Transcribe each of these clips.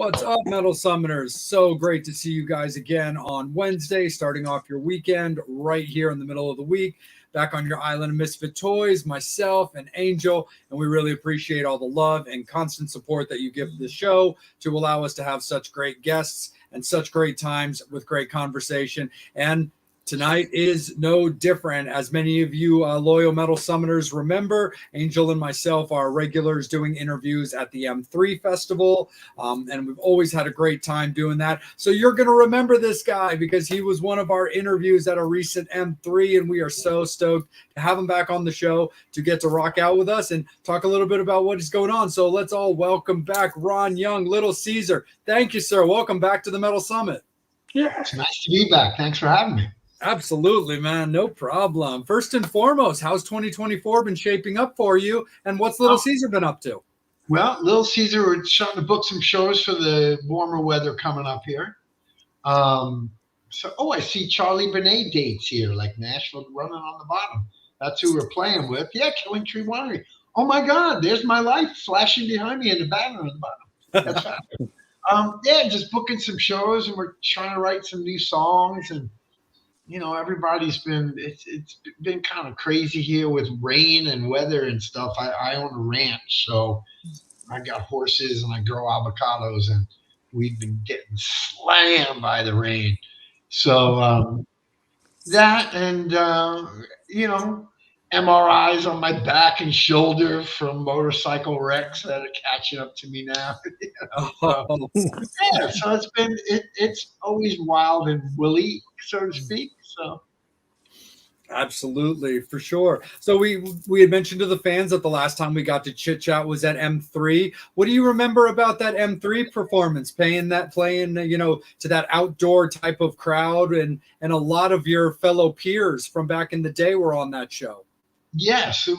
What's up, Metal Summoners? So great to see you guys again on Wednesday, starting off your weekend right here in the middle of the week. Back on your island of Misfit Toys, myself and Angel, and we really appreciate all the love and constant support that you give the show to allow us to have such great guests and such great times with great conversation. And tonight is no different. As many of you loyal Metal Summoners remember, Angel and myself are regulars doing interviews at the M3 Festival, and we've always had a great time doing that. So you're going to remember this guy because he was one of our interviews at a recent M3, and we are so stoked to have him back on the show to get to rock out with us and talk a little bit about what is going on. So let's all welcome back Ron Young, Little Caesar. Thank you, sir. Welcome back to the Metal Summit. Yeah, it's nice to be back. Thanks for having me. Absolutely, man. No problem. First and foremost, how's 2024 been shaping up for you? And what's Little Caesar been up to? Well, Little Caesar, we're starting to book some shows for the warmer weather coming up here. I see Charlie Benet dates here, like Nashville running on the bottom. That's who we're playing with. Yeah, Killing Tree Winery. Oh my God, there's my life flashing behind me in the banner on the bottom. That's fabulous. Just booking some shows, and we're trying to write some new songs. And everybody's it's been kind of crazy here with rain and weather and stuff. I own a ranch, so I got horses and I grow avocados, and we've been getting slammed by the rain. So that and MRIs on my back and shoulder from motorcycle wrecks that are catching up to me now. So it's always wild and woolly, so to speak. So absolutely, for sure. So we had mentioned to the fans that the last time we got to chit chat was at M3. What do you remember about that M3 performance? Playing to that outdoor type of crowd, and a lot of your fellow peers from back in the day were on that show. Yes, it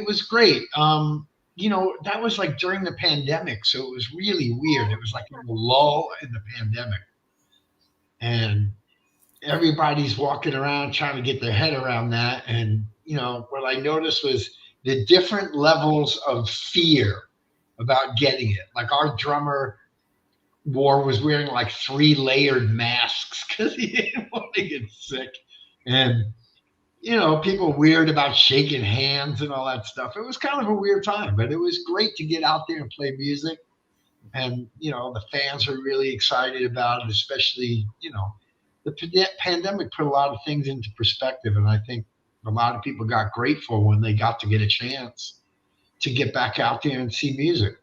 was great. That was like during the pandemic, so it was really weird. It was like a lull in the pandemic, and everybody's walking around trying to get their head around that. And what I noticed was the different levels of fear about getting it. Like our drummer was wearing like 3 layered masks because he didn't want to get sick, and people weird about shaking hands and all that stuff. It was kind of a weird time, but it was great to get out there and play music. And, the fans are really excited about it, especially, the pandemic put a lot of things into perspective. And I think a lot of people got grateful when they got to get a chance to get back out there and see music.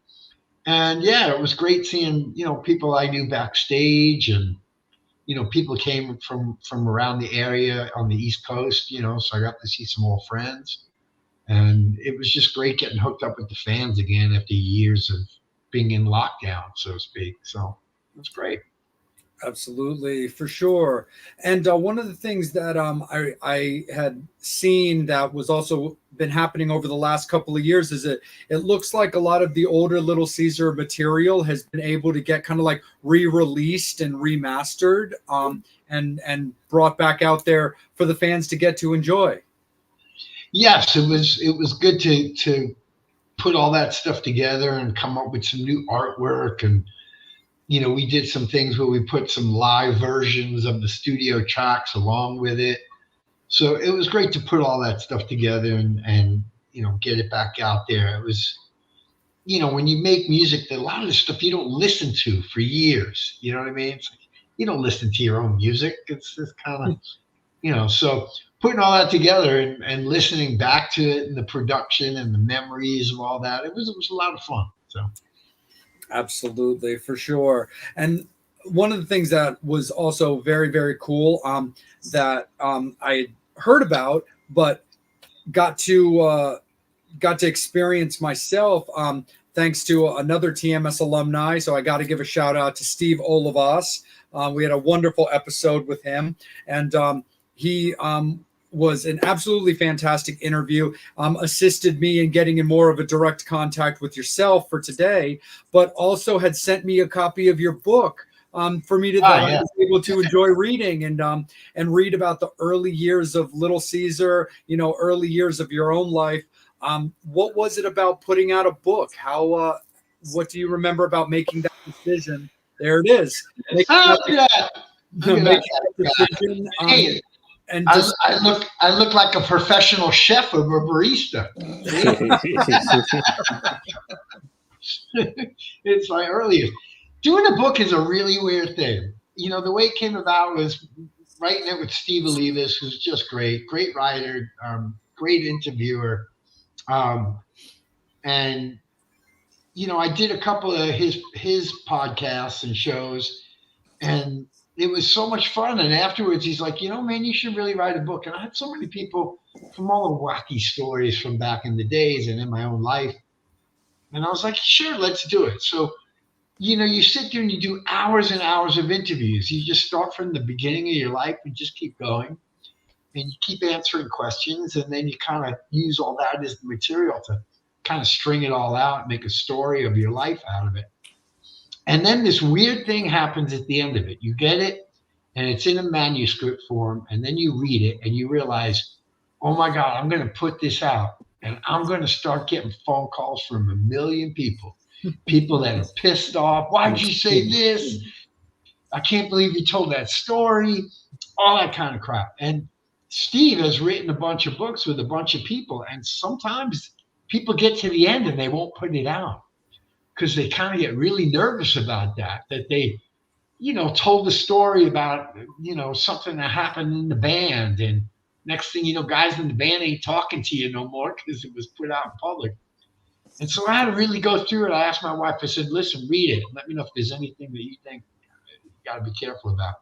And it was great seeing, people I knew backstage, and people came from around the area on the East Coast, so I got to see some old friends. And it was just great getting hooked up with the fans again after years of being in lockdown, so to speak. So it was great. Absolutely, for sure. And one of the things that I had seen that was also been happening over the last couple of years is that it looks like a lot of the older Little Caesar material has been able to get kind of like re-released and remastered and brought back out there for the fans to get to enjoy. Yes, it was good to put all that stuff together and come up with some new artwork. And we did some things where we put some live versions of the studio tracks along with it. So it was great to put all that stuff together and get it back out there. It was, when you make music, a lot of the stuff you don't listen to for years. You know what I mean? It's like, you don't listen to your own music. It's just kind of, so putting all that together and listening back to it and the production and the memories of all that, it was a lot of fun. So. Absolutely, for sure. And one of the things that was also very, very cool that I heard about, but got to experience myself thanks to another TMS alumni. So I got to give a shout out to Steve Olivas. We had a wonderful episode with him, and he was an absolutely fantastic interview, assisted me in getting in more of a direct contact with yourself for today, but also had sent me a copy of your book for me to be able to enjoy reading and read about the early years of Little Caesar, early years of your own life. What was it about putting out a book? What do you remember about making that decision There it is. Make Oh, look at that. Look at make that. that decision. Hey, And just I look like a professional chef or a barista. It's my earliest. Doing a book is a really weird thing. You know, the way it came about was writing it with Steve Olivas, who's just great writer, great interviewer. Um, and you know, I did a couple of his podcasts and shows, and it was so much fun. And afterwards, he's like, you know, man, you should really write a book. And I had so many people from all the wacky stories from back in the days and in my own life. And I was like, sure, let's do it. So, you know, you sit there and you do hours and hours of interviews. You just start from the beginning of your life and just keep going. And you keep answering questions. And then you kind of use all that as the material to kind of string it all out, make a story of your life out of it. And then this weird thing happens at the end of it. You get it, and it's in a manuscript form, and then you read it, and you realize, oh my God, I'm going to put this out, and I'm going to start getting phone calls from a million people that are pissed off. Why'd you say this? I can't believe you told that story, all that kind of crap. And Steve has written a bunch of books with a bunch of people, and sometimes people get to the end and they won't put it out because they kind of get really nervous about that they, you know, told the story about, you know, something that happened in the band. And next thing you know, guys in the band ain't talking to you no more because it was put out in public. And so I had to really go through it. I asked my wife, I said, listen, read it. Let me know if there's anything that you think you got to be careful about.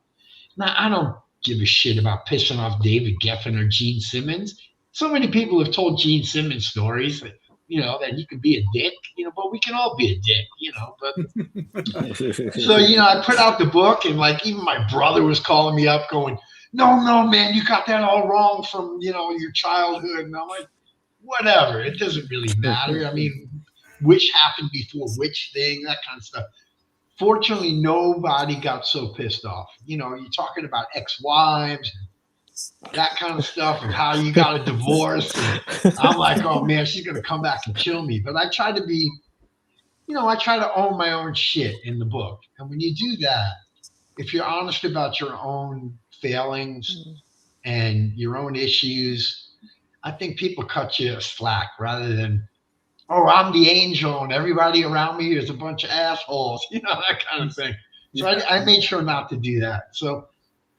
Now, I don't give a shit about pissing off David Geffen or Gene Simmons. So many people have told Gene Simmons stories that, you know, that he could be a dick, you know, but we can all be a dick, you know. But so, you know, I put out the book, and like even my brother was calling me up going, no, man, you got that all wrong from, you know, your childhood. And I'm like, whatever, it doesn't really matter. I mean, which happened before which thing, that kind of stuff. Fortunately, nobody got so pissed off. You know, you're talking about ex-wives, that kind of stuff, and how you got a divorce. And I'm like, oh man, she's gonna come back and kill me. But I try to be, you know, I try to own my own shit in the book. And when you do that, if you're honest about your own failings and your own issues, I think people cut you slack rather than, oh, I'm the angel and everybody around me is a bunch of assholes, you know, that kind of thing. So I made sure not to do that. So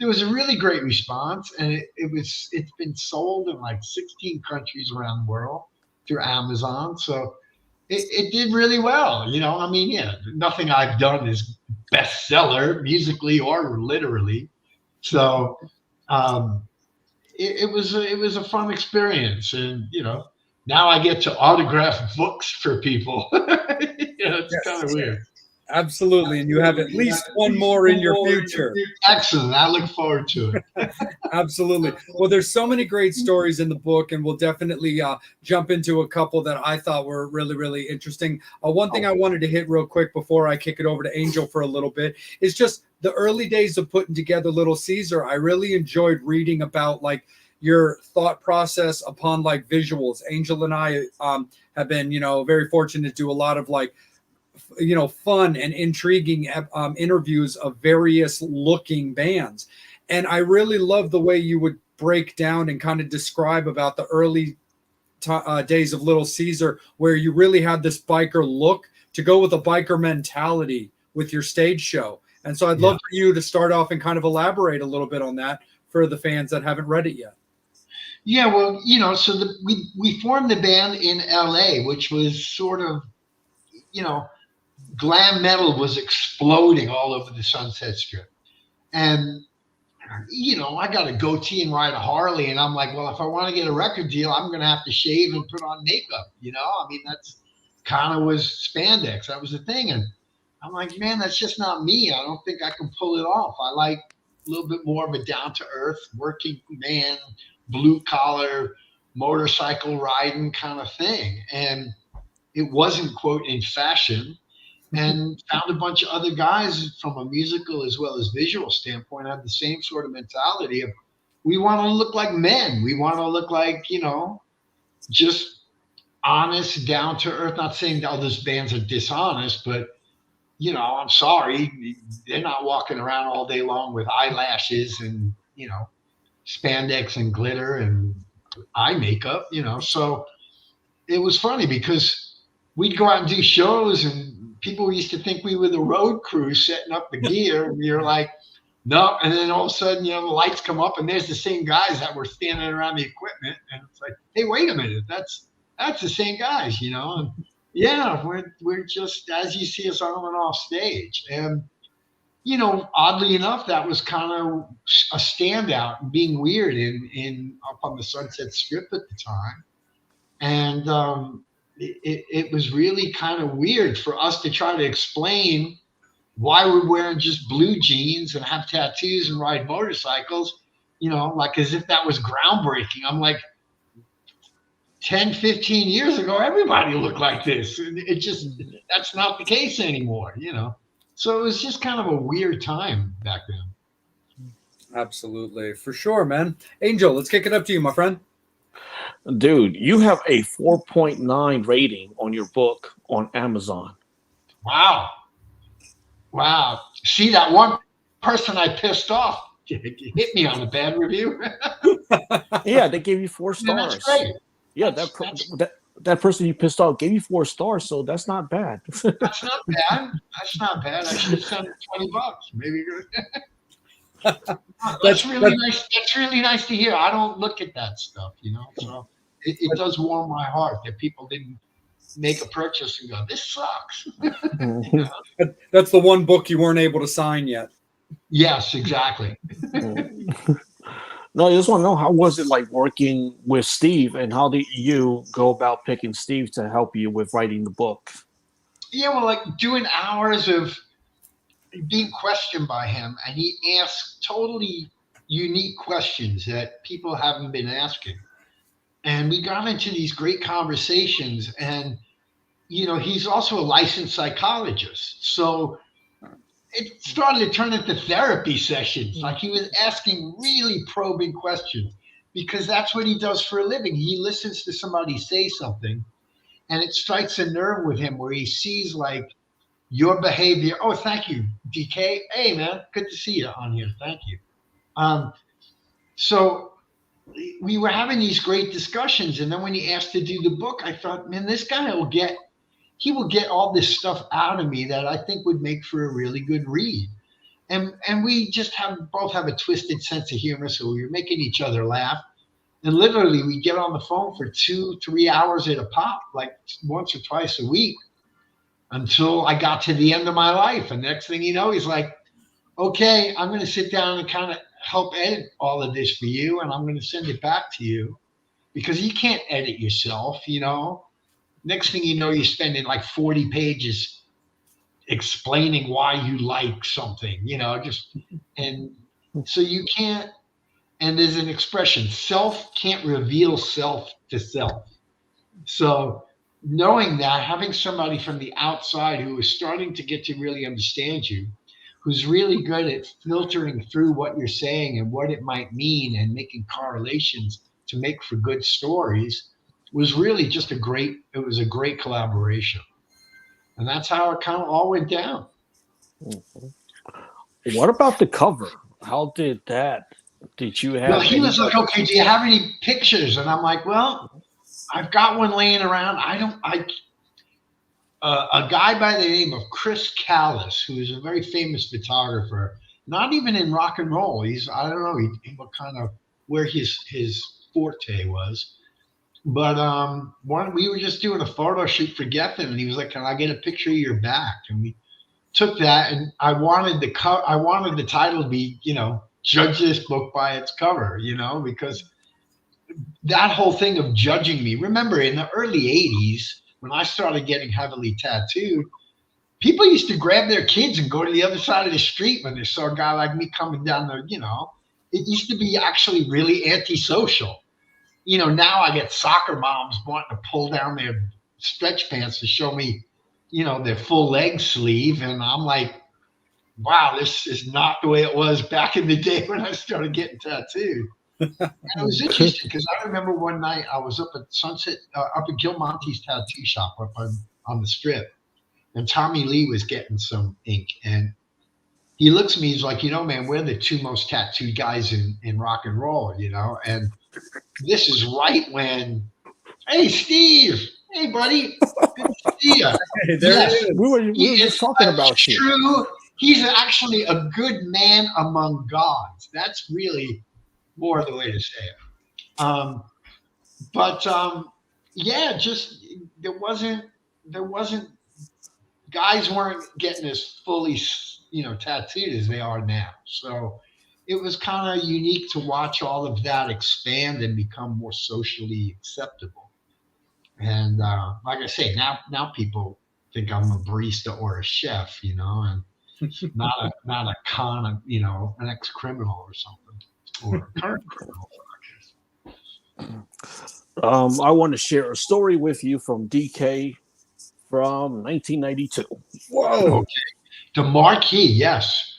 there was a really great response, and it's been sold in like 16 countries around the world through Amazon. So it did really well. You know, I mean, yeah, nothing I've done is bestseller musically or literally. So it was a fun experience, and you know, now I get to autograph books for people. You know, it's kind of weird. Absolutely. And you have at least one more in your future. Excellent. I look forward to it. Absolutely. Well, there's so many great stories in the book, and we'll definitely jump into a couple that I thought were really, really interesting. One thing I wanted to hit real quick before I kick it over to Angel for a little bit is just the early days of putting together Little Caesar. I really enjoyed reading about like your thought process upon like visuals. Angel and I have been, you know, very fortunate to do a lot of like, you know, fun and intriguing interviews of various looking bands. And I really love the way you would break down and kind of describe about the early days of Little Caesar, where you really had this biker look to go with a biker mentality with your stage show. And so I'd love for you to start off and kind of elaborate a little bit on that for the fans that haven't read it yet. Yeah, well, you know, so we formed the band in LA, which was sort of, you know, glam metal was exploding all over the Sunset Strip. And, you know, I got a goatee and ride a Harley. And I'm like, well, if I want to get a record deal, I'm going to have to shave and put on makeup. You know, I mean, that's kind of was spandex. That was the thing. And I'm like, man, that's just not me. I don't think I can pull it off. I like a little bit more of a down to earth working man, blue collar, motorcycle riding kind of thing. And it wasn't, quote, in fashion. And found a bunch of other guys from a musical as well as visual standpoint had the same sort of mentality of, we want to look like men. We want to look like, you know, just honest, down to earth. Not saying that all those bands are dishonest, but I'm sorry, they're not walking around all day long with eyelashes and, spandex and glitter and eye makeup, So it was funny because we'd go out and do shows and people used to think we were the road crew setting up the gear. And we were like, no. And then all of a sudden, the lights come up and there's the same guys that were standing around the equipment. And it's like, hey, wait a minute. That's the same guys, And yeah, we're just as you see us on and off stage. And oddly enough, that was kind of a standout, being weird in up on the Sunset Strip at the time, and it was really kind of weird for us to try to explain why we're wearing just blue jeans and have tattoos and ride motorcycles, like as if that was groundbreaking. I'm like, 10, 15 years ago, everybody looked like this. It just, that's not the case anymore, So it was just kind of a weird time back then. Absolutely. For sure, man. Angel, let's kick it up to you, my friend. Dude, you have a 4.9 rating on your book on Amazon. Wow. See, that one person I pissed off hit me on a bad review. Yeah, they gave you 4 stars. Yeah, that's great. Yeah, that person you pissed off gave you 4 stars, so that's not bad. That's not bad. I should have sent him $20. Maybe. That's really nice. That's really nice to hear. I don't look at that stuff, So it does warm my heart that people didn't make a purchase and go, "This sucks." That's the one book you weren't able to sign yet. Yes, exactly. No, I just want to know, how was it like working with Steve, and how did you go about picking Steve to help you with writing the book? Yeah, well, like doing hours of being questioned by him, and he asks totally unique questions that people haven't been asking. And we got into these great conversations, and he's also a licensed psychologist. So it started to turn into therapy sessions. Like he was asking really probing questions because that's what he does for a living. He listens to somebody say something and it strikes a nerve with him where he sees like your behavior. Oh, thank you, DK. Hey, man, good to see you on here. Thank you. So we were having these great discussions. And then when he asked to do the book, I thought, man, this guy will get all this stuff out of me that I think would make for a really good read. And we just both have a twisted sense of humor. So we were making each other laugh. And literally we get on the phone for 2-3 hours at a pop, like once or twice a week until I got to the end of my life. And next thing you know, he's like, okay, I'm going to sit down and kind of help edit all of this for you. And I'm going to send it back to you because you can't edit yourself, Next thing you know, you're spending like 40 pages explaining why you like something, and so you can't, and there's an expression, self can't reveal self to self. So knowing that, having somebody from the outside who is starting to get to really understand you, who's really good at filtering through what you're saying and what it might mean and making correlations to make for good stories, was really just a great collaboration. And that's how it kind of all went down. What about the cover? How did you have? Well, he was like, okay, do you have any pictures? And I'm like, well, I've got one laying around. A guy by the name of Chris Callis, who is a very famous photographer, not even in rock and roll. I don't know what kind of, where his forte was. But we were just doing a photo shoot for Geffen, and he was like, "Can I get a picture of your back?" And we took that, and I wanted the title to be, "Judge this book by its cover," because that whole thing of judging me. Remember, in the early '80s, when I started getting heavily tattooed, people used to grab their kids and go to the other side of the street when they saw a guy like me coming down there. It used to be actually really antisocial. Now I get soccer moms wanting to pull down their stretch pants to show me, their full leg sleeve. And I'm like, wow, this is not the way it was back in the day when I started getting tattooed. And it was interesting because I remember one night I was up at Sunset, up at Gil Monte's tattoo shop up on the Strip. and Tommy Lee was getting some ink, and he looks at me, he's like, man, we're the two most tattooed guys in rock and roll, and this is right when, hey, Steve, hey, buddy, good to see you. Hey, there he is. We were just talking about you. True. He's actually a good man among gods. That's really more the way to say it. Yeah, just there wasn't guys weren't getting as fully tattooed as they are now. So it was kind of unique to watch all of that expand and become more socially acceptable. And like I say, now people think I'm a barista or a chef, and not a con of, an ex-criminal or something, or a current criminal. I want to share a story with you from DK from 1992. Whoa. Okay. The Marquee, yes.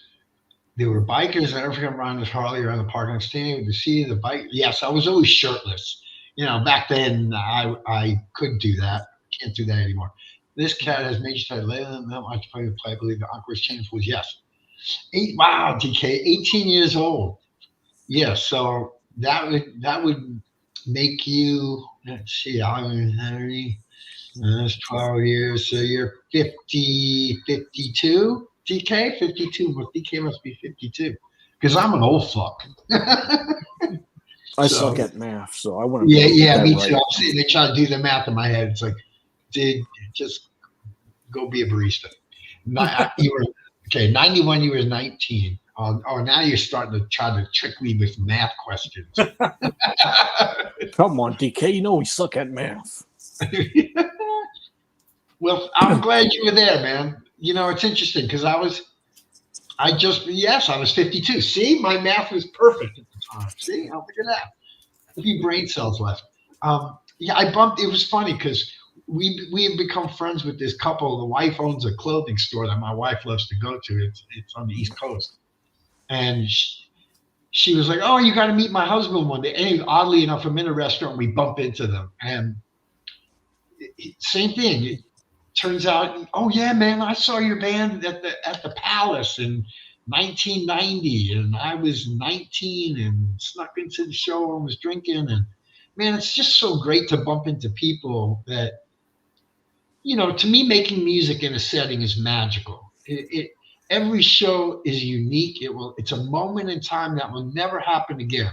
There were bikers that ever come around this Harley around the parking stand to see the bike. Yes, I was always shirtless. Back then I couldn't do that. Can't do that anymore. This cat has major title. I believe the Aqua's change was yes. Wow, DK, 18 years old. Yeah, so that would make you, let's see, I'm 30, that's 12 years, so you're 50, 52, DK, 52, well, DK must be 52, because I'm an old fuck. I suck at math, so I want to. Yeah, me too. I'm seeing they try to do the math in my head. It's like, dude, just go be a barista. You were okay. 91. You were 19. Oh, now you're starting to try to trick me with math questions. Come on, DK. We suck at math. Well, I'm glad you were there, man. It's interesting because I was 52. See, my math was perfect at the time. See, look at that. A few brain cells left. I bumped. It was funny because we have become friends with this couple. The wife owns a clothing store that my wife loves to go to. It's on the East Coast, and she was like, "Oh, you got to meet my husband one day." And oddly enough, I'm in a restaurant. We bump into them, and same thing. It turns out, oh yeah, man, I saw your band at the Palace in 1990, and I was 19 and snuck into the show and was drinking. And man, it's just so great to bump into people that, to me, making music in a setting is magical. Every show is unique. It's a moment in time that will never happen again.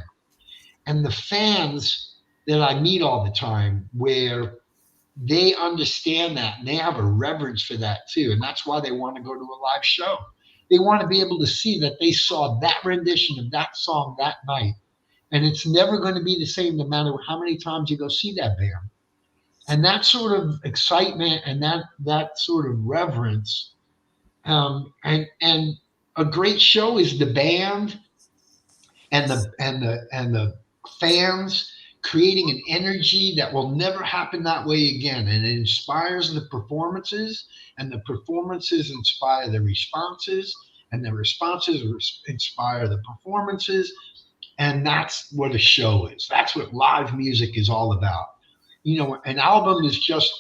And the fans that I meet all the time, where they understand that and they have a reverence for that too. And that's why they want to go to a live show. They want to be able to see that they saw that rendition of that song that night. And it's never going to be the same no matter how many times you go see that band. And that sort of excitement and that sort of reverence. And a great show is the band and the fans creating an energy that will never happen that way again. And it inspires the performances, and the performances inspire the responses, and the responses inspire the performances. And that's what a show is. That's what live music is all about. An album is just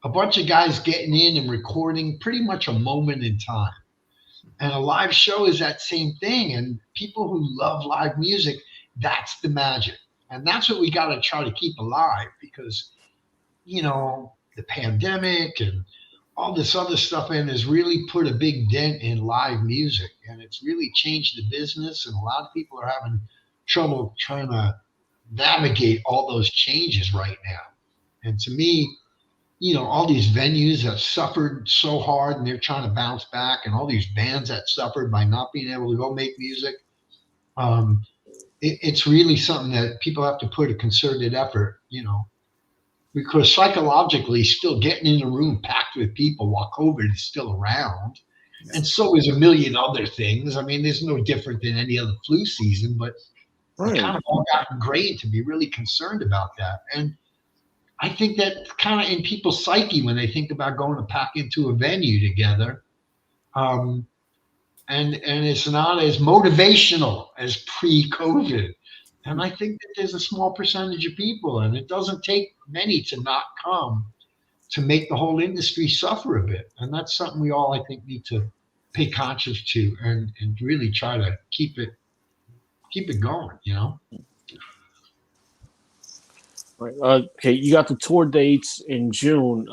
a bunch of guys getting in and recording pretty much a moment in time. And a live show is that same thing. And people who love live music, that's the magic. And that's what we got to try to keep alive because, the pandemic and all this other stuff has really put a big dent in live music. And it's really changed the business. And a lot of people are having trouble trying to navigate all those changes right now. And to me, all these venues that suffered so hard and they're trying to bounce back, and all these bands that suffered by not being able to go make music. It's really something that people have to put a concerted effort, because psychologically still getting in a room packed with people while COVID is still around. And so is a million other things. I mean, there's no different than any other flu season, but It's kind of all gotten great to be really concerned about that. And I think that kind of in people's psyche when they think about going to pack into a venue together. And it's not as motivational as pre-COVID. And I think that there's a small percentage of people, and it doesn't take many to not come, to make the whole industry suffer a bit. And that's something we all, I think, need to pay conscious to and really try to keep it going, you know? Right. Okay, you got the tour dates in June.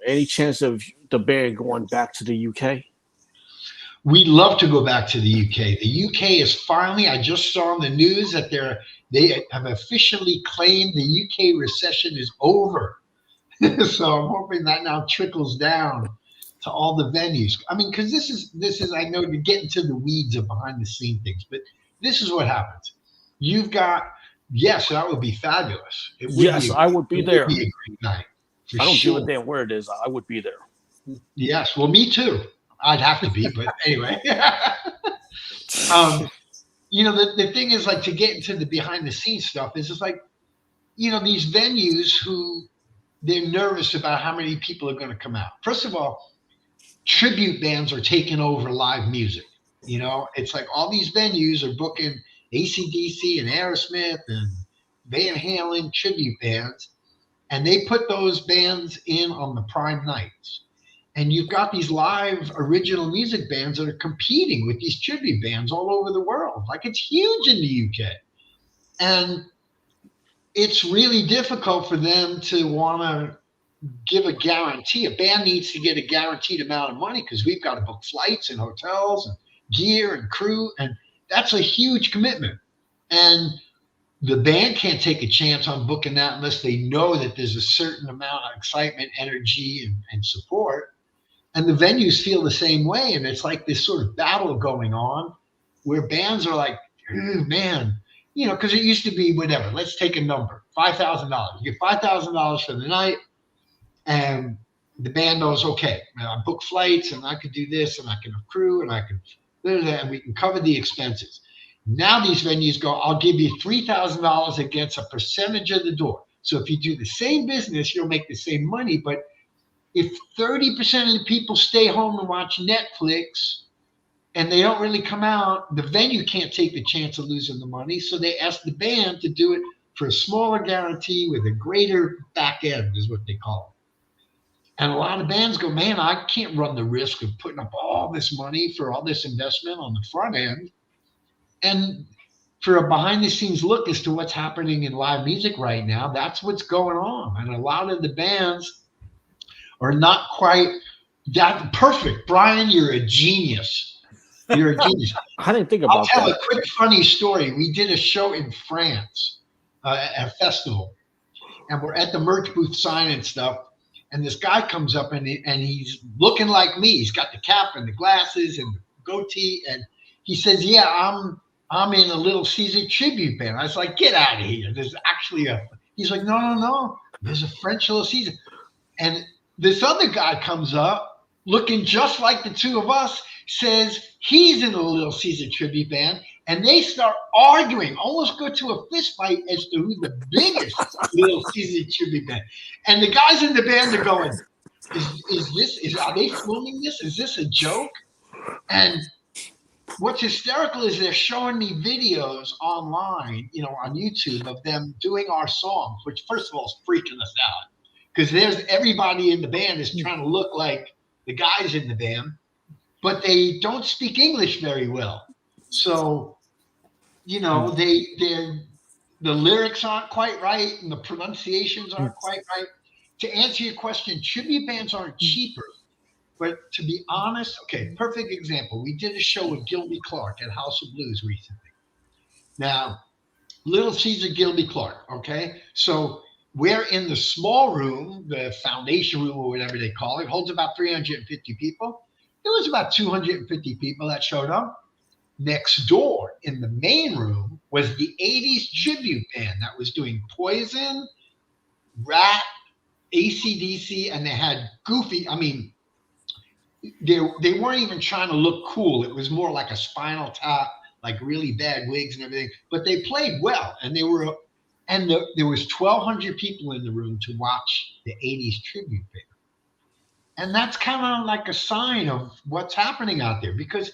Any chance of the band going back to the UK? We'd love to go back to the UK. The UK is finally, I just saw on the news that they have officially claimed the UK recession is over. So I'm hoping that now trickles down to all the venues. I mean, because this is I know you're getting to the weeds of behind the scene things, but this is what happens. You've got, yes, that would be fabulous. It would Yes, I would be there. Would be a great night. I don't give a damn where it is. I would be there. Yes, well, me too. I'd have to be, but anyway. You know, the thing is, like, to get into the behind the scenes stuff is just like, you know, these venues who they're nervous about how many people are going to come out. First of all, tribute bands are taking over live music. You know, it's like all these venues are booking AC/DC and Aerosmith and Van Halen tribute bands, and they put those bands in on the prime nights. And you've got these live original music bands that are competing with these tribute bands all over the world. Like, it's huge in the UK. And it's really difficult for them to want to give a guarantee. A band needs to get a guaranteed amount of money because we've got to book flights and hotels and gear and crew. And that's a huge commitment. And the band can't take a chance on booking that unless they know that there's a certain amount of excitement, energy, and support. And the venues feel the same way. And it's like this sort of battle going on where bands are like, man, you know, because it used to be whatever. Let's take a number, $5,000. You get $5,000 for the night. And the band knows, okay, I book flights and I could do this and I can have crew and I can do that and we can cover the expenses. Now these venues go, I'll give you $3,000 against a percentage of the door. So if you do the same business, you'll make the same money. But if 30% of the people stay home and watch Netflix and they don't really come out, the venue can't take the chance of losing the money. So they ask the band to do it for a smaller guarantee with a greater back end, is what they call it. And a lot of bands go, man, I can't run the risk of putting up all this money for all this investment on the front end. And for a behind the scenes look as to what's happening in live music right now, that's what's going on. And a lot of the bands are not quite that perfect. Brian, you're a genius. You're a genius. I didn't think about that. I'll tell a quick funny story. We did a show in France at a festival, and we're at the merch booth signing stuff. And this guy comes up and he's looking like me. He's got the cap and the glasses and the goatee. And he says, yeah, I'm in a Little Caesar tribute band. I was like, get out of here. There's actually he's like, no. There's a French Little Caesar. And this other guy comes up looking just like the two of us, says he's in a Little Caesar tribute band. And they start arguing, almost go to a fist fight as to who's the biggest Little Caesar tribute band. And the guys in the band are going, are they filming this? Is this a joke? And what's hysterical is they're showing me videos online, you know, on YouTube of them doing our songs, which first of all is freaking us out. Because there's everybody in the band is trying to look like the guys in the band, but they don't speak English very well. So, you know, the lyrics aren't quite right and the pronunciations aren't quite right. To answer your question, tribute bands aren't cheaper. But to be honest, okay, perfect example. We did a show with Gilby Clarke at House of Blues recently. Now, Little Caesar, Gilby Clarke, okay? So we're in the small room, the foundation room or whatever they call it. It holds about 350 people. There was about 250 people that showed up. Next door in the main room was the 80s tribute band that was doing Poison, Rat, AC/DC, and they had Goofy. I mean, they weren't even trying to look cool. It was more like a Spinal Tap, like really bad wigs and everything. But they played well, and there was 1,200 people in the room to watch the 80s tribute band. And that's kind of like a sign of what's happening out there. Because,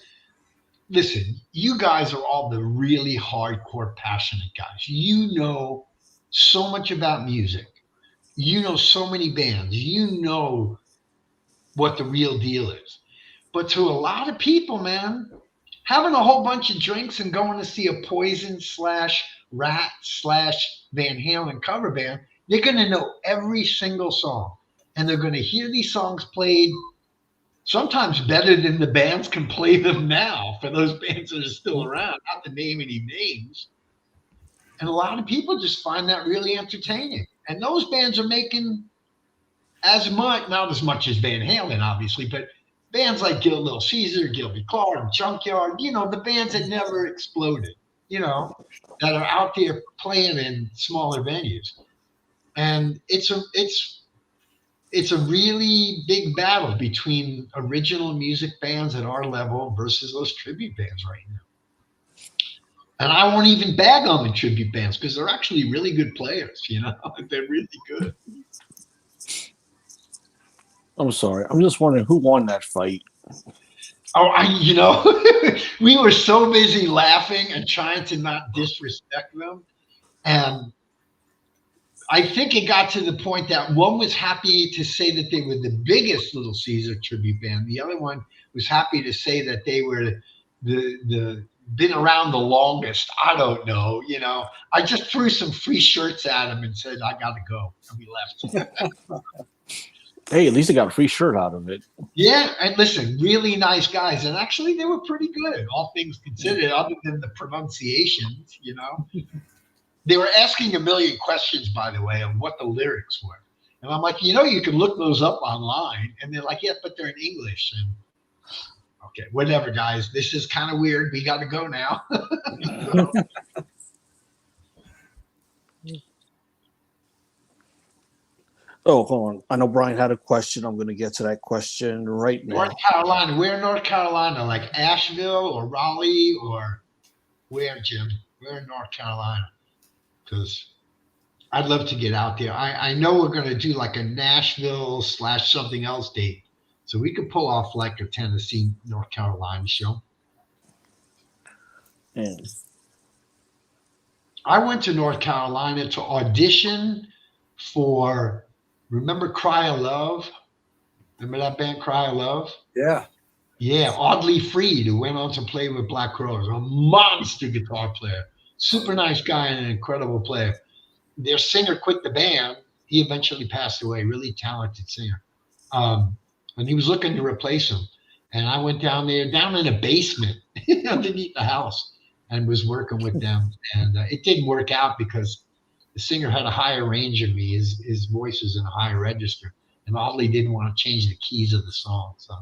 listen, you guys are all the really hardcore, passionate guys. You know so much about music. you know so many bands, you know what the real deal is. But to a lot of people, man, having a whole bunch of drinks and going to see a Poison / Rat / Van Halen cover band, they're going to know every single song. And they're going to hear these songs played sometimes better than the bands can play them now, for those bands that are still around, not to name any names. And a lot of people just find that really entertaining. And those bands are making as much, not as much as Van Halen, obviously, but bands like Little Caesar, Gilby Clarke, Junkyard, you know, the bands that never exploded, you know, that are out there playing in smaller venues. And it's a really big battle between original music bands at our level versus those tribute bands right now. And I won't even bag on the tribute bands because they're actually really good players, you know, they're really good. I'm sorry. I'm just wondering who won that fight. Oh, we were so busy laughing and trying to not disrespect them. And I think it got to the point that one was happy to say that they were the biggest Little Caesar tribute band. The other one was happy to say that they were the been around the longest. I don't know. You know, I just threw some free shirts at him and said, I got to go. And we left. Hey, at least I got a free shirt out of it. Yeah. And listen, really nice guys. And actually, they were pretty good, all things considered, other than the pronunciations, you know. They were asking a million questions, by the way, of what the lyrics were. And I'm like, you can look those up online. And they're like, yeah, but they're in English. And okay, whatever, guys. This is kind of weird. We got to go now. Oh, hold on. I know Brian had a question. I'm going to get to that question right now. North Carolina. Where in North Carolina? Like Asheville or Raleigh or where, Jim? Where in North Carolina? Because I'd love to get out there. I know we're going to do like a Nashville / something else date. So we could pull off like a Tennessee, North Carolina show. And I went to North Carolina to audition for, remember Cry of Love? Remember that band, Cry of Love? Yeah. Yeah, Audley Freed, who went on to play with Black Crowes, a monster guitar player. Super nice guy and an incredible player. Their singer quit the band. He eventually passed away, really talented singer. And he was looking to replace him. And I went down there, down in a basement underneath the house, and was working with them. And it didn't work out because the singer had a higher range of me. His voice was in a higher register. And Audley didn't want to change the keys of the song. So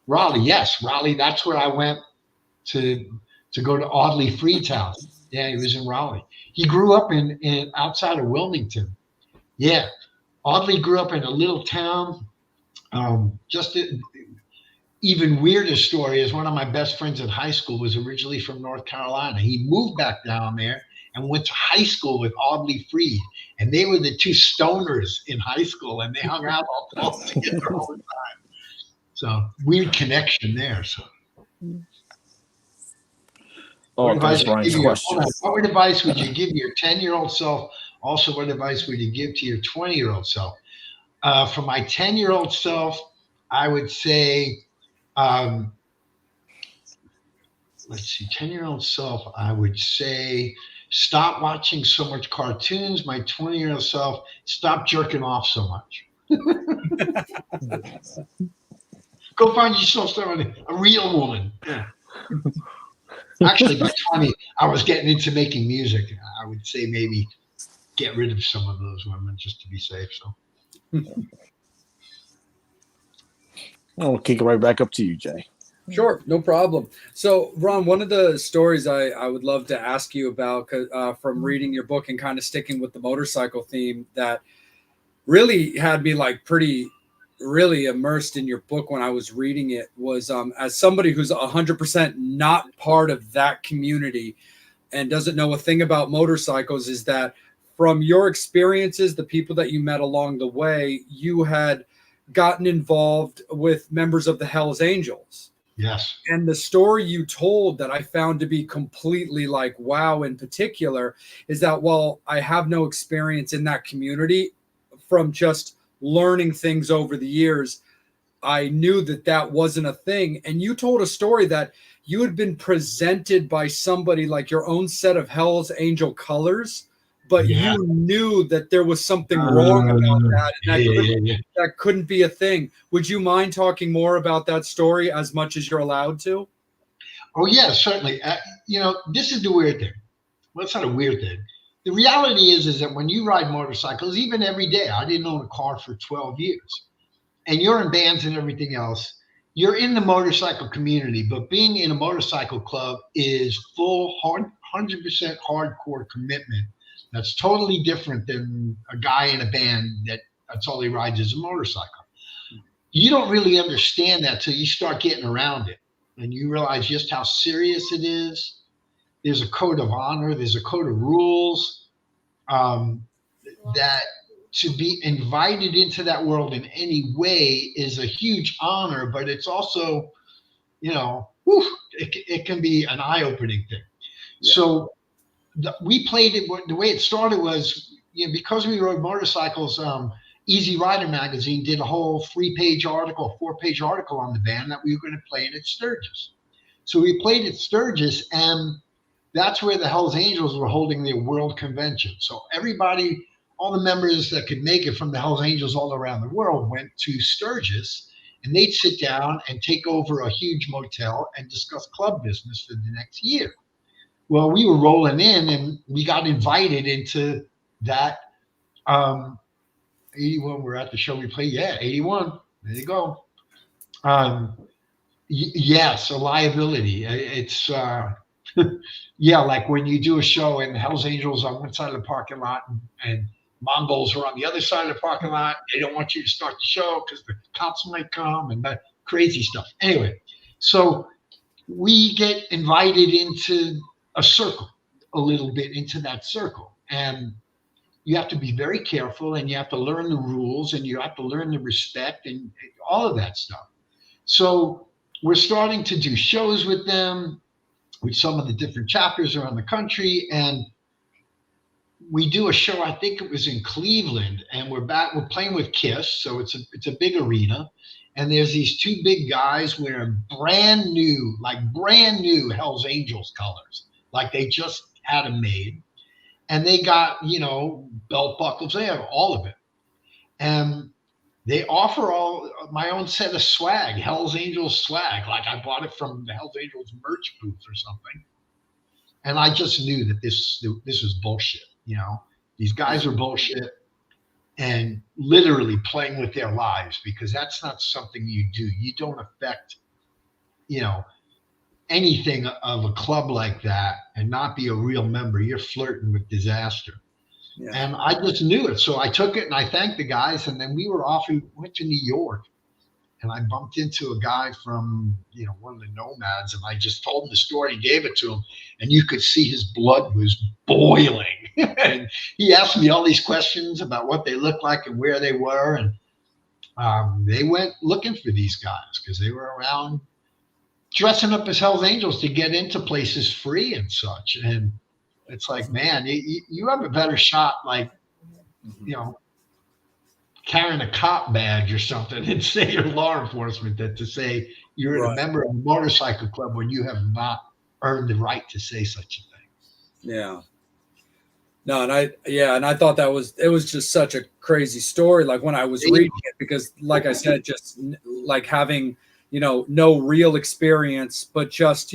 Raleigh, yes, Raleigh, that's where I went to go to Audley Freed's house. Yeah, he was in Raleigh. He grew up in outside of Wilmington. Yeah, Audley grew up in a little town. Even weirder story is one of my best friends in high school was originally from North Carolina. He moved back down there and went to high school with Audley Freed. And they were the two stoners in high school, and they hung out all together all the time. So weird connection there. So. What advice would you give your 10-year-old self? Also, what advice would you give to your 20-year-old self? For my 10-year-old self, I would say, let's see, 10-year-old self, I would say, stop watching so much cartoons. My 20-year-old self, stop jerking off so much. Go find yourself a real woman. Yeah. Actually, by 20, I was getting into making music. I would say maybe get rid of some of those women just to be safe. So I'll kick it right back up to you, Jay. Sure, no problem. So, Ron, one of the stories I would love to ask you about from reading your book and kind of sticking with the motorcycle theme that really had me like really immersed in your book when I was reading it was as somebody who's 100% not part of that community and doesn't know a thing about motorcycles, is that from your experiences, the people that you met along the way, you had gotten involved with members of the Hells Angels. Yes. And the story you told that I found to be completely like wow in particular is that while I have no experience in that community, from just learning things over the years, I knew that that wasn't a thing. And you told a story that you had been presented by somebody like your own set of Hell's Angel colors, but Yeah. you knew that there was something wrong about that, and that couldn't be a thing. Would you mind talking more about that story as much as you're allowed to? Oh yeah, certainly. This is the weird thing. Well, it's not a weird thing. The reality is that when you ride motorcycles, even every day, I didn't own a car for 12 years, and you're in bands and everything else. You're in the motorcycle community, but being in a motorcycle club is full 100% hardcore commitment. That's totally different than a guy in a band that's all he rides is a motorcycle. You don't really understand that till you start getting around it and you realize just how serious it is. There's a code of honor. There's a code of rules, that to be invited into that world in any way is a huge honor, but it's also, it can be an eye-opening thing. Yeah. So we played it. The way it started was, because we rode motorcycles, Easy Rider magazine did a whole 4-page article on the band that we were going to play in at Sturgis. So we played at Sturgis, and that's where the Hells Angels were holding their world convention. So everybody, all the members that could make it from the Hells Angels all around the world went to Sturgis, and they'd sit down and take over a huge motel and discuss club business for the next year. Well, we were rolling in, and we got invited into that. 81, we're at the show we played. Yeah, 81. There you go. Yes, a liability. It's like when you do a show and Hells Angels on one side of the parking lot and Mongols are on the other side of the parking lot. They don't want you to start the show because the cops might come and that crazy stuff. Anyway, so we get invited into a circle, a little bit into that circle. And you have to be very careful, and you have to learn the rules, and you have to learn the respect and all of that stuff. So we're starting to do shows with them, with some of the different chapters around the country. And we do a show, I think it was in Cleveland, and we're playing with KISS. So it's a big arena. And there's these two big guys wearing brand new Hells Angels colors, like they just had them made. And they got, belt buckles, they have all of it. And they offer all my own set of swag, Hells Angels swag. Like I bought it from the Hells Angels merch booth or something. And I just knew that this was bullshit. These guys are bullshit and literally playing with their lives, because that's not something you do. You don't affect, anything of a club like that and not be a real member. You're flirting with disaster. Yeah. And I just knew it. So I took it and I thanked the guys. And then we went to New York, and I bumped into a guy from, one of the nomads, and I just told him the story, gave it to him, and you could see his blood was boiling. And he asked me all these questions about what they looked like and where they were. And they went looking for these guys because they were around dressing up as Hells Angels to get into places free and such. And it's like, man, you have a better shot, like, carrying a cop badge or something and say you're law enforcement than to say you're a member of a motorcycle club when you have not earned the right to say such a thing. Yeah. No, and I thought it was just such a crazy story. Like when I was reading it, because like I said, just like having, no real experience, but just,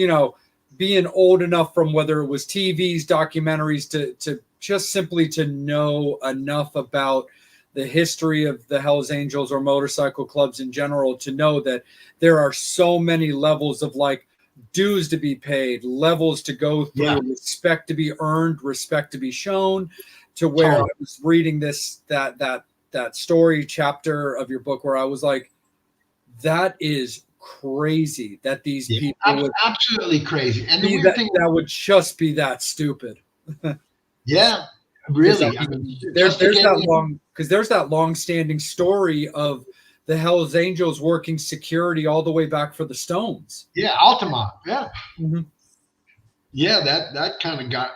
being old enough from whether it was TVs, documentaries, to just simply to know enough about the history of the Hells Angels or motorcycle clubs in general, to know that there are so many levels of like dues to be paid, levels to go through, respect to be earned, respect to be shown, to where I was reading that story chapter of your book where I was like, that is crazy that these people would absolutely crazy. And the weird weird thing that would just be that stupid. Yeah, really. There's that long-standing story of the Hells Angels working security all the way back for the Stones. Yeah, Altamont. Yeah. Mm-hmm. Yeah, that kind of got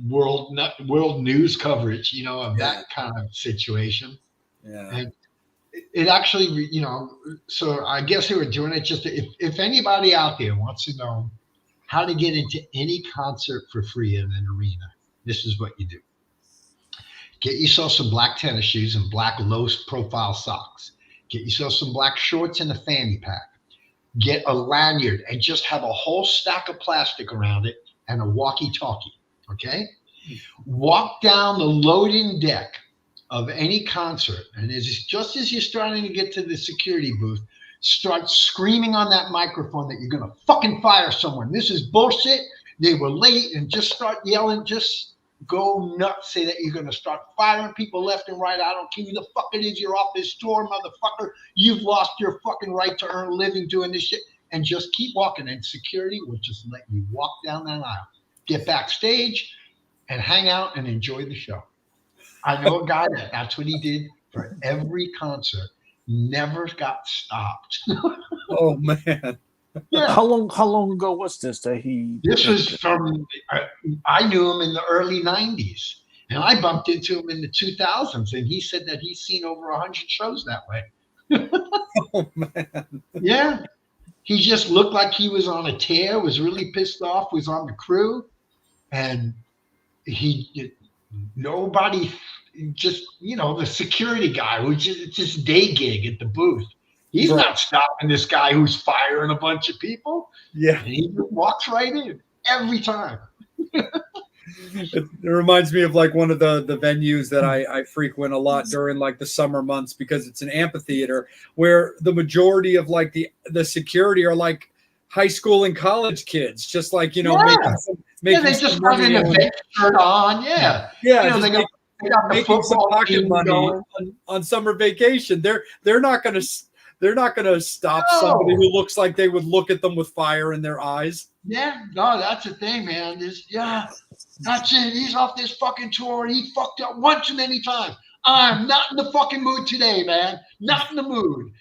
world news coverage, of that kind of situation. Yeah. And it actually, so I guess they were doing it just if anybody out there wants to know how to get into any concert for free in an arena, this is what you do. Get yourself some black tennis shoes and black low profile socks. Get yourself some black shorts and a fanny pack. Get a lanyard and just have a whole stack of plastic around it and a walkie-talkie, okay? Walk down the loading deck of any concert, and just as you're starting to get to the security booth, start screaming on that microphone that you're going to fucking fire someone. This is bullshit. They were late, and just start yelling. Just go nuts. Say that you're going to start firing people left and right. I don't care who the fuck it is. You're off this tour, motherfucker. You've lost your fucking right to earn a living doing this shit. And just keep walking, and security will just let you walk down that aisle. Get backstage and hang out and enjoy the show. I know a guy that's what he did for every concert. Never got stopped. Oh man. Yeah. How long ago was this that he? This was from. I knew him in the early '90s, and I bumped into him in the 2000s, and he said that he's seen over 100 shows that way. Oh man. Yeah, he just looked like he was on a tear. Was really pissed off. Was on the crew, and nobody. Just the security guy who's just day gig at the booth. He's not stopping this guy who's firing a bunch of people. Yeah, and he just walks right in every time. It reminds me of like one of the venues that I frequent a lot during like the summer months, because it's an amphitheater where the majority of like the security are like high school and college kids, just like making they just got an event shirt on. Yeah. They got making some pocket money on summer vacation. They're not gonna stop somebody who looks like they would look at them with fire in their eyes. Yeah, no, that's the thing, man. That's it. He's off this fucking tour. He fucked up one too many times. I'm not in the fucking mood today, man. Not in the mood,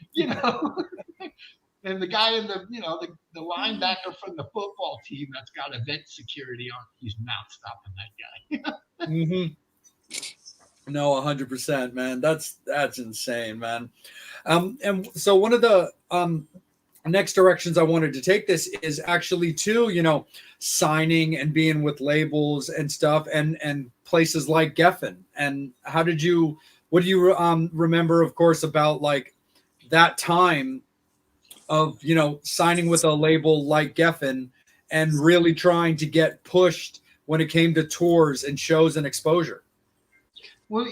And the guy in the the linebacker from the football team that's got event security on, he's not stopping that guy. Mm-hmm. No, 100%, man. That's insane, man. And so one of the next directions I wanted to take this is actually to signing and being with labels and stuff, and places like Geffen. And what do you remember, of course, about like that time of signing with a label like Geffen and really trying to get pushed when it came to tours and shows and exposure? Well,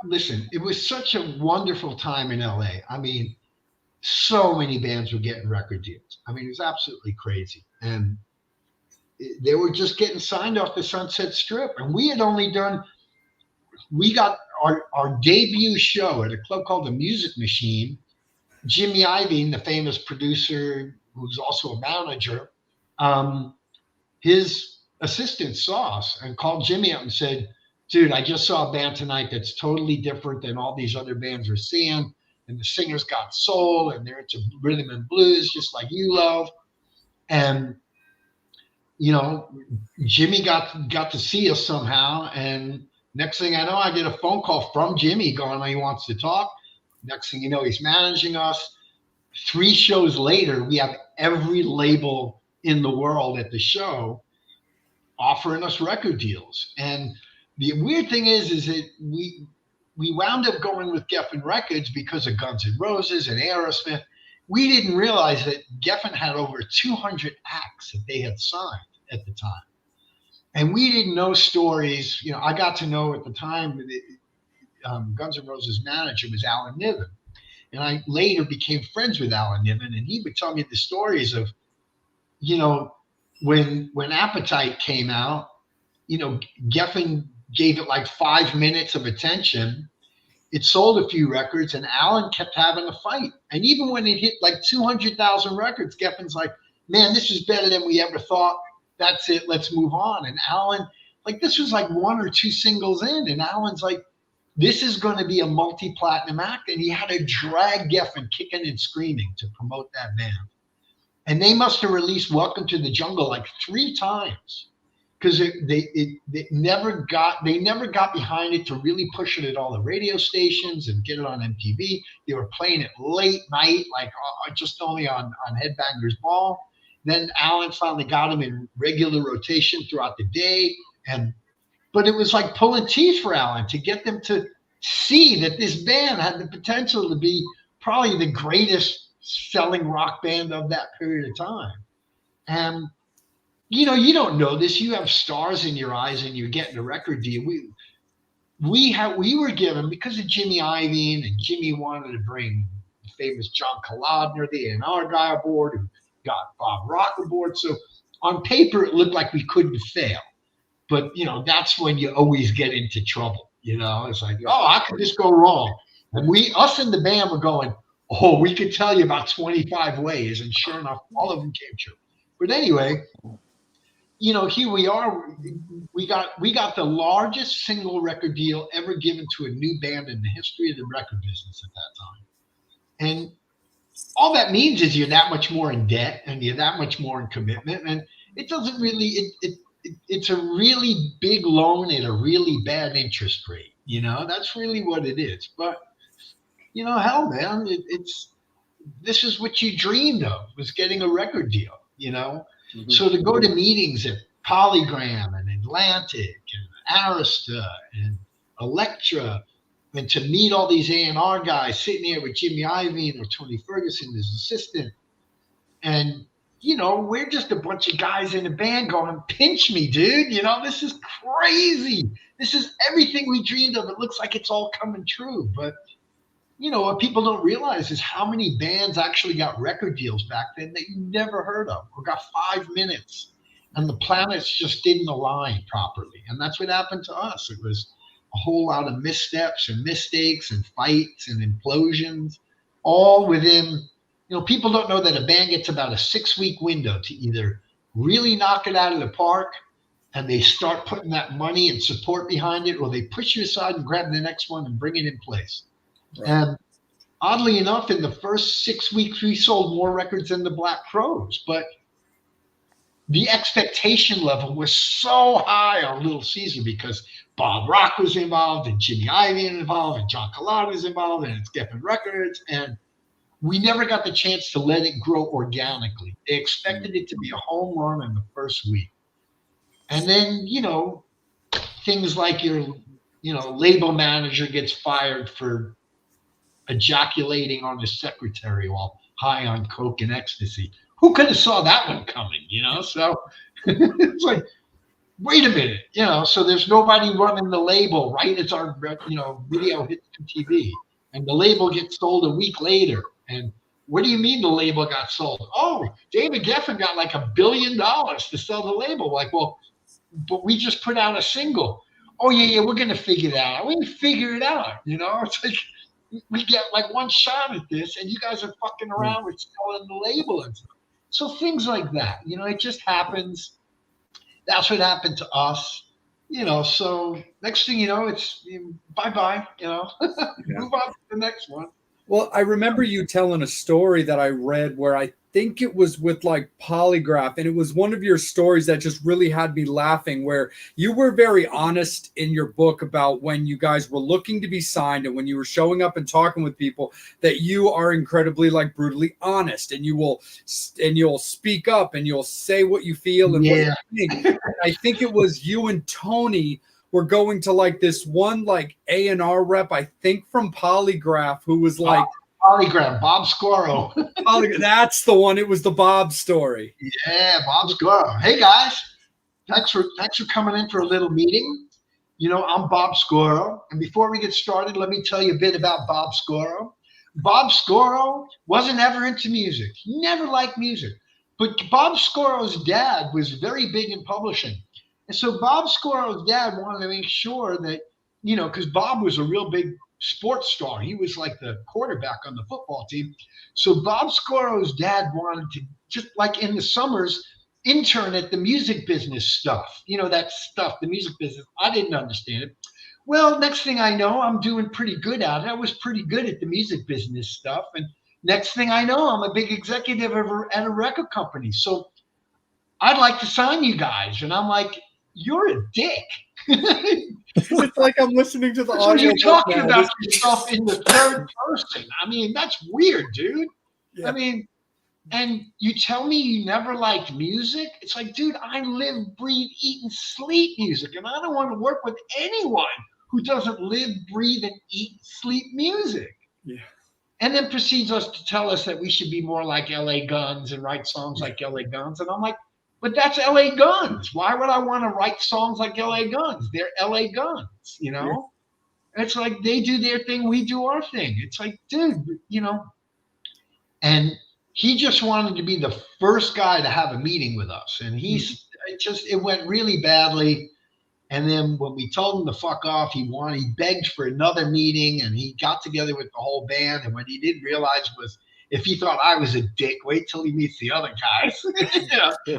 listen, it was such a wonderful time in LA. I mean, so many bands were getting record deals. I mean, it was absolutely crazy. And they were just getting signed off the Sunset Strip. And we got our debut show at a club called the Music Machine. Jimmy Iovine, the famous producer, who's also a manager, his assistant saw us and called Jimmy up and said, dude, I just saw a band tonight that's totally different than all these other bands we're seeing. And the singer's got soul and they're into rhythm and blues, just like you love. And, Jimmy got to see us somehow. And next thing I know, I get a phone call from Jimmy going, he wants to talk. Next thing you know, he's managing us. 3 shows later, we have every label in the world at the show offering us record deals. And the weird thing is that we wound up going with Geffen Records because of Guns N' Roses and Aerosmith. We didn't realize that Geffen had over 200 acts that they had signed at the time. And we didn't know stories. I got to know at the time that Guns N' Roses manager was Alan Niven. And I later became friends with Alan Niven, and he would tell me the stories of, when Appetite came out, Geffen gave it like 5 minutes of attention. It sold a few records, and Alan kept having a fight. And even when it hit like 200,000 records, Geffen's like, man, this is better than we ever thought. That's it. Let's move on. And Alan, this was like 1 or 2 singles in, and Alan's like, this is going to be a multi-platinum act. And he had to drag Geffen kicking and screaming to promote that band. And they must have released Welcome to the Jungle like 3 times because they never got behind it to really push it at all the radio stations and get it on MTV. They were playing it late night, like just only on Headbangers Ball. Then Alan finally got them in regular rotation throughout the day, but it was like pulling teeth for Alan to get them to see that this band had the potential to be probably the greatest selling rock band of that period of time. And you don't know this. You have stars in your eyes, and you're getting a record deal. We were given, because of Jimmy Iovine, and Jimmy wanted to bring the famous John Kalodner, the A&R guy, aboard, who got Bob Rock aboard. So on paper, it looked like we couldn't fail. But that's when you always get into trouble. It's like, how could this go wrong? And us in the band were going, we could tell you about 25 ways, and sure enough, all of them came true. But anyway, here we are. We got the largest single record deal ever given to a new band in the history of the record business at that time. And all that means is you're that much more in debt, and you're that much more in commitment. And it doesn't really, it's a really big loan at a really bad interest rate. That's really what it is. But, hell, man, this is what you dreamed of, was getting a record deal, Mm-hmm. So to go to meetings at Polygram and Atlantic and Arista and Elektra, and to meet all these A&R guys sitting there with Jimmy Iovine or Tony Ferguson, his assistant. And, we're just a bunch of guys in a band going, pinch me, dude. This is crazy. This is everything we dreamed of. It looks like it's all coming true. But, what people don't realize is how many bands actually got record deals back then that you never heard of, or got 5 minutes, and the planets just didn't align properly. And that's what happened to us. It was a whole lot of missteps and mistakes and fights and implosions, all within, people don't know that a band gets about a 6-week window to either really knock it out of the park, and they start putting that money and support behind it, or they push you aside and grab the next one and bring it in place. Right. And oddly enough, in the first 6 weeks, we sold more records than the Black Crowes, but the expectation level was so high on Little Caesar because Bob Rock was involved, and Jimmy Iovine involved, and John Kalodner was involved, and it's Geffen Records, and we never got the chance to let it grow organically. They expected it to be a home run in the first week. And then, things like your, label manager gets fired for ejaculating on his secretary while high on coke and ecstasy. Who could have saw that one coming, So it's like, wait a minute, so there's nobody running the label, right? It's our, video hits TV, and the label gets sold a week later. And what do you mean the label got sold? Oh, David Geffen got like $1 billion to sell the label. Like, well, but we just put out a single. Oh, yeah, we're going to figure that out. We can figure it out, It's like we get like one shot at this, and you guys are fucking around with selling the label and stuff. So things like that, it just happens. That's what happened to us, so next thing you know, it's bye-bye, move on to the next one. Well, I remember you telling a story that I read where I think it was with like Polygraph, and it was one of your stories that just really had me laughing, where you were very honest in your book about when you guys were looking to be signed and when you were showing up and talking with people, that you are incredibly like brutally honest, and you'll speak up and you'll say what you feel and what you think. And I think it was you and Tony were going to like this one like A&R rep, I think from Polygraph, who was like Polygram, Bob Scoro. That's the one. It was the Bob story. Yeah, Bob Scoro. Hey guys, thanks for coming in for a little meeting. I'm Bob Scoro, and before we get started, let me tell you a bit about Bob Scoro. Bob Scoro wasn't ever into music. He never liked music, but Bob Scoro's dad was very big in publishing. And so Bob Scoro's dad wanted to make sure that, because Bob was a real big sports star. He was like the quarterback on the football team. So Bob Scoro's dad wanted to, just like in the summers, intern at the music business stuff. That stuff, the music business. I didn't understand it. Well, next thing I know, I'm doing pretty good at it. I was pretty good at the music business stuff. And next thing I know, I'm a big executive at a record company. So I'd like to sign you guys. And I'm like, you're a dick. It's like I'm listening to the So audio. you're talking about yourself in the third person. I mean, that's weird, dude. Yeah. I mean, and you tell me you never liked music? It's like, dude, I live, breathe, eat, and sleep music. And I don't want to work with anyone who doesn't live, breathe, and eat, sleep music. Yeah. And then proceeds us to tell us that we should be more like LA Guns and write songs like LA Guns. And I'm like, but that's LA Guns. Why would I want to write songs like LA Guns? They're LA Guns, you know? Yeah. And it's like they do their thing, we do our thing. It's like, dude, you know. And he just wanted to be the first guy to have a meeting with us. And it went really badly. And then when we told him to fuck off, he begged for another meeting, and he got together with the whole band. And what he didn't realize was, if he thought I was a dick, wait till he meets the other guys.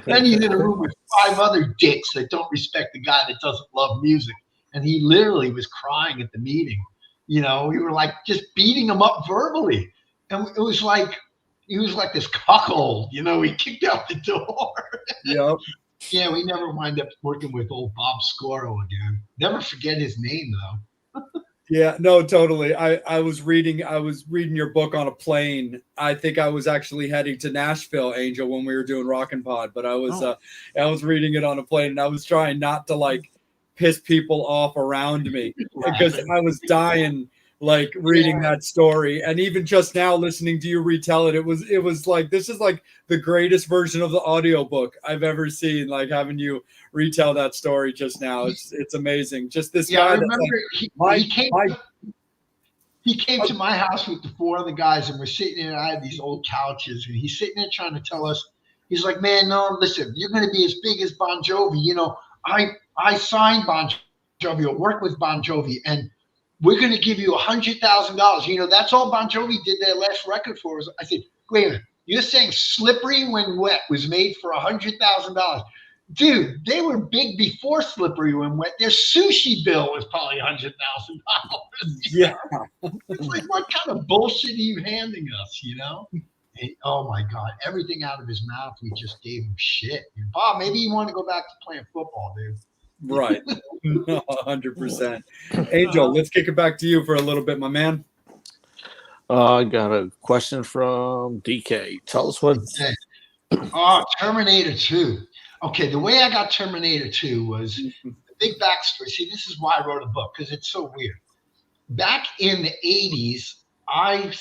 Then he's in a room with 5 other dicks that don't respect the guy that doesn't love music. And he literally was crying at the meeting. You know, we were like just beating him up verbally. And it was like, he was like this cuckold, you know, he kicked out the door. Yep. Yeah, we never wind up working with old Bob Scoro again. Never forget his name though. Yeah, no, totally. I was reading your book on a plane. I think I was actually heading to Nashville, Angel, when we were doing Rockin' Pod, but I was reading it on a plane, and I was trying not to like piss people off around me because I was dying like reading that story. And even just now listening to you retell it, it was like, this is like the greatest version of the audiobook I've ever seen, like having you retell that story just now. It's amazing. Just this guy. I remember he came to my house with the 4 other guys, and we're sitting there. I had these old couches, and he's sitting there trying to tell us, he's like, man, no, listen, you're going to be as big as Bon Jovi. You know, I signed Bon Jovi or worked with Bon Jovi, and we're going to give you $100,000. You know, that's all Bon Jovi did their last record for. I said, wait a minute, you're saying Slippery When Wet was made for $100,000? Dude, they were big before Slippery When Wet. Their sushi bill was probably $100,000. Yeah. It's like, what kind of bullshit are you handing us, you know? And, oh my God, everything out of his mouth, we just gave him shit. And Bob, maybe you want to go back to playing football, dude. Right. 100%. Angel, let's kick it back to you for a little bit, my man. I got a question from DK. Tell us what. Oh, Terminator 2. Okay, the way I got Terminator 2 was the big backstory. See, this is why I wrote a book, because it's so weird. Back in the 80s, I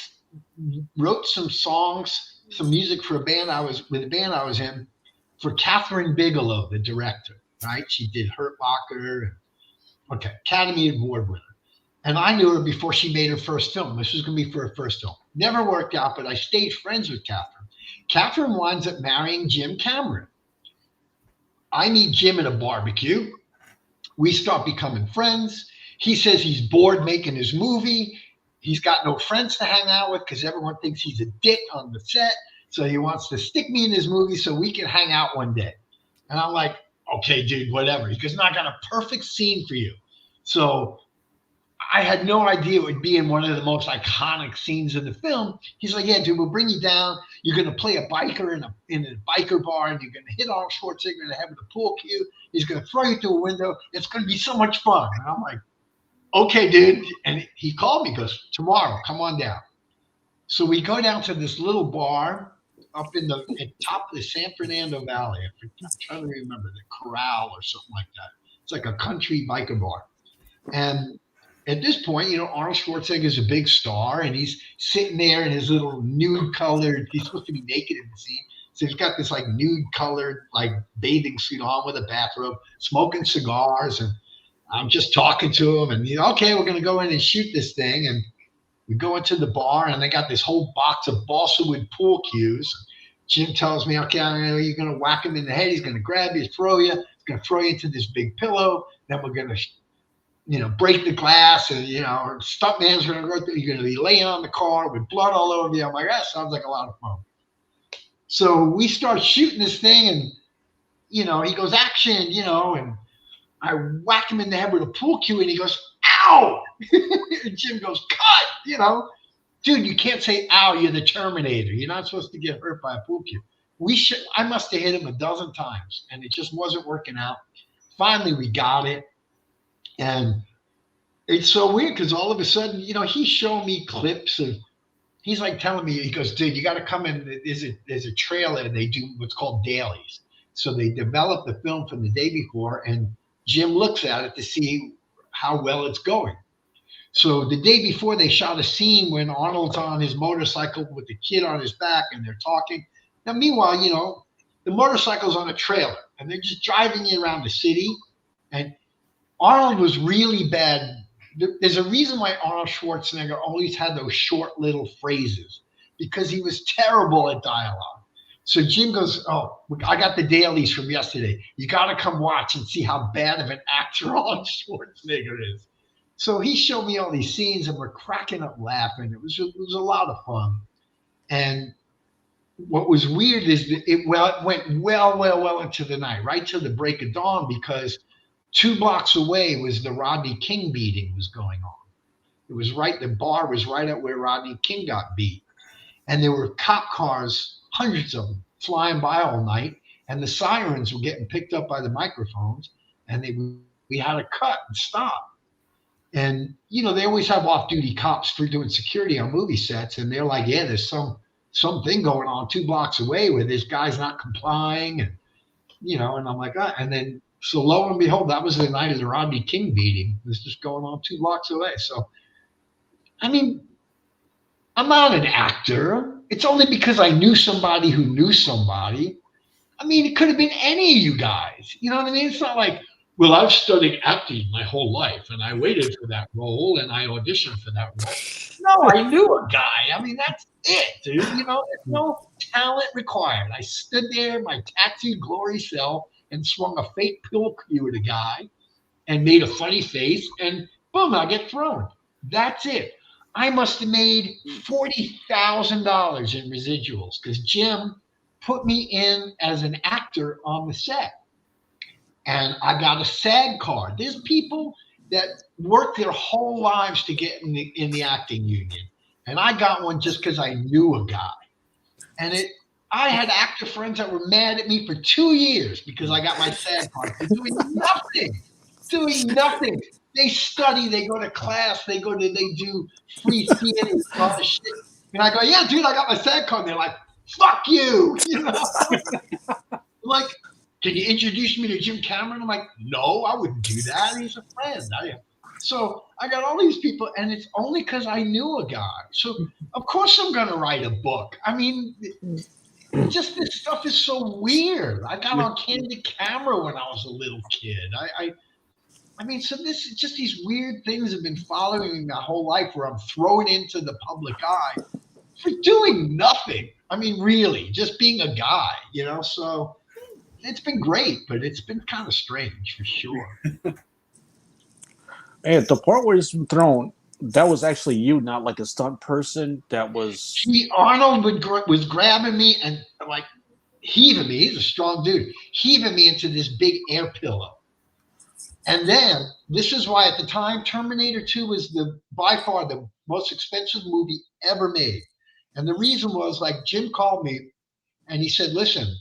wrote some songs, some music for a band I was in, for Catherine Bigelow, the director. Right? She did Hurt Locker. Okay, Academy Award winner. And I knew her before she made her first film. This was going to be for her first film. Never worked out, but I stayed friends with Catherine. Catherine winds up marrying Jim Cameron. I meet Jim at a barbecue. We start becoming friends. He says he's bored making his movie. He's got no friends to hang out with because everyone thinks he's a dick on the set. So he wants to stick me in his movie so we can hang out one day. And I'm like, okay, dude, whatever. He goes, no, I got a perfect scene for you. So I had no idea it would be in one of the most iconic scenes in the film. He's like, yeah, dude, we'll bring you down. You're going to play a biker in a biker bar, and you're going to hit Arnold Schwarzenegger in the head with a pool cue. He's going to throw you through a window. It's going to be so much fun. And I'm like, okay, dude. And he called me, goes, tomorrow, come on down. So we go down to this little bar up in the top of the San Fernando Valley. I'm trying to remember, the Corral or something like that. It's like a country biker bar. And at this point, you know, Arnold Schwarzenegger is a big star, and he's sitting there in his little nude colored, he's supposed to be naked in the scene. So he's got this like nude colored, like bathing suit on with a bathrobe, smoking cigars. And I'm just talking to him, and you know, okay, we're going to go in and shoot this thing. And we go into the bar, and they got this whole box of balsa wood pool cues. Jim tells me, okay, you're going to whack him in the head. He's going to grab you, throw you. He's going to throw you into this big pillow. Then we're going to, you know, break the glass, and, you know, stuntman's going to go through. You're going to be laying on the car with blood all over you. I'm like, that sounds like a lot of fun. So we start shooting this thing, and, you know, he goes, action, you know, and I whack him in the head with a pool cue, and he goes, ow! And Jim goes, cut, you know. Dude, you can't say, ow, you're the Terminator. You're not supposed to get hurt by a pool cue. I must have hit him a dozen times, and it just wasn't working out. finally we got it. And it's so weird because all of a sudden, he's showing me clips of, he's like telling me, he goes, dude, you got to come in. There's a trailer. And they do what's called dailies. So they develop the film from the day before, and Jim looks at it to see how well it's going. So the day before, they shot a scene when Arnold's on his motorcycle with the kid on his back, and they're talking. Now, meanwhile, the motorcycle's on a trailer, and they're just driving it around the city. And Arnold was really bad. There's a reason why Arnold Schwarzenegger always had those short little phrases, because he was terrible at dialogue. So Jim goes, oh, I got the dailies from yesterday. You got to come watch and see how bad of an actor Arnold Schwarzenegger is. So he showed me all these scenes, and we're cracking up laughing. It was a lot of fun. And what was weird is that it went well into the night, right till the break of dawn, because 2 blocks away was the Rodney King beating was going on. It was right, the bar was right at where Rodney King got beat. And there were cop cars, hundreds of them, flying by all night. And the sirens were getting picked up by the microphones. And we had to cut and stop. And, they always have off-duty cops for doing security on movie sets. And they're like, yeah, there's something going on 2 blocks away where this guy's not complying. And, and I'm like, and then, so lo and behold, that was the night of the Rodney King beating. It was just going on 2 blocks away. So, I mean, I'm not an actor. It's only because I knew somebody who knew somebody. I mean, it could have been any of you guys. You know what I mean? It's not like, well, I've studied acting my whole life, and I waited for that role, and I auditioned for that role. No, I knew a guy. I mean, that's it, dude. There's no talent required. I stood there in my tattooed glory cell and swung a fake pill cue at a guy and made a funny face, and boom, I get thrown. That's it. I must have made $40,000 in residuals because Jim put me in as an actor on the set. And I got a SAG card. There's people that work their whole lives to get in the acting union. And I got one just because I knew a guy. And I had actor friends that were mad at me for 2 years because I got my SAG card for doing nothing. They study, they go to class, they do free theater and all this shit. And I go, yeah, dude, I got my SAG card. And they're like, fuck you. I'm like, can you introduce me to Jim Cameron? I'm like, no, I wouldn't do that. He's a friend. So I got all these people, and it's only because I knew a guy. So of course I'm going to write a book. I mean, just this stuff is so weird. I got on candid camera when I was a little kid. I mean, so this is just these weird things have been following me my whole life where I'm thrown into the public eye for doing nothing. I mean, really, just being a guy, so it's been great, but it's been kind of strange for sure. And the part where he's thrown, that was actually you, not like a stunt person. That was Arnold was grabbing me and like heaving me. He's a strong dude, heaving me into this big air pillow. And then this is why at the time Terminator 2 was by far the most expensive movie ever made. And the reason was like Jim called me and he said, listen,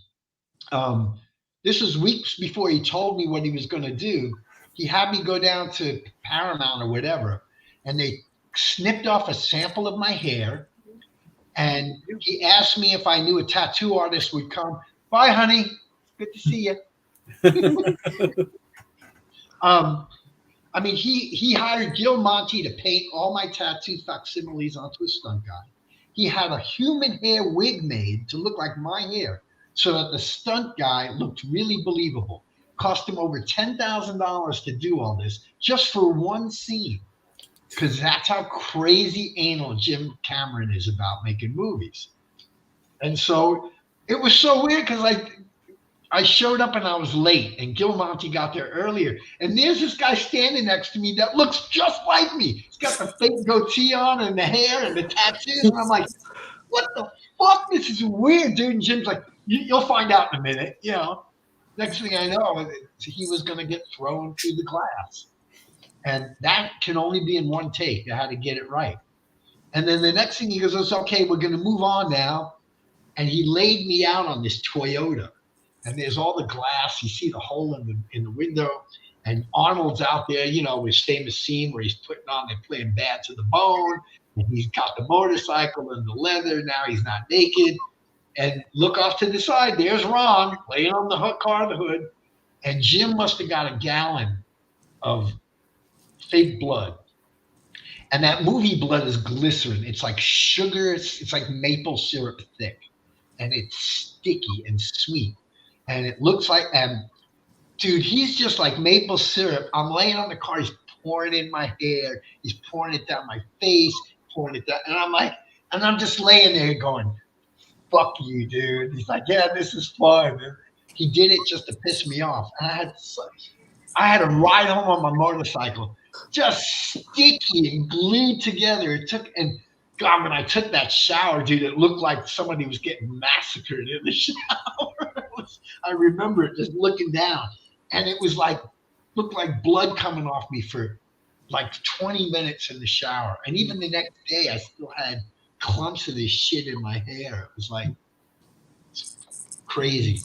this was weeks before he told me what he was going to do. He had me go down to Paramount or whatever, and they snipped off a sample of my hair. And he asked me if I knew a tattoo artist would come. Bye, honey. Good to see you. I mean, he hired Gil Monty to paint all my tattoo facsimiles onto a stunt guy. He had a human hair wig made to look like my hair so that the stunt guy looked really believable. Cost him over $10,000 to do all this just for one scene, because that's how crazy anal Jim Cameron is about making movies. And so it was so weird because I showed up and I was late, and Gil Monty got there earlier. And there's this guy standing next to me that looks just like me. He's got the fake goatee on and the hair and the tattoos. And I'm like, what the fuck? This is weird, dude. And Jim's like, you'll find out in a minute. Next thing I know, he was going to get thrown through the glass. And that can only be in one take. I had to get it right. And then the next thing he goes, it's okay, we're going to move on now. And he laid me out on this Toyota. and there's all the glass. You see the hole in the window, and Arnold's out there, you know, his famous scene where he's they're playing Bad to the Bone, and he's got the motorcycle and the leather. Now he's not naked. And look off to the side, there's Ron laying on the car, the hood, and Jim must have got a gallon of fake blood. And that movie blood is glycerin. It's like sugar. It's like maple syrup thick, and it's sticky and sweet. And it looks like, dude, he's just like maple syrup. I'm laying on the car. He's pouring in my hair. He's pouring it down my face, pouring it down. And I'm just laying there going, fuck you, dude. He's like, yeah, this is fun. And he did it just to piss me off. And I had to ride home on my motorcycle, just sticky and glued together. And God, when I took that shower, dude, it looked like somebody was getting massacred in the shower. I remember it, just looking down, and it was like, looked like blood coming off me for like 20 minutes in the shower. And even the next day, I still had clumps of this shit in my hair. It was like crazy.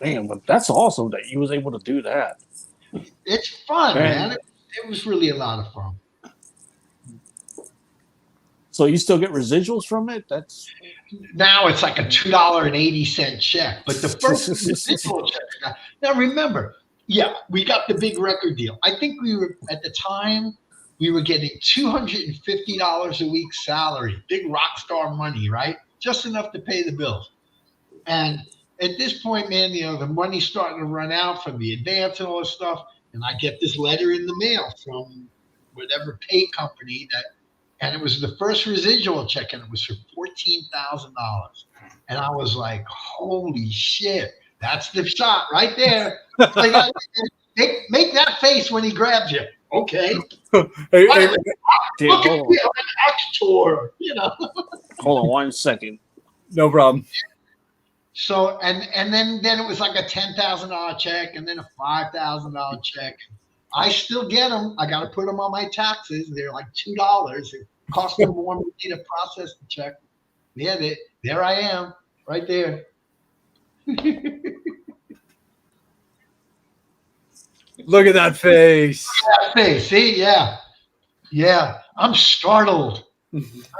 Damn, but that's awesome that you was able to do that. It's fun, man. It was really a lot of fun. So you still get residuals from it? That's now it's like a $2.80 check. But the first residual check. Now remember, yeah, we got the big record deal. I think we were at the time we were getting $250 a week salary, big rock star money, right? Just enough to pay the bills. And at this point, man, you know, the money's starting to run out from the advance and all this stuff. And I get this letter in the mail from whatever pay company and it was the first residual check, and it was for $14,000. And I was like, holy shit, that's the shot right there. Like, make that face when he grabs you. Okay. Hey, Look at me, I'm an actor, you know. Hold on 1 second. No problem. So and then it was like a $10,000 check, and then a $5,000 check. I still get them. I got to put them on my taxes. They're like $2. It costs me more money to process the check. Yeah, there I am, right there. Look at that face. That face. See, yeah. I'm startled.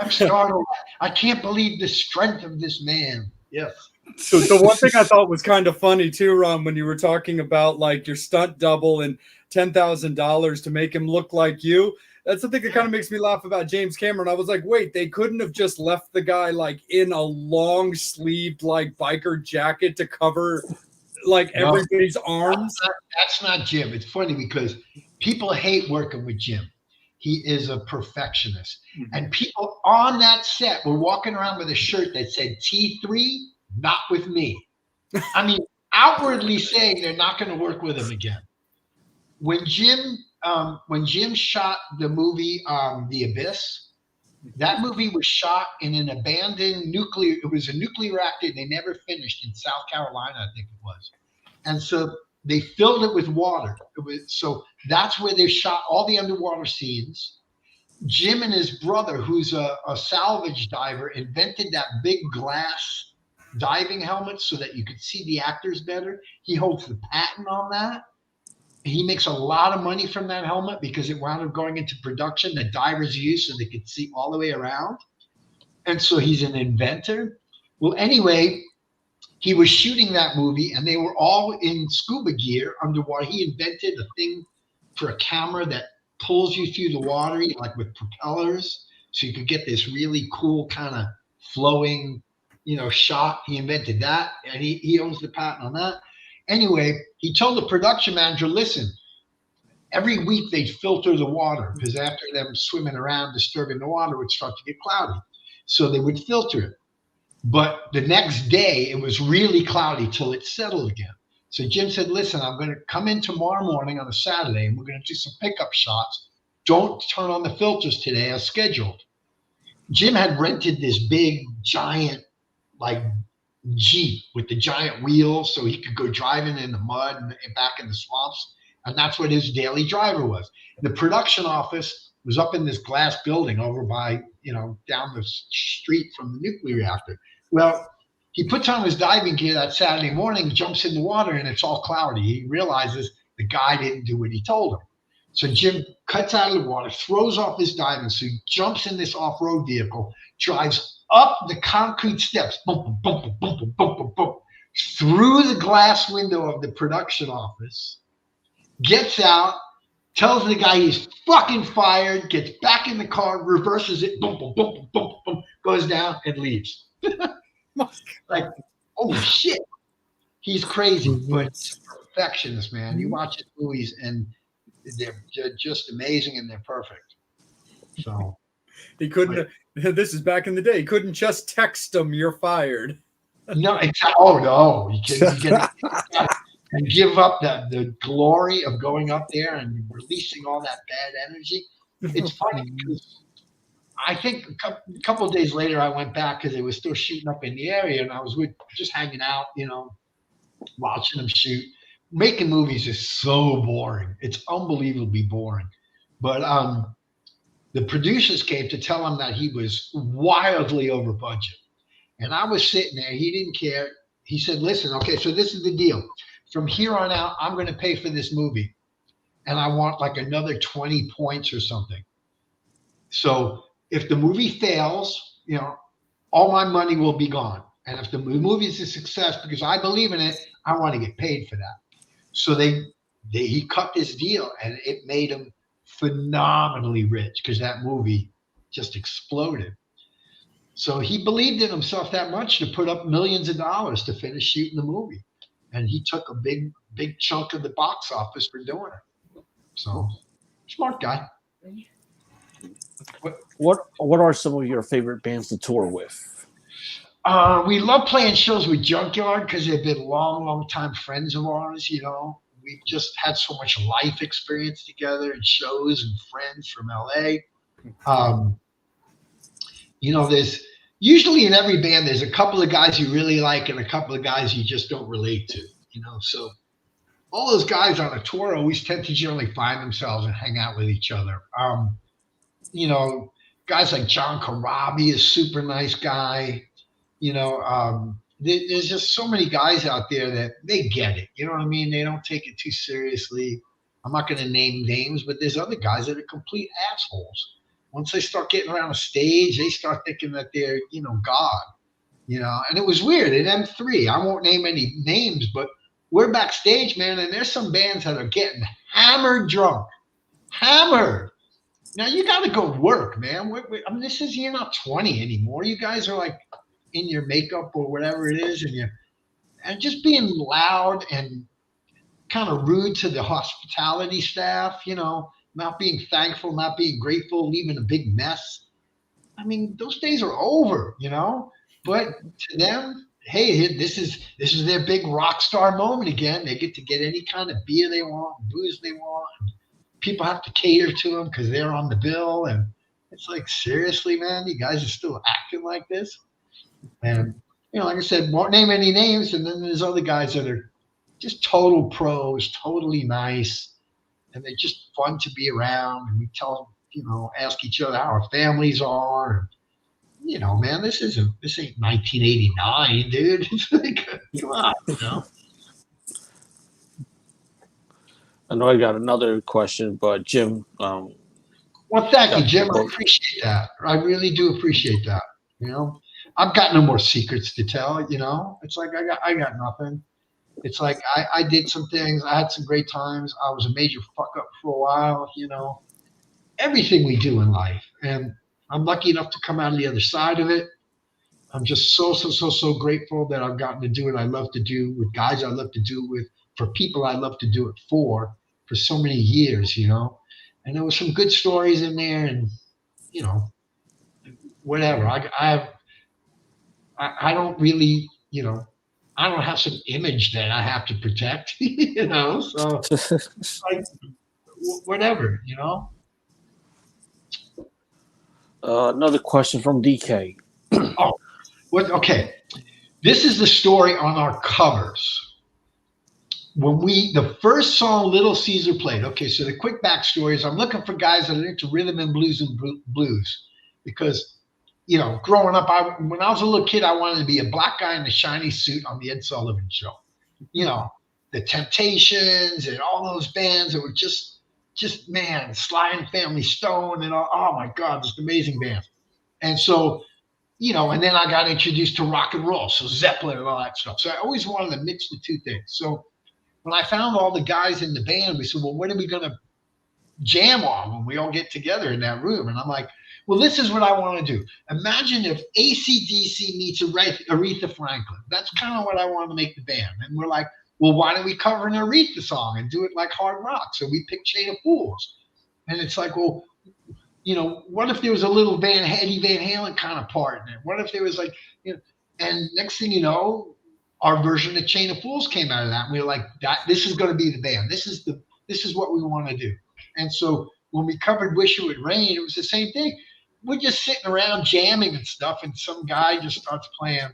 I can't believe the strength of this man. Yes. So the one thing I thought was kind of funny too, Ron, when you were talking about like your stunt double and $10,000 to make him look like you. That's the thing that kind of makes me laugh about James Cameron. I was like, wait, they couldn't have just left the guy like in a long sleeved like biker jacket to cover like everybody's arms. That's not Jim. It's funny because people hate working with Jim. He is a perfectionist. Mm-hmm. And people on that set were walking around with a shirt that said T3, not with me. I mean, outwardly saying they're not going to work with him again. When Jim shot the movie The Abyss, that movie was shot in an abandoned it was a nuclear reactor they never finished in South Carolina, I think it was. And so they filled it with water. So that's where they shot all the underwater scenes. Jim and his brother, who's a salvage diver, invented that big glass diving helmet so that you could see the actors better. He holds the patent on that. He makes a lot of money from that helmet because it wound up going into production that divers use so they could see all the way around. And so he's an inventor. Well, anyway, he was shooting that movie and they were all in scuba gear underwater. He invented a thing for a camera that pulls you through the water, like with propellers. So you could get this really cool kind of flowing, shot. He invented that, and he owns the patent on that. Anyway, he told the production manager, listen, every week they'd filter the water because after them swimming around, disturbing the water, it would start to get cloudy. So they would filter it. But the next day, it was really cloudy till it settled again. So Jim said, listen, I'm going to come in tomorrow morning on a Saturday, and we're going to do some pickup shots. Don't turn on the filters today as scheduled. Jim had rented this big, giant, Jeep with the giant wheels so he could go driving in the mud and back in the swamps. And that's what his daily driver was. The production office was up in this glass building over by, down the street from the nuclear reactor. Well, he puts on his diving gear that Saturday morning, jumps in the water, and it's all cloudy. He realizes the guy didn't do what he told him. So Jim cuts out of the water, throws off his diving suit, jumps in this off-road vehicle, drives up the concrete steps, boom, boom, boom, boom, boom, boom, boom, boom, through the glass window of the production office, gets out, tells the guy he's fucking fired, gets back in the car, reverses it, boom, boom, boom, boom, boom, boom, goes down and leaves. Like, oh shit. He's crazy, but he's a perfectionist, man. You watch his movies and they're just amazing and they're perfect. So he couldn't. This is back in the day. He couldn't just text him, "You're fired." No, exactly. Oh no, you can and give up the glory of going up there and releasing all that bad energy. It's funny because I think a couple of days later I went back because they were still shooting up in the area, and I was just hanging out, watching them shoot. Making movies is so boring. It's unbelievably boring. But the producers came to tell him that he was wildly over budget. And I was sitting there. He didn't care. He said, listen, okay, so this is the deal. From here on out, I'm going to pay for this movie. And I want like another 20 points or something. So if the movie fails, all my money will be gone. And if the movie is a success because I believe in it, I want to get paid for that. So he cut this deal, and it made him phenomenally rich because that movie just exploded. So he believed in himself that much to put up millions of dollars to finish shooting the movie, and he took a big chunk of the box office for doing it. So smart guy. What are some of your favorite bands to tour with? We love playing shows with Junkyard because they've been long time friends of ours. We've just had so much life experience together and shows and friends from LA. There's usually in every band, there's a couple of guys you really like and a couple of guys you just don't relate to, So all those guys on a tour always tend to generally find themselves and hang out with each other. Guys like John Corabi is a super nice guy. There's just so many guys out there that they get it. You know what I mean? They don't take it too seriously. I'm not going to name names, but there's other guys that are complete assholes. Once they start getting around a stage, they start thinking that they're, God, and it was weird at M3. I won't name any names, but we're backstage, man. And there's some bands that are getting hammered drunk, hammered. Now you got to go work, man. You're not 20 anymore. You guys are like in your makeup or whatever it is, and just being loud and kind of rude to the hospitality staff, not being thankful, not being grateful, leaving a big mess. I mean, those days are over, but to them, hey, this is their big rock star moment again. They get to get any kind of beer they want, booze they want. People have to cater to them because they're on the bill. And it's like, seriously, man, you guys are still acting like this? And, like I said, won't name any names. And then there's other guys that are just total pros, totally nice. And they're just fun to be around. And we tell them, ask each other how our families are. And, man, this ain't 1989, dude. It's like, come on, I know I got another question, but Jim. Well, thank you, Jim. I appreciate that. I really do appreciate that. I've got no more secrets to tell. It's like I got nothing. It's like I did some things. I had some great times. I was a major fuck up for a while. Everything we do in life, and I'm lucky enough to come out on the other side of it. I'm just so grateful that I've gotten to do what I love to do with guys I love to do with, for people I love to do it for so many years, and there were some good stories in there, and whatever. I don't really, I don't have some image that I have to protect, so it's like whatever, Another question from DK. Okay. This is the story on our covers. the first song Little Caesar played. Okay, so the quick backstory is I'm looking for guys that are into rhythm and blues because, growing up, when I was a little kid, I wanted to be a black guy in a shiny suit on the Ed Sullivan Show. The Temptations and all those bands that were just man, Sly and Family Stone and all, oh my God, just amazing bands. And so, and then I got introduced to rock and roll, so Zeppelin and all that stuff. So I always wanted to mix the two things. So when I found all the guys in the band, we said, well, what are we going to jam on when we all get together in that room? And I'm like, well, this is what I want to do. Imagine if AC/DC meets Aretha Franklin. That's kind of what I want to make the band. And we're like, well, why don't we cover an Aretha song and do it like hard rock? So we picked Chain of Fools. And it's like, well, what if there was a little Eddie Van Halen kind of part in it? What if there was like, and next thing you know, our version of Chain of Fools came out of that. And we were like, this is going to be the band. This is what we want to do. And so when we covered Wish It Would Rain, it was the same thing. We're just sitting around jamming and stuff, and some guy just starts playing.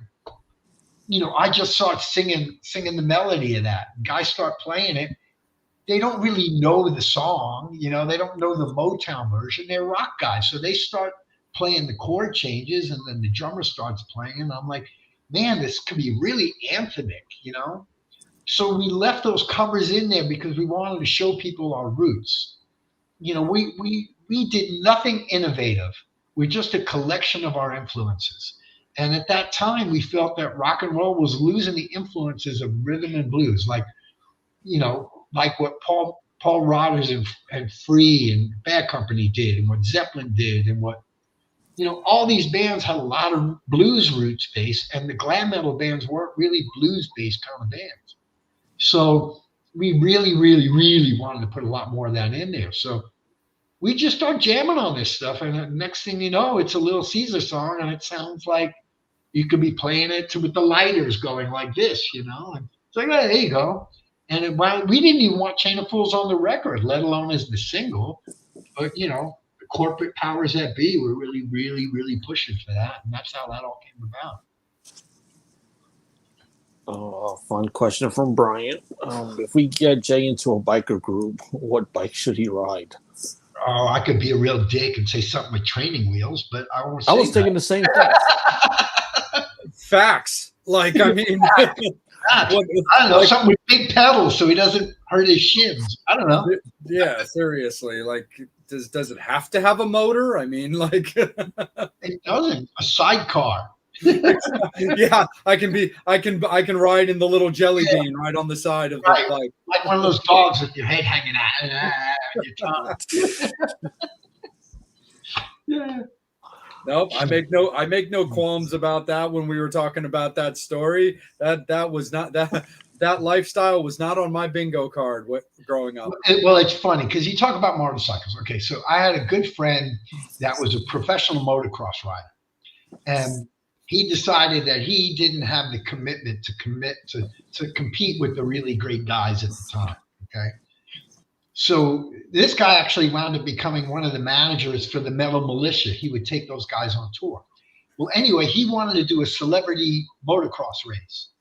I just start singing the melody of that. Guys start playing it. They don't really know the song, they don't know the Motown version. They're rock guys. So they start playing the chord changes, and then the drummer starts playing. And I'm like, man, this could be really anthemic, So we left those covers in there because we wanted to show people our roots. We did nothing innovative. We're just a collection of our influences. And at that time, we felt that rock and roll was losing the influences of rhythm and blues, like what Paul Rodgers and Free and Bad Company did, and what Zeppelin did, and what all these bands had a lot of blues roots based, and the glam metal bands weren't really blues based kind of bands. So we really, really, really wanted to put a lot more of that in there. So we just start jamming on this stuff, and the next thing you know, it's a Little Caesar song, and it sounds like you could be playing it with the lighters going like this, and it's like, oh, there you go. And we didn't even want Chain of Fools on the record, let alone as the single. But, the corporate powers that be were really, really, really pushing for that. And that's how that all came about. Oh, fun question from Brian. If we get Jay into a biker group, what bike should he ride? Oh, I could be a real dick and say something with training wheels, but I won't say I was thinking the same thing. Facts. I mean, I don't know, something with big pedals so he doesn't hurt his shins. I don't know. Yeah, seriously. Does it have to have a motor? I mean, it doesn't. A sidecar. Yeah, I can ride in the little jelly bean right on the side of the bike. Like one of those dogs with your head hanging out your tongue. Yeah. Nope, I make no qualms about that. When we were talking about that story, that was not that lifestyle was not on my bingo card growing up. Well, it's funny because you talk about motorcycles. Okay, so I had a good friend that was a professional motocross rider, and he decided that he didn't have the commitment to compete with the really great guys at the time. Okay. So this guy actually wound up becoming one of the managers for the Metal Militia. He would take those guys on tour. Well, anyway, he wanted to do a celebrity motocross race.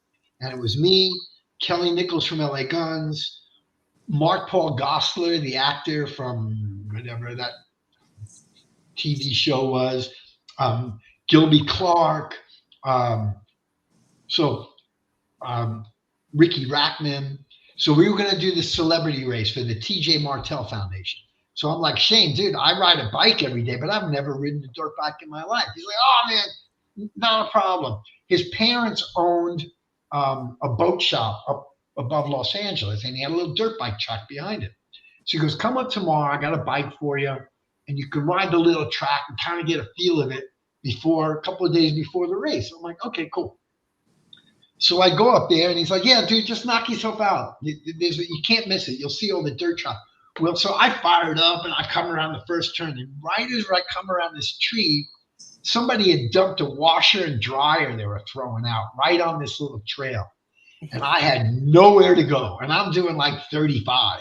And it was me, Kelly Nichols from LA Guns, Mark Paul Gosselaar, the actor from whatever that TV show was, Gilby Clarke, Ricky Rackman. So we were going to do this celebrity race for the TJ Martell Foundation. So I'm like, Shane, dude, I ride a bike every day, but I've never ridden a dirt bike in my life. He's like, oh, man, not a problem. His parents owned a boat shop up above Los Angeles, and he had a little dirt bike track behind it. So he goes, come up tomorrow. I got a bike for you, and you can ride the little track and kind of get a feel of it a couple of days before the race. I'm like, okay, cool. So I go up there, and he's like, yeah, dude, just knock yourself out. You can't miss it. You'll see all the dirt track. Well, so I fired up, and I come around the first turn. And right as I come around this tree, somebody had dumped a washer and dryer they were throwing out right on this little trail. And I had nowhere to go. And I'm doing like 35.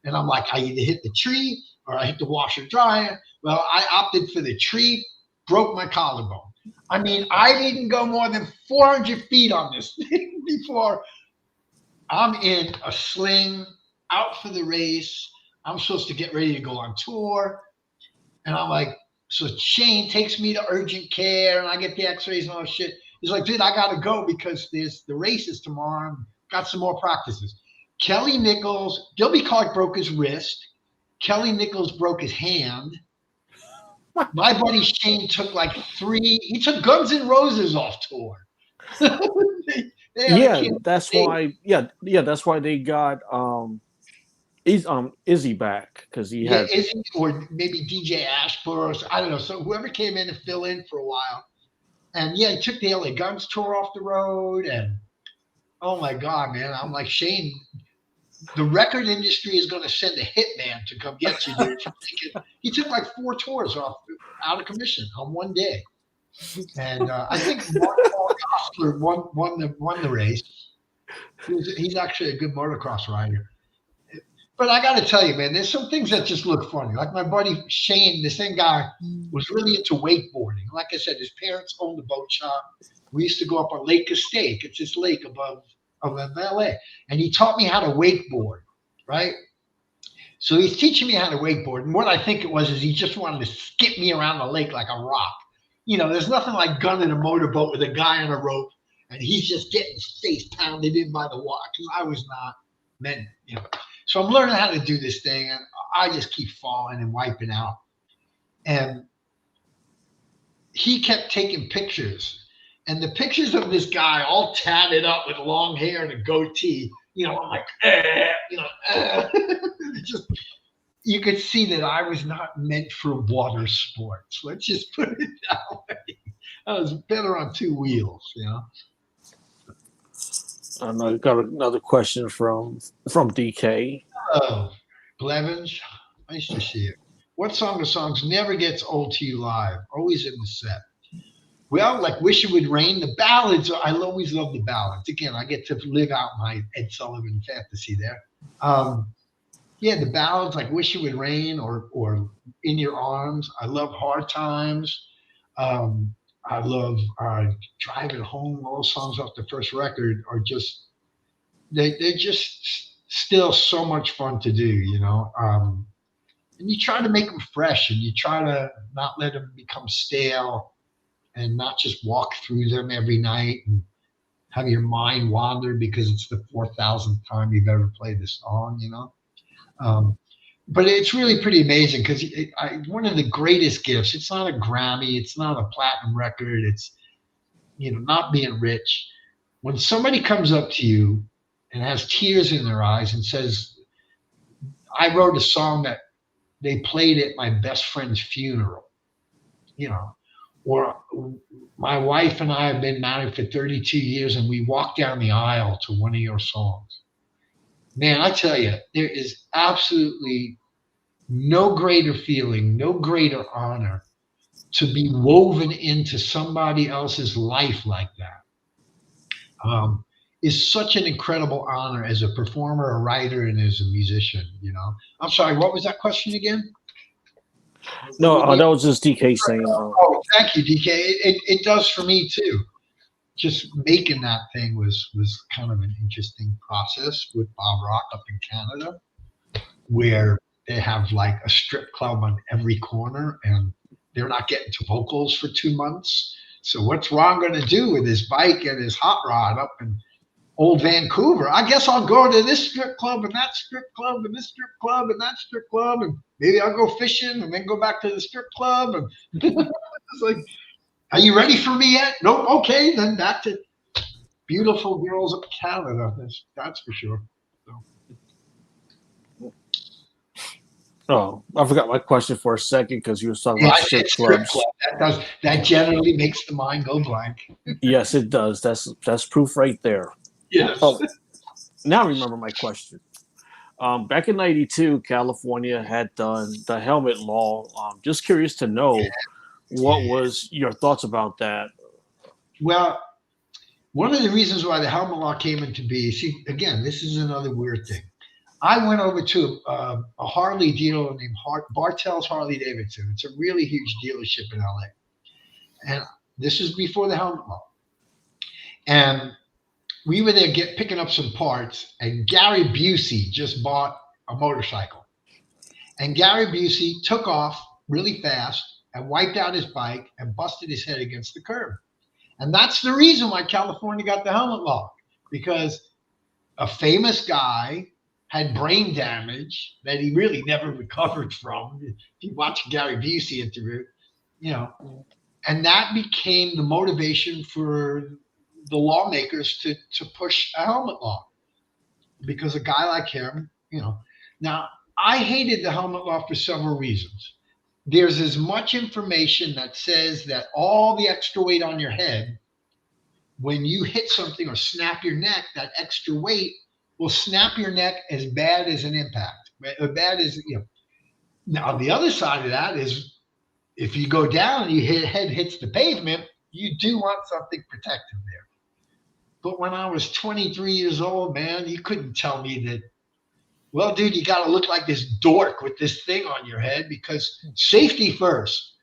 And I'm like, I either hit the tree or I hit the washer dryer. Well, I opted for the tree, broke my collarbone. I mean, I didn't go more than 400 feet on this thing before I'm in a sling, out for the race. I'm supposed to get ready to go on tour. And I'm like, so Shane takes me to urgent care and I get the x-rays and all that shit. He's like, dude, I got to go because there's the races tomorrow. And got some more practices. Kelly Nichols, Gilby Clark broke his wrist. Kelly Nichols broke his hand. My buddy Shane took like he took Guns N' Roses off tour. That's why. Yeah, that's why they got Izzy back because he had Izzy or maybe DJ Ashford or I don't know. So whoever came in to fill in for a while, and he took the LA Guns tour off the road, and oh my god, man, I'm like Shane. The record industry is going to send a hitman to come get you, dude. He took like 4 tours out of commission on one day. And I think Mark Osler won the race. He's actually a good motocross rider. But I got to tell you, man, there's some things that just look funny. Like my buddy Shane, the same guy, was really into wakeboarding. Like I said, his parents owned a boat shop. We used to go up on Lake Castaic. It's this lake above LA. And he taught me how to wakeboard, right? So he's teaching me how to wakeboard. And what I think it was is he just wanted to skip me around the lake like a rock. You know, there's nothing like gunning a motorboat with a guy on a rope and he's just getting his face pounded in by the water because I was not meant, you know. So I'm learning how to do this thing and I just keep falling and wiping out. And he kept taking pictures. And the pictures of this guy all tatted up with long hair and a goatee, you know, I'm like, just, you could see that I was not meant for water sports. Let's just put it that way. I was better on 2 wheels, you know. I got another question from DK. Oh, Blevins, nice to see you. What song of songs never gets old to you live? Always in the set. Well, like Wish It Would Rain, the ballads, I always love the ballads. Again, I get to live out my Ed Sullivan fantasy there. The ballads like Wish It Would Rain or In Your Arms. I love Hard Times. I love Driving Home. All those songs off the first record are just, they're just still so much fun to do, you know. And you try to make them fresh and you try to not let them become stale and not just walk through them every night and have your mind wander because it's the 4,000th time you've ever played the song, you know. But it's really pretty amazing because one of the greatest gifts, it's not a Grammy, it's not a platinum record, it's, you know, not being rich. When somebody comes up to you and has tears in their eyes and says, I wrote a song that they played at my best friend's funeral, you know, or my wife and I have been married for 32 years and we walked down the aisle to one of your songs. Man, I tell you, there is absolutely no greater feeling, no greater honor to be woven into somebody else's life like that. Is such an incredible honor as a performer, a writer, and as a musician, you know. I'm sorry, what was that question again? No, that was just DK saying. Oh, thank you, DK. It does for me too. Just making that thing was kind of an interesting process with Bob Rock up in Canada, where they have like a strip club on every corner and they're not getting to vocals for 2 months. So what's Ron going to do with his bike and his hot rod up in old Vancouver? I guess I'll go to this strip club and that strip club and this strip club and that strip club and maybe I'll go fishing and then go back to the strip club. And it's like, are you ready for me yet? No, okay, then back to beautiful girls of Canada. That's for sure. So. Oh, I forgot my question for a second because you were talking about strip clubs. That generally makes the mind go blank. Yes, it does. That's proof right there. Yes. Oh, now I remember my question. Back in '92, California had done the helmet law. Just curious to know what was your thoughts about that? Well, one of the reasons why the helmet law came into being, see, again, this is another weird thing. I went over to a Harley dealer named Bartell's Harley Davidson. It's a really huge dealership in LA. And this is before the helmet law. And we were there picking up some parts, and Gary Busey just bought a motorcycle. And Gary Busey took off really fast and wiped out his bike and busted his head against the curb. And that's the reason why California got the helmet law, because a famous guy had brain damage that he really never recovered from. If you watch Gary Busey interview, you know, and that became the motivation for the lawmakers to push a helmet law, because a guy like him, you know. Now, I hated the helmet law for several reasons. There's as much information that says that all the extra weight on your head, when you hit something or snap your neck, that extra weight will snap your neck as bad as an impact, as bad as, you know. Now, the other side of that is if you go down and your head hits the pavement, you do want something protective there. But when I was 23 years old, man, you couldn't tell me that, well, dude, you got to look like this dork with this thing on your head, because safety first.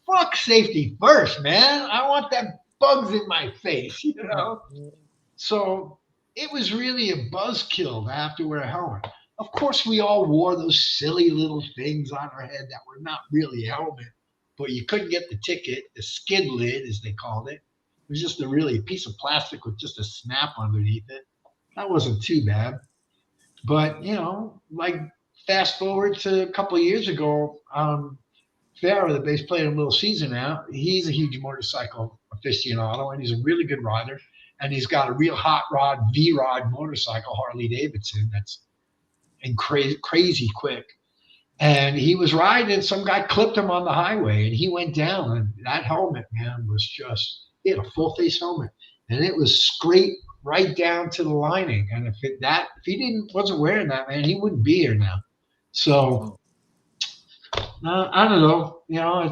Fuck safety first, man. I want that bugs in my face, you know? So it was really a buzzkill to have to wear a helmet. Of course, we all wore those silly little things on our head that were not really a helmet, but you couldn't get the ticket, the skid lid, as they called it. It was just a piece of plastic with just a snap underneath it. That wasn't too bad. But, you know, like fast forward to a couple of years ago, Farrah, the bass player in Little Caesar now, he's a huge motorcycle aficionado, and he's a really good rider. And he's got a real hot rod, V-Rod motorcycle, Harley Davidson, that's crazy quick. And he was riding, and some guy clipped him on the highway, and he went down. And that helmet, man, was just, he had a full-face helmet. And it was scraped right down to the lining. And if he wasn't wearing that, man, he wouldn't be here now. So I don't know. You know,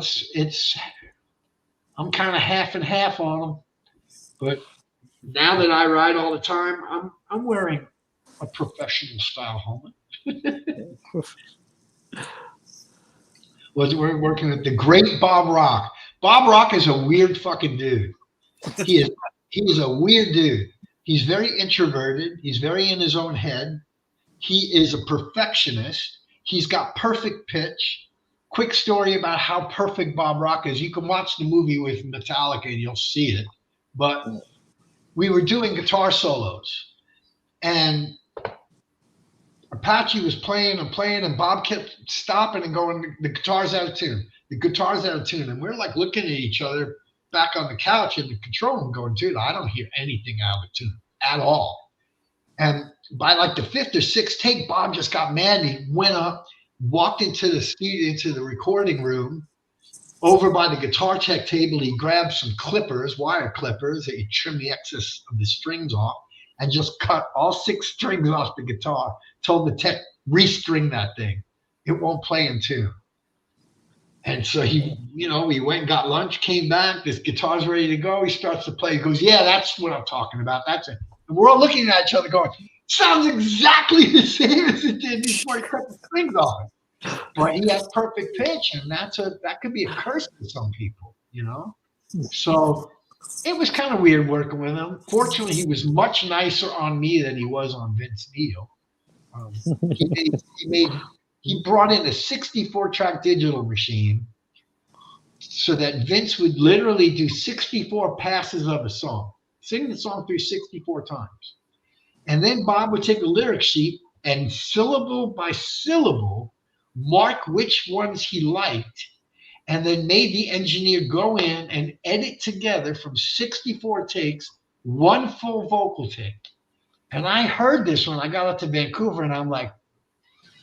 I'm kind of half and half on them. But now that I ride all the time, I'm wearing a professional style helmet. We're working with the great Bob Rock. Bob Rock is a weird fucking dude. He is a weird dude. He's very introverted. He's very in his own head. He is a perfectionist. He's got perfect pitch. Quick story about how perfect Bob Rock is. You can watch the movie with Metallica and you'll see it. But we were doing guitar solos, and Apache was playing, and Bob kept stopping and going, the guitar's out of tune. The guitar's out of tune. And we're like looking at each other back on the couch in the control room going, dude, I don't hear anything out of tune at all. And by like the fifth or sixth take, Bob just got mad, and he went up, walked into the studio, into the recording room. Over by the guitar tech table, he grabbed some clippers, wire clippers, that he trimmed the excess of the strings off, and just cut all 6 strings off the guitar. Told the tech, restring that thing. It won't play in tune. And so he went and got lunch, came back, this guitar's ready to go. He starts to play. He goes, yeah, that's what I'm talking about. That's it. And we're all looking at each other going, sounds exactly the same as it did before he cut the strings off. But he has perfect pitch, and that could be a curse to some people, you know? So it was kind of weird working with him. Fortunately, he was much nicer on me than he was on Vince Neil. He brought in a 64-track digital machine so that Vince would literally do 64 passes of a song, sing the song through 64 times. And then Bob would take a lyric sheet and syllable by syllable mark which ones he liked, and then made the engineer go in and edit together from 64 takes, 1 full vocal take. And I heard this when I got up to Vancouver, and I'm like,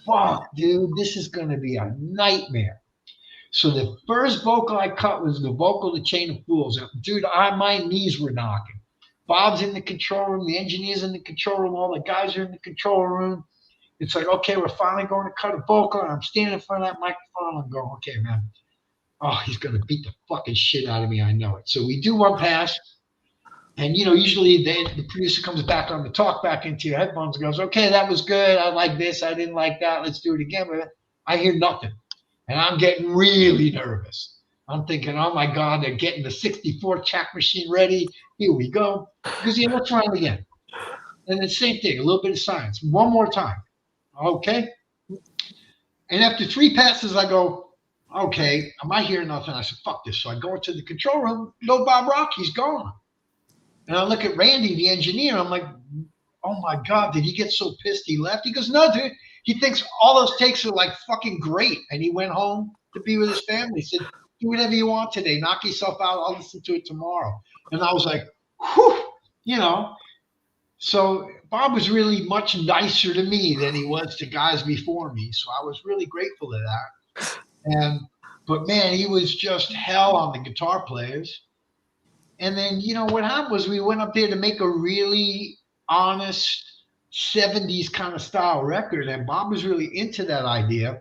fuck, dude, this is going to be a nightmare. So the first vocal I cut was the vocal to Chain of Fools. Dude, my knees were knocking. Bob's in the control room, the engineer's in the control room, all the guys are in the control room. It's like, okay, we're finally going to cut a vocal, and I'm standing in front of that microphone. I'm going, okay, man. Oh, he's going to beat the fucking shit out of me. I know it. So we do one pass, and, usually the producer comes back on the talk back into your headphones and goes, okay, that was good. I like this. I didn't like that. Let's do it again. But I hear nothing, and I'm getting really nervous. I'm thinking, oh, my God, they're getting the 64-track machine ready. Here we go. Because, let's try it again. And then same thing, a little bit of science. One more time. Okay. And after 3 passes, I go, okay, am I hearing nothing? I said, fuck this. So I go into the control room. No Bob Rock, he's gone. And I look at Randy, the engineer. I'm like, oh my God, did he get so pissed he left? He goes, no, dude. He thinks all those takes are like fucking great. And he went home to be with his family. He said, do whatever you want today. Knock yourself out. I'll listen to it tomorrow. And I was like, whew, you know. So Bob was really much nicer to me than he was to guys before me. So I was really grateful to that. But man, he was just hell on the guitar players. And then, you know, what happened was we went up there to make a really honest 70s kind of style record. And Bob was really into that idea.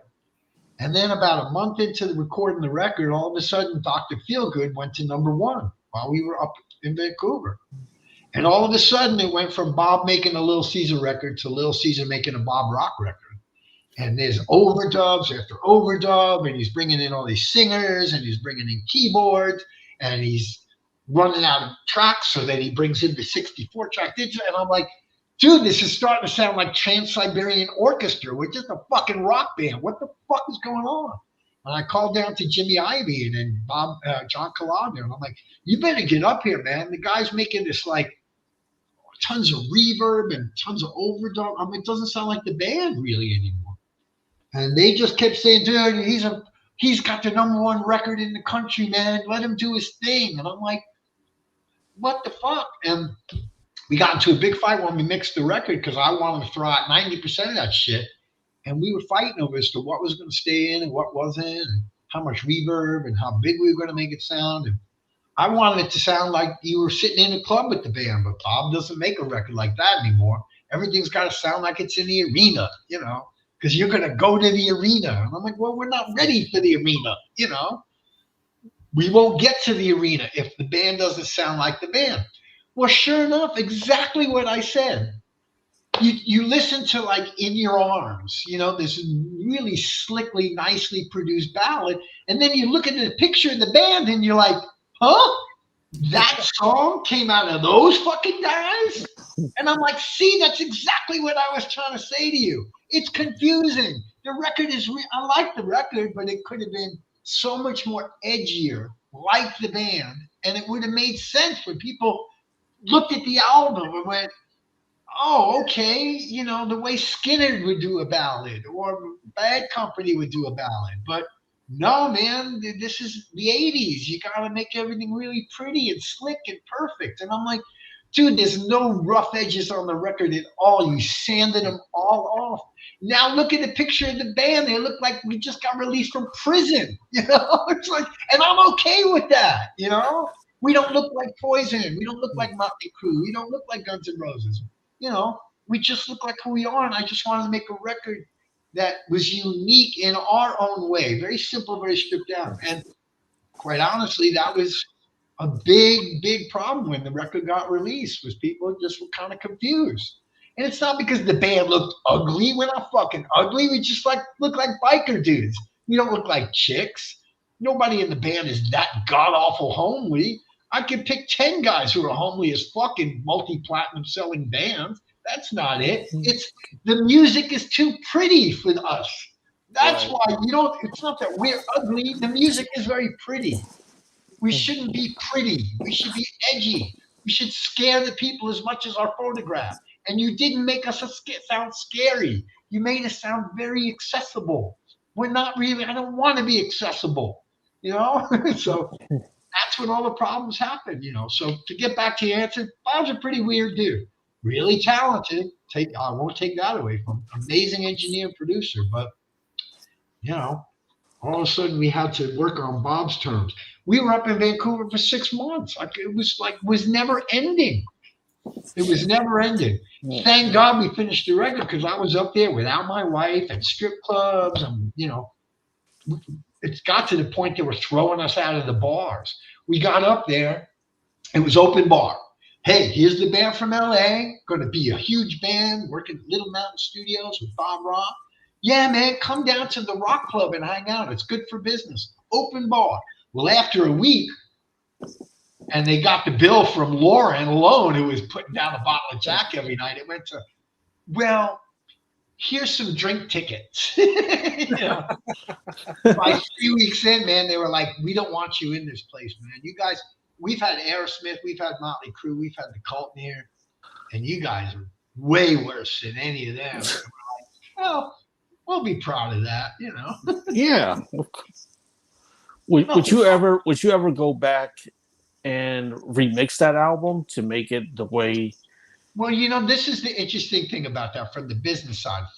And then about a month into recording the record, all of a sudden, Dr. Feelgood went to #1 while we were up in Vancouver. And all of a sudden, it went from Bob making a Little Caesar record to Little Caesar making a Bob Rock record. And there's overdubs after overdub, and he's bringing in all these singers, and he's bringing in keyboards, and he's running out of tracks so that he brings in the 64-track digital. And I'm like, dude, this is starting to sound like Trans-Siberian Orchestra. We're just a fucking rock band. What the fuck is going on? And I called down to Jimmy Ivey and then John Collado, and I'm like, you better get up here, man. The guy's making this like tons of reverb and tons of overdub. I mean, it doesn't sound like the band really anymore. And they just kept saying, dude, he's got the #1 record in the country, man. Let him do his thing. And I'm like, what the fuck? And we got into a big fight when we mixed the record because I wanted to throw out 90% of that shit. And we were fighting over as to what was going to stay in and what wasn't, and how much reverb and how big we were going to make it sound. And I wanted it to sound like you were sitting in a club with the band, but Bob doesn't make a record like that anymore. Everything's got to sound like it's in the arena, you know, because you're going to go to the arena. And I'm like, well, we're not ready for the arena, you know. We won't get to the arena if the band doesn't sound like the band. Well, sure enough, exactly what I said. You listen to like In Your Arms, you know, this really slickly, nicely produced ballad. And then you look at the picture of the band and you're like, huh? That song came out of those fucking guys? And I'm like, see, that's exactly what I was trying to say to you. It's confusing. The record is, I like the record, but it could have been so much more edgier, like the band. And it would have made sense when people looked at the album and went, oh, okay, you know, the way Skinner would do a ballad or Bad Company would do a ballad. But no, man, this is the 80s. You got to make everything really pretty and slick and perfect. And I'm like, dude, there's no rough edges on the record at all. You sanded them all off. Now look at the picture of the band. They look like we just got released from prison. You know, it's like, and I'm okay with that, you know? We don't look like Poison. We don't look like Motley Crue. We don't look like Guns N' Roses. You know, we just look like who we are. And I just wanted to make a record that was unique in our own way. Very simple, very stripped down. And quite honestly, that was a big, big problem when the record got released, was people just were kind of confused. And it's not because the band looked ugly. We're not fucking ugly. We just look like biker dudes. We don't look like chicks. Nobody in the band is that god-awful homely. I could pick 10 guys who are homely as fucking multi-platinum selling bands. That's not it. It's the music is too pretty for us. That's why it's not that we're ugly. The music is very pretty. We shouldn't be pretty. We should be edgy. We should scare the people as much as our photograph. And you didn't make us sound scary. You made us sound very accessible. We're not really, I don't want to be accessible, you know? So that's when all the problems happen, you know? So to get back to your answer, Bob's a pretty weird dude. Really talented. I won't take that away from him. Amazing engineer and producer, but, you know, all of a sudden we had to work on Bob's terms. We were up in Vancouver for 6 months. It was never ending. It was never ending. Thank God we finished the record because I was up there without my wife at strip clubs. And, you know, it's got to the point they were throwing us out of the bars. We got up there. It was open bar. Hey, here's the band from LA. Going to be a huge band working at Little Mountain Studios with Bob Rock. Yeah, man, come down to the Rock Club and hang out. It's good for business. Open bar. Well, after a week, And they got the bill from Lauren alone, who was putting down a bottle of Jack every night. It went to, well, here's some drink tickets. By 3 weeks in, man, they were like, we don't want you in this place, man. You guys, we've had Aerosmith, we've had Motley Crue, we've had the Cult here, and you guys are way worse than any of them. And we're like, well, we'll be proud of that, Yeah. Would you ever go back and remix that album to make it the way? Well, this is the interesting thing about that from the business side of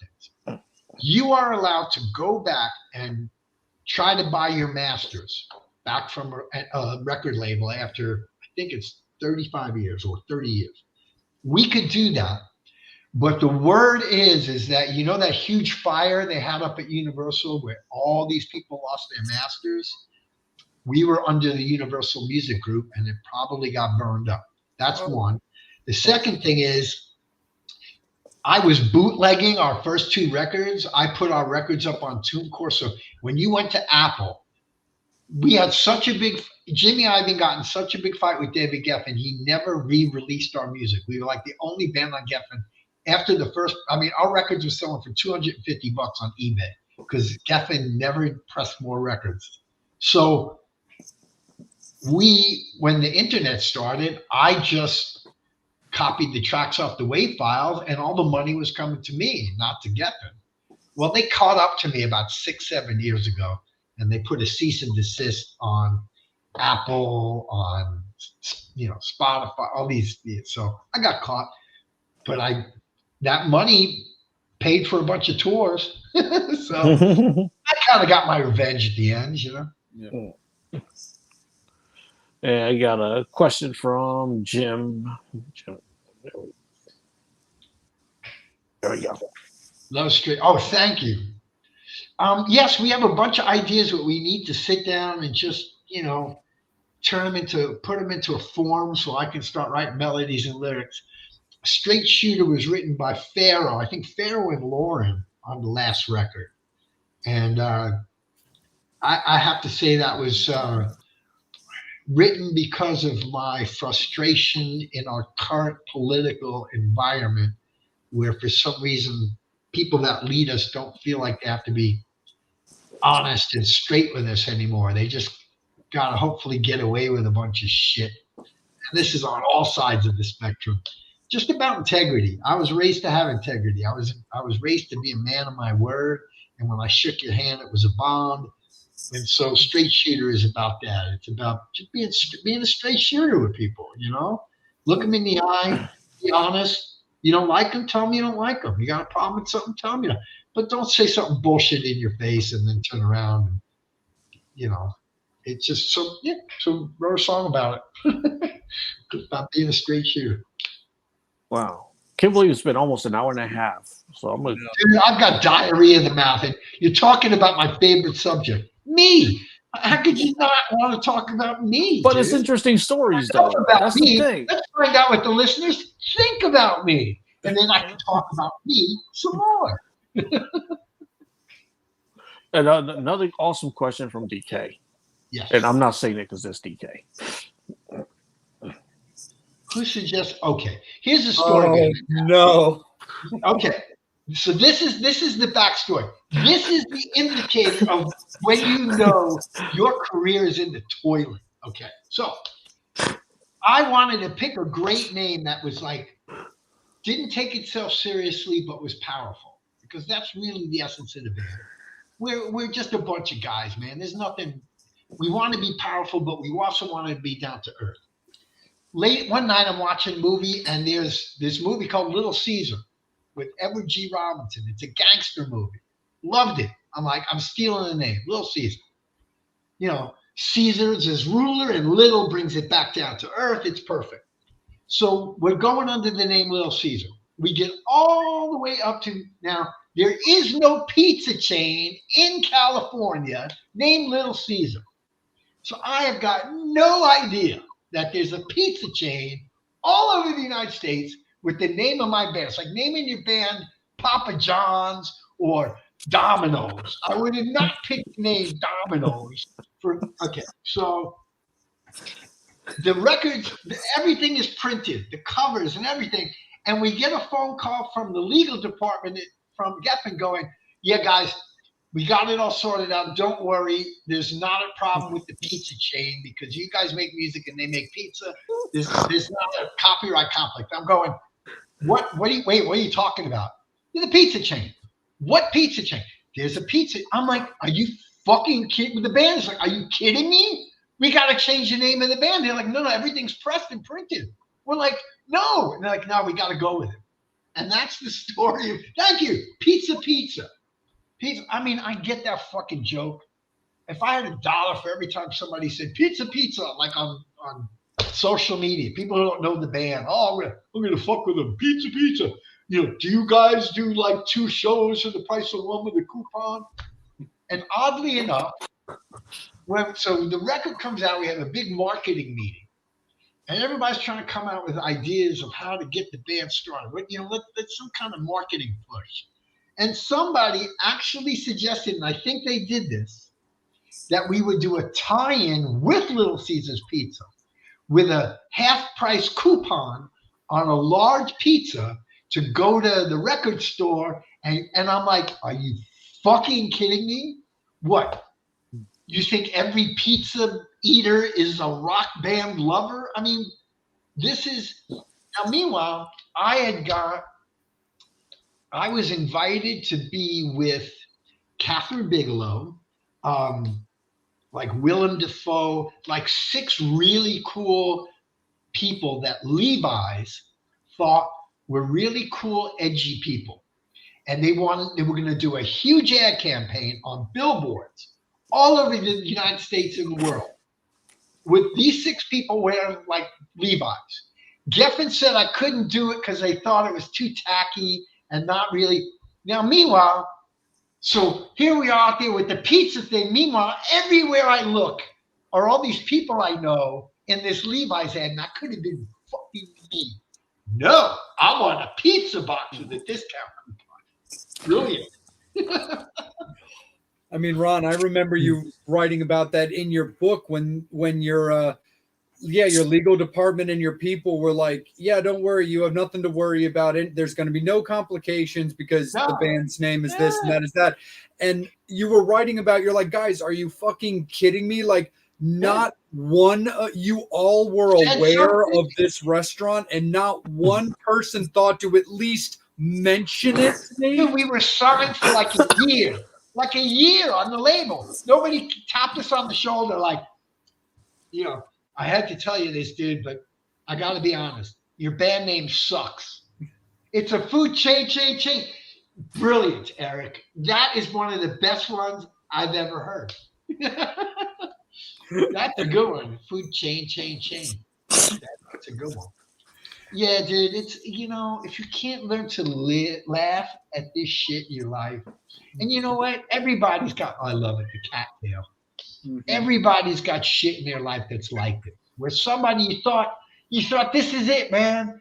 things. You are allowed to go back and try to buy your masters back from a record label after, I think it's 35 years or 30 years. We could do that. But the word is that, that huge fire they had up at Universal where all these people lost their masters? We were under the Universal Music Group, and it probably got burned up. That's one. The second thing is, I was bootlegging our first 2 records. I put our records up on TuneCore. So when you went to Apple, we had such a big, Jimmy Iovine got in such a big fight with David Geffen. He never re-released our music. We were like the only band on Geffen. After the first, our records were selling for $250 on eBay because Geffen never pressed more records. So when the internet started, I just copied the tracks off the WAV files, and all the money was coming to me, not to Geffen. Well, they caught up to me about 6-7 years ago, and they put a cease and desist on Apple, on Spotify, all these. So I got caught, but that money paid for a bunch of tours, so I kind of got my revenge at the end, Yeah. And I got a question from Jim. There we go. Love Street. Oh, thank you. Yes, we have a bunch of ideas, but we need to sit down and just, put them into a form so I can start writing melodies and lyrics. Straight Shooter was written by Pharaoh. I think Pharaoh and Lauren on the last record. And I have to say that was written because of my frustration in our current political environment, where for some reason people that lead us don't feel like they have to be honest and straight with us anymore. They just got to hopefully get away with a bunch of shit. And this is on all sides of the spectrum. Just about integrity. I was raised to have integrity. I was raised to be a man of my word. And when I shook your hand, it was a bond. And so Straight Shooter is about that. It's about just being a straight shooter with people, Look them in the eye, be honest. You don't like them, tell them you don't like them. You got a problem with something, tell them But don't say something bullshit in your face and then turn around and, it's just so wrote a song about it. About being a straight shooter. Wow. Can't believe it's been almost an hour and a half. So I'm gonna. Dude, I've got diarrhea in the mouth, and you're talking about my favorite subject, me. How could you not want to talk about me? But dude? It's interesting stories, though. That's me. The thing. Let's find out what the listeners think about me, and then I can talk about me some more. And another awesome question from DK. Yes. And I'm not saying it because it's DK. Who suggests? Okay, here's the story. No. Okay, so this is the backstory. This is the indicator of when your career is in the toilet. Okay, so I wanted to pick a great name that was didn't take itself seriously but was powerful, because that's really the essence of the band. We're just a bunch of guys, man. There's nothing. We want to be powerful, but we also want to be down to earth. Late one night, I'm watching a movie, and there's this movie called Little Caesar with Edward G. Robinson. It's a gangster movie. Loved it. I'm like, I'm stealing the name, Little Caesar. Caesar's his ruler, and Little brings it back down to earth. It's perfect. So we're going under the name Little Caesar. We get all the way up to now. There is no pizza chain in California named Little Caesar. So I have got no idea that there's a pizza chain all over the United States with the name of my band. It's like naming your band Papa John's or Domino's. I would have not picked the name Domino's okay. So the records, everything is printed, the covers and everything. And we get a phone call from the legal department from Geffen going, yeah, guys, we got it all sorted out. Don't worry. There's not a problem with the pizza chain because you guys make music and they make pizza. There's not a copyright conflict. I'm going, what are you talking about? The pizza chain. What pizza chain? There's a pizza. I'm like, are you fucking kidding? The band's like, are you kidding me? We got to change the name of the band. They're like, no, everything's pressed and printed. We're like, no. And they're like, no, we got to go with it. And that's the story. Thank you. Pizza. I mean, I get that fucking joke. If I had $1 for every time somebody said pizza, like on social media, people who don't know the band, oh, I'm gonna fuck with them. Pizza. You know, do you guys do like 2 shows for the price of 1 with a coupon? And oddly enough, so the record comes out, we have a big marketing meeting. And everybody's trying to come out with ideas of how to get the band started. But, you know, let's some kind of marketing push. And somebody actually suggested, and I think they did this, that we would do a tie-in with Little Caesar's Pizza with a half-price coupon on a large pizza to go to the record store. And I'm like, are you fucking kidding me? What? You think every pizza eater is a rock band lover? I mean, this is now. Meanwhile, I was invited to be with Catherine Bigelow, like Willem Dafoe, like 6 really cool people that Levi's thought were really cool, edgy people. And they were going to do a huge ad campaign on billboards all over the United States and the world with these 6 people wearing like Levi's. Geffen said I couldn't do it because they thought it was too tacky and not really. Now, meanwhile, so here we are out there with the pizza thing. Meanwhile, everywhere I look are all these people I know in this Levi's ad, and I could have been fucking me. No, I want a pizza box with a discount coupon. Brilliant. I mean, Ron, I remember you writing about that in your book when your legal department and your people were like, yeah, don't worry, you have nothing to worry about. It. There's going to be no complications because the band's name is this and that is that. And you were writing about, you're like, guys, are you fucking kidding me? Like, not one, you all were aware of this restaurant and not one person thought to at least mention it. Dude, we were signed for like a year. Like a year on the label. Nobody tapped us on the shoulder like, you know, I had to tell you this, dude, but I got to be honest. Your band name sucks. It's a food chain. Brilliant, Eric. That is one of the best ones I've ever heard. That's a good one. Food chain. That's a good one. Yeah, dude, it's, you know, if you can't learn to laugh at this shit in your life, and you know what? Everybody's got, I love it, the cattail. Mm-hmm. Everybody's got shit in their life that's like this. Where somebody you thought this is it, man.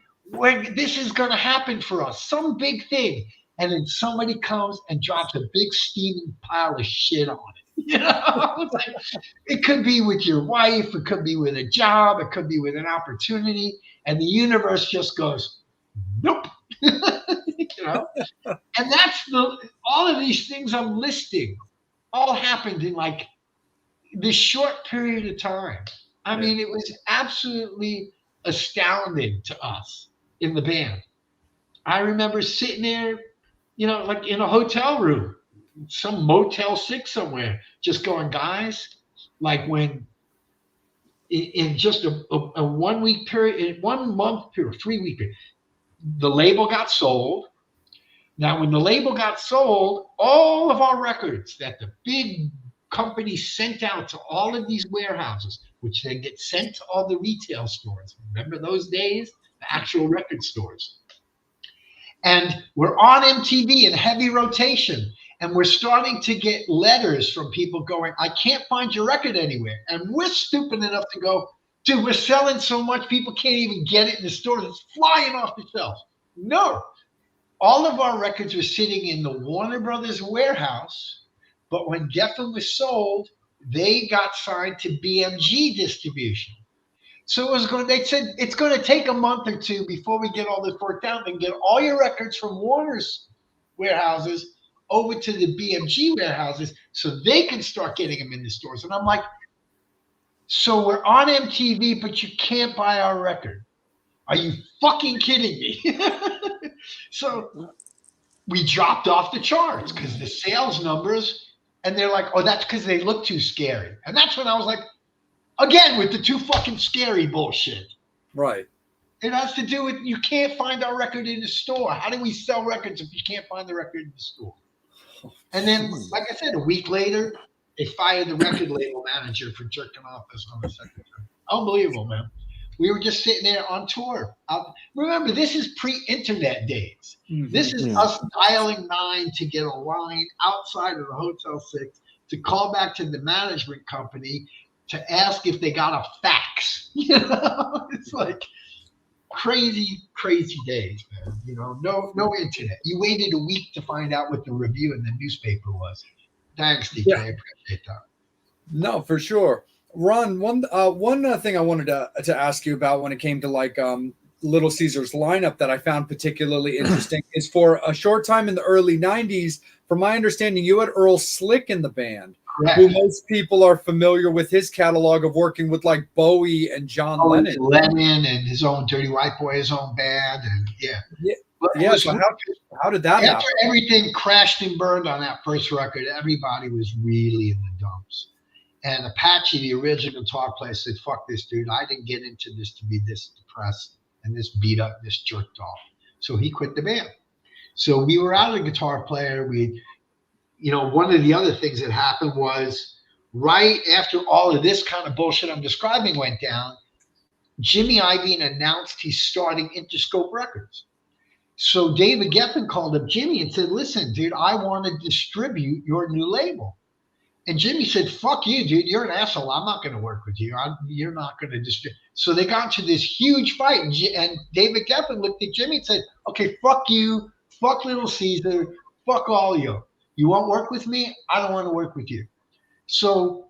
This is going to happen for us. Some big thing. And then somebody comes and drops a big steaming pile of shit on it. You know, like, it could be with your wife, it could be with a job, it could be with an opportunity, and the universe just goes, nope. You know, and that's all of these things I'm listing all happened in like this short period of time. I mean, it was absolutely astounding to us in the band. I remember sitting there, you know, like in a hotel room, some Motel 6 somewhere, just going, guys, like when in just a 1 week period, 1 month period, 3 week period, the label got sold. Now, when the label got sold, all of our records that the big company sent out to all of these warehouses, which then get sent to all the retail stores. Remember those days? The actual record stores. And we're on MTV in heavy rotation. And we're starting to get letters from people going, I can't find your record anywhere. And we're stupid enough to go, dude, we're selling so much, people can't even get it in the stores. It's flying off the shelves. No. All of our records were sitting in the Warner Brothers warehouse. But when Geffen was sold, they got signed to BMG distribution. So it was going. They said it's going to take a month or two before we get all this worked out and get all your records from Warner's warehouses over to the BMG warehouses so they can start getting them in the stores. And I'm like, so we're on MTV, but you can't buy our record. Are you fucking kidding me? So we dropped off the charts because the sales numbers, and they're like, oh, that's because they look too scary. And that's when I was like, again, with the too fucking scary bullshit. Right. It has to do with you can't find our record in the store. How do we sell records if you can't find the record in the store? And then, like I said, a week later, they fired the record label manager for jerking off as home secretary. Unbelievable, man. We were just sitting there on tour. Remember, this is pre-internet days. Mm-hmm. This is us dialing 9 to get a line outside of the Hotel 6 to call back to the management company to ask if they got a fax. You know, it's like crazy, crazy days, man. You know, no internet. You waited a week to find out what the review in the newspaper was. Thanks, DK. I appreciate that. No, for sure. Ron, one thing I wanted to ask you about when it came to like Little Caesar's lineup that I found particularly interesting is for a short time in the early 90s, from my understanding, you had Earl Slick in the band, who most people are familiar with his catalog of working with like Bowie and John Lennon. Lennon and his own Dirty White Boy, his own band. And so how did that happen? After everything crashed and burned on that first record, everybody was really in the dumps. And Apache, the original guitar player, said, fuck this, dude. I didn't get into this to be this depressed and this beat up, this jerked off. So he quit the band. So we were out of the guitar player. One of the other things that happened was right after all of this kind of bullshit I'm describing went down, Jimmy Iovine announced he's starting Interscope Records. So David Geffen called up Jimmy and said, listen, dude, I want to distribute your new label. And Jimmy said, fuck you, dude. You're an asshole. I'm not going to work with you. You're not going to distribute. So they got into this huge fight. And David Geffen looked at Jimmy and said, okay, fuck you. Fuck Little Caesar. Fuck all you. You won't work with me? I don't want to work with you. So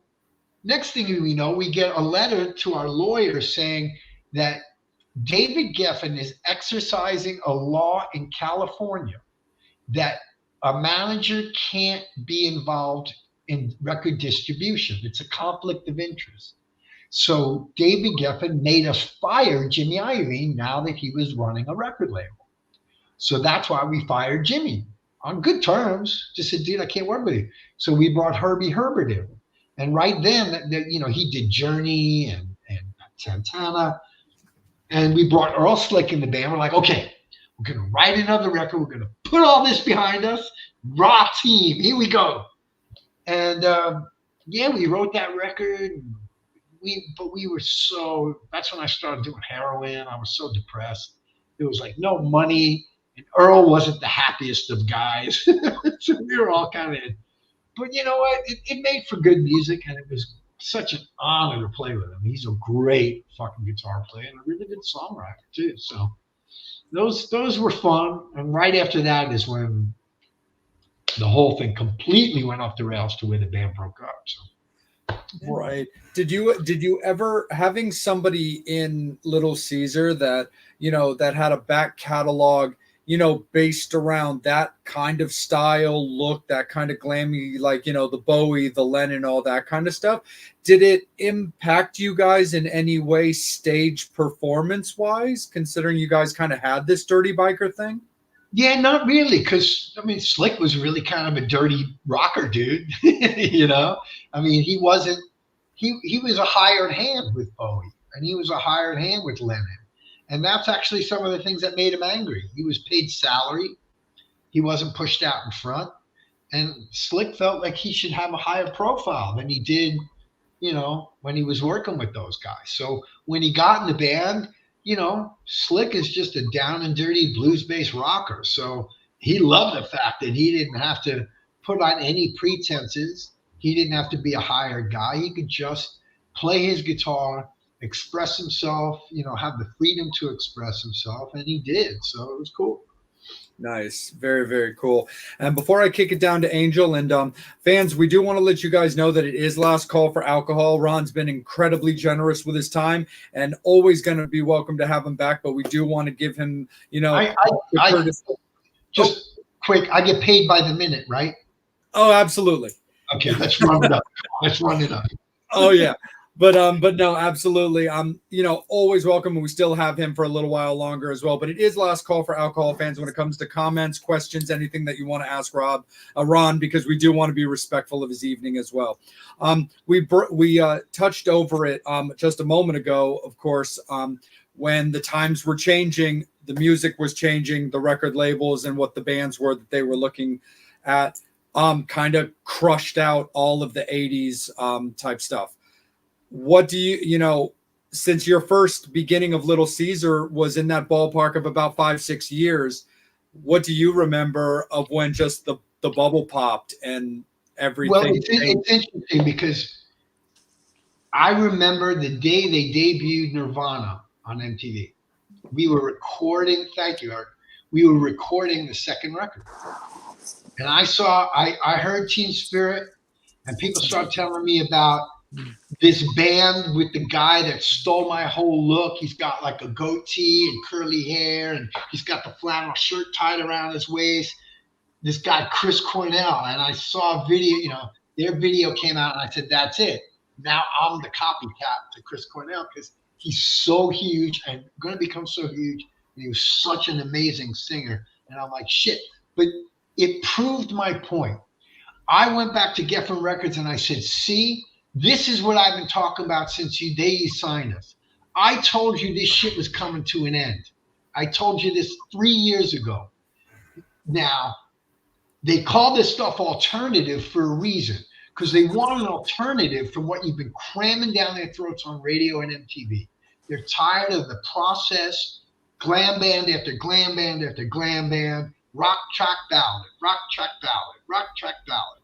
next thing we know, we get a letter to our lawyer saying that David Geffen is exercising a law in California that a manager can't be involved in record distribution. It's a conflict of interest. So David Geffen made us fire Jimmy Iovine now that he was running a record label. So that's why we fired Jimmy on good terms. Just said, dude, I can't work with you. So we brought Herbie Herbert in. And right then, he did Journey and Santana. And we brought Earl Slick in the band. We're like, okay, we're going to write another record. We're going to put all this behind us. Raw team. Here we go. And we wrote that record. But we were that's when I started doing heroin. I was so depressed. It was like no money. And Earl wasn't the happiest of guys. So we were all kind of, but you know what? It made for good music. And it was such an honor to play with him. He's a great fucking guitar player and a really good songwriter too. So those were fun. And right after that is when the whole thing completely went off the rails to where the band broke up. So. Right. Did you ever, having somebody in Little Caesar that, that had a back catalog, based around that kind of style look, that kind of glammy, like, the Bowie, the Lennon, all that kind of stuff. Did it impact you guys in any way stage performance wise, considering you guys kind of had this dirty biker thing? Yeah, not really, because Slick was really kind of a dirty rocker dude. He wasn't. He was a hired hand with Bowie, and he was a hired hand with Lennon, and that's actually some of the things that made him angry. He was paid salary, he wasn't pushed out in front, and Slick felt like he should have a higher profile than he did, when he was working with those guys. So when he got in the band, Slick is just a down and dirty blues-based rocker. So he loved the fact that he didn't have to put on any pretenses. He didn't have to be a hired guy. He could just play his guitar, express himself, have the freedom to express himself. And he did. So it was cool. Nice. Very, very cool. And before I kick it down to Angel and fans, we do want to let you guys know that it is last call for alcohol. Ron's been incredibly generous with his time and always going to be welcome to have him back. But we do want to give him, Just quick, I get paid by the minute, right? Oh, absolutely. Okay, let's run it up. Let's run it up. Oh, yeah. But no, absolutely. Always welcome, and we still have him for a little while longer as well. But it is last call for alcohol fans when it comes to comments, questions, anything that you want to ask Ron, because we do want to be respectful of his evening as well. We touched over it just a moment ago, of course, when the times were changing, the music was changing, the record labels and what the bands were that they were looking at kind of crushed out all of the 80s type stuff. What do since your first beginning of Little Caesar was in that ballpark of about 5-6 years, what do you remember of when just the bubble popped and everything? Well, it's interesting because I remember the day they debuted Nirvana on MTV. We were recording, thank you, Art. We were recording the second record. And I heard Teen Spirit, and people started telling me about this band with the guy that stole my whole look. He's got like a goatee and curly hair, and he's got the flannel shirt tied around his waist. This guy, Chris Cornell, and I saw a video, their video came out, and I said, that's it. Now I'm the copycat to Chris Cornell because he's so huge and going to become so huge. And he was such an amazing singer. And I'm like, shit. But it proved my point. I went back to Geffen Records and I said, see, this is what I've been talking about since the day you signed us. I told you this shit was coming to an end. I told you this 3 years ago. Now, they call this stuff alternative for a reason, because they want an alternative from what you've been cramming down their throats on radio and MTV. They're tired of the process, glam band after glam band after glam band, rock track ballad, rock track ballad, rock track ballad.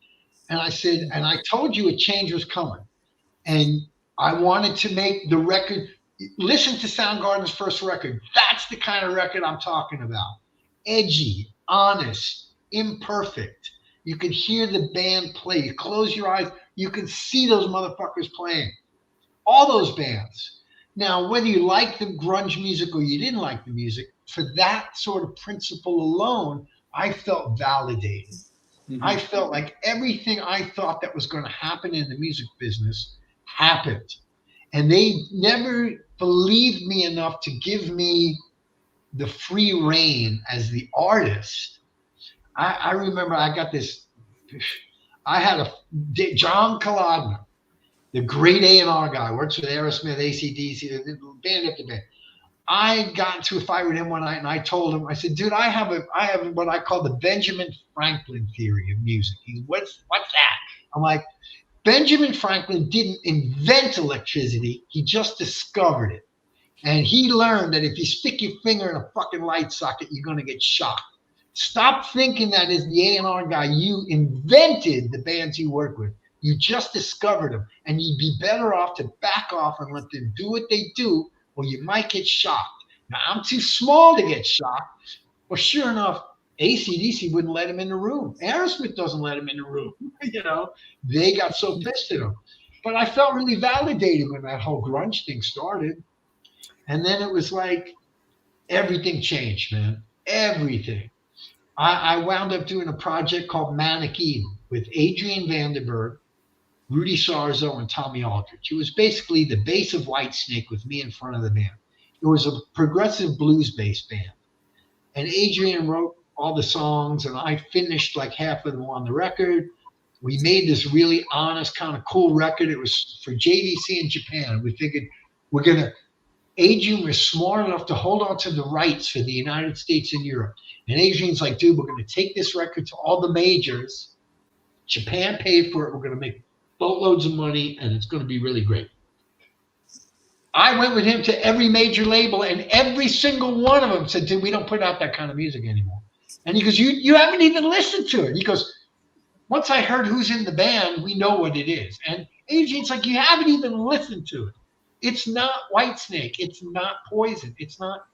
And I said, and I told you a change was coming. And I wanted to make the record, listen to Soundgarden's first record. That's the kind of record I'm talking about. Edgy, honest, imperfect. You can hear the band play. You close your eyes, you can see those motherfuckers playing. All those bands. Now, whether you like the grunge music or you didn't like the music, for that sort of principle alone, I felt validated. Mm-hmm. I felt like everything I thought that was going to happen in the music business happened. And they never believed me enough to give me the free reign as the artist. I remember I got this, I had John Kalodner, the great A&R guy, works with Aerosmith, AC/DC, band after band. I got into a fight with him one night and I told him, I said, dude, I have what I call the Benjamin Franklin theory of music. What's that? I'm like, Benjamin Franklin didn't invent electricity. He just discovered it. And he learned that if you stick your finger in a fucking light socket, you're going to get shocked. Stop thinking that as the A&R guy, you invented the bands you work with. You just discovered them. And you'd be better off to back off and let them do what they do, or you might get shocked. Now, I'm too small to get shocked. Well, sure enough, AC/DC wouldn't let him in the room. Aerosmith doesn't let him in the room. They got so pissed at him. But I felt really validated when that whole grunge thing started. And then it was like everything changed, man. Everything. I wound up doing a project called Manic Eden with Adrian Vandenberg, Rudy Sarzo, and Tommy Aldridge. It was basically the bass of Whitesnake with me in front of the band. It was a progressive blues-based band. And Adrian wrote all the songs, and I finished like half of them on the record. We made this really honest, kind of cool record. It was for JVC in Japan. We figured Adrian was smart enough to hold on to the rights for the United States and Europe. And Adrian's like, dude, we're going to take this record to all the majors. Japan paid for it. We're going to make boatloads of money, and it's going to be really great. I went with him to every major label, and every single one of them said, dude, we don't put out that kind of music anymore. And he goes, you haven't even listened to it. He goes, once I heard who's in the band, we know what it is. And Adrian's like, you haven't even listened to it. It's not Whitesnake. It's not Poison. It's not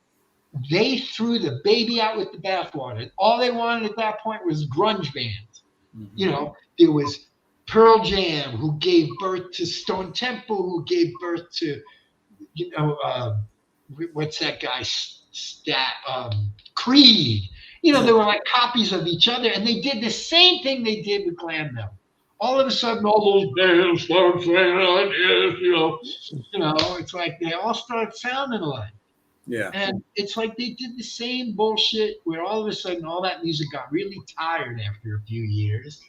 they threw the baby out with the bathwater. All they wanted at that point was grunge bands. Mm-hmm. You know, there was Pearl Jam, who gave birth to Stone Temple, who gave birth to, you know, what's that guy? Creed. You know, they were like copies of each other, and they did the same thing they did with glam metal. All of a sudden, all those bands started saying like this, you know, it's like they all start sounding alike. Yeah. And it's like they did the same bullshit where all of a sudden all that music got really tired after a few years,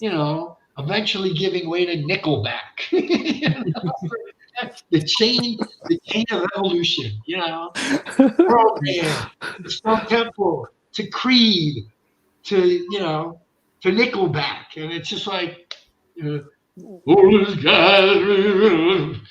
you know, eventually giving way to Nickelback. You know? the chain of evolution, you know. Pearl Jam, to Stone Temple, to Creed, to, you know, to Nickelback. And it's just like, you know, all this guy,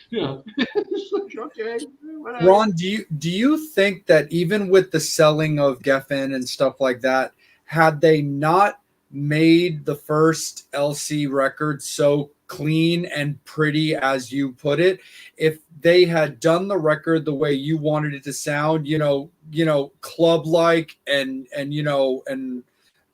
you know. It's like, okay, whatever. Ron, do you think that even with the selling of Geffen and stuff like that, had they not made the first LC record so clean and pretty as you put it, if they had done the record the way you wanted it to sound, you know, club like and you know, and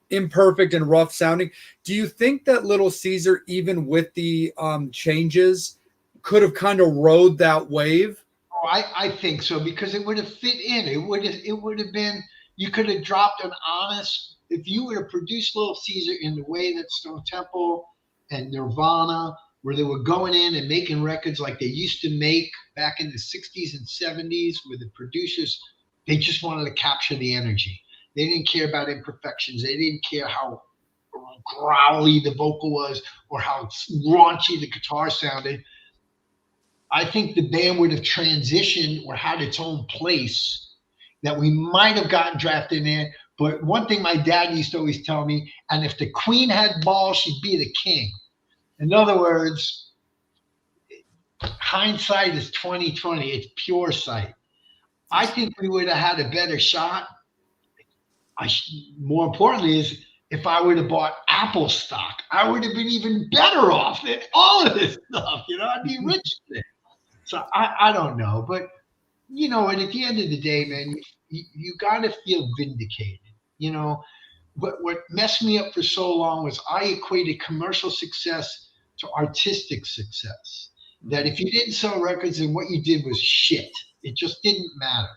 imperfect and rough sounding, do you think that Little Caesar, even with the changes, could have kind of rode that wave? Oh, I think so, because it would have fit in. It would have been, you could have dropped an honest, if you would have produced Little Caesar in the way that Stone Temple and Nirvana, where they were going in and making records like they used to make back in the 60s and 70s, where the producers, they just wanted to capture the energy. They didn't care about imperfections. They didn't care how growly the vocal was or how raunchy the guitar sounded. I think the band would have transitioned or had its own place, that we might have gotten drafted in there. But one thing my dad used to always tell me, and if the queen had balls, she'd be the king. In other words, hindsight is 2020. It's pure sight. I think we would have had a better shot. More importantly, is if I would have bought Apple stock, I would have been even better off than all of this stuff. You know, I'd be rich today. So I don't know, but you know, and at the end of the day, man, you got to feel vindicated. You know, what messed me up for so long was I equated commercial success to artistic success. That if you didn't sell records, then what you did was shit. It just didn't matter.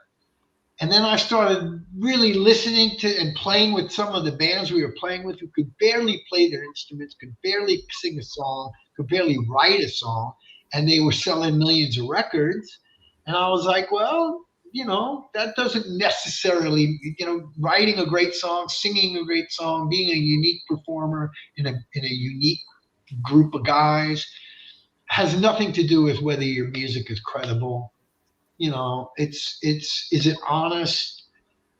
And then I started really listening to and playing with some of the bands we were playing with, who could barely play their instruments, could barely sing a song, could barely write a song, and they were selling millions of records. And I was like, well, you know, that doesn't necessarily, you know, writing a great song, singing a great song, being a unique performer in a unique group of guys has nothing to do with whether your music is credible. You know, is it honest?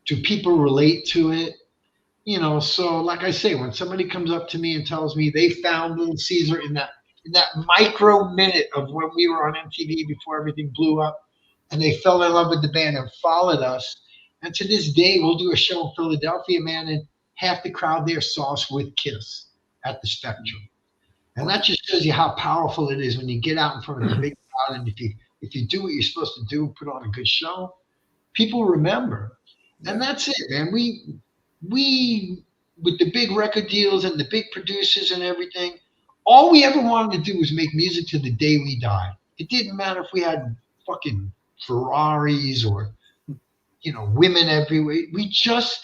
Do people relate to it? You know, so like I say, when somebody comes up to me and tells me they found Little Caesar in that micro minute of when we were on MTV before everything blew up, and they fell in love with the band and followed us, and to this day we'll do a show in Philadelphia, man, and half the crowd there saw us with Kiss at the Spectrum. And that just shows you how powerful it is when you get out in front of a big crowd, and if you do what you're supposed to do, put on a good show, people remember. And that's it, man. We with the big record deals and the big producers and everything, all we ever wanted to do was make music to the day we died. It didn't matter if we had fucking Ferraris or, you know, women everywhere. We just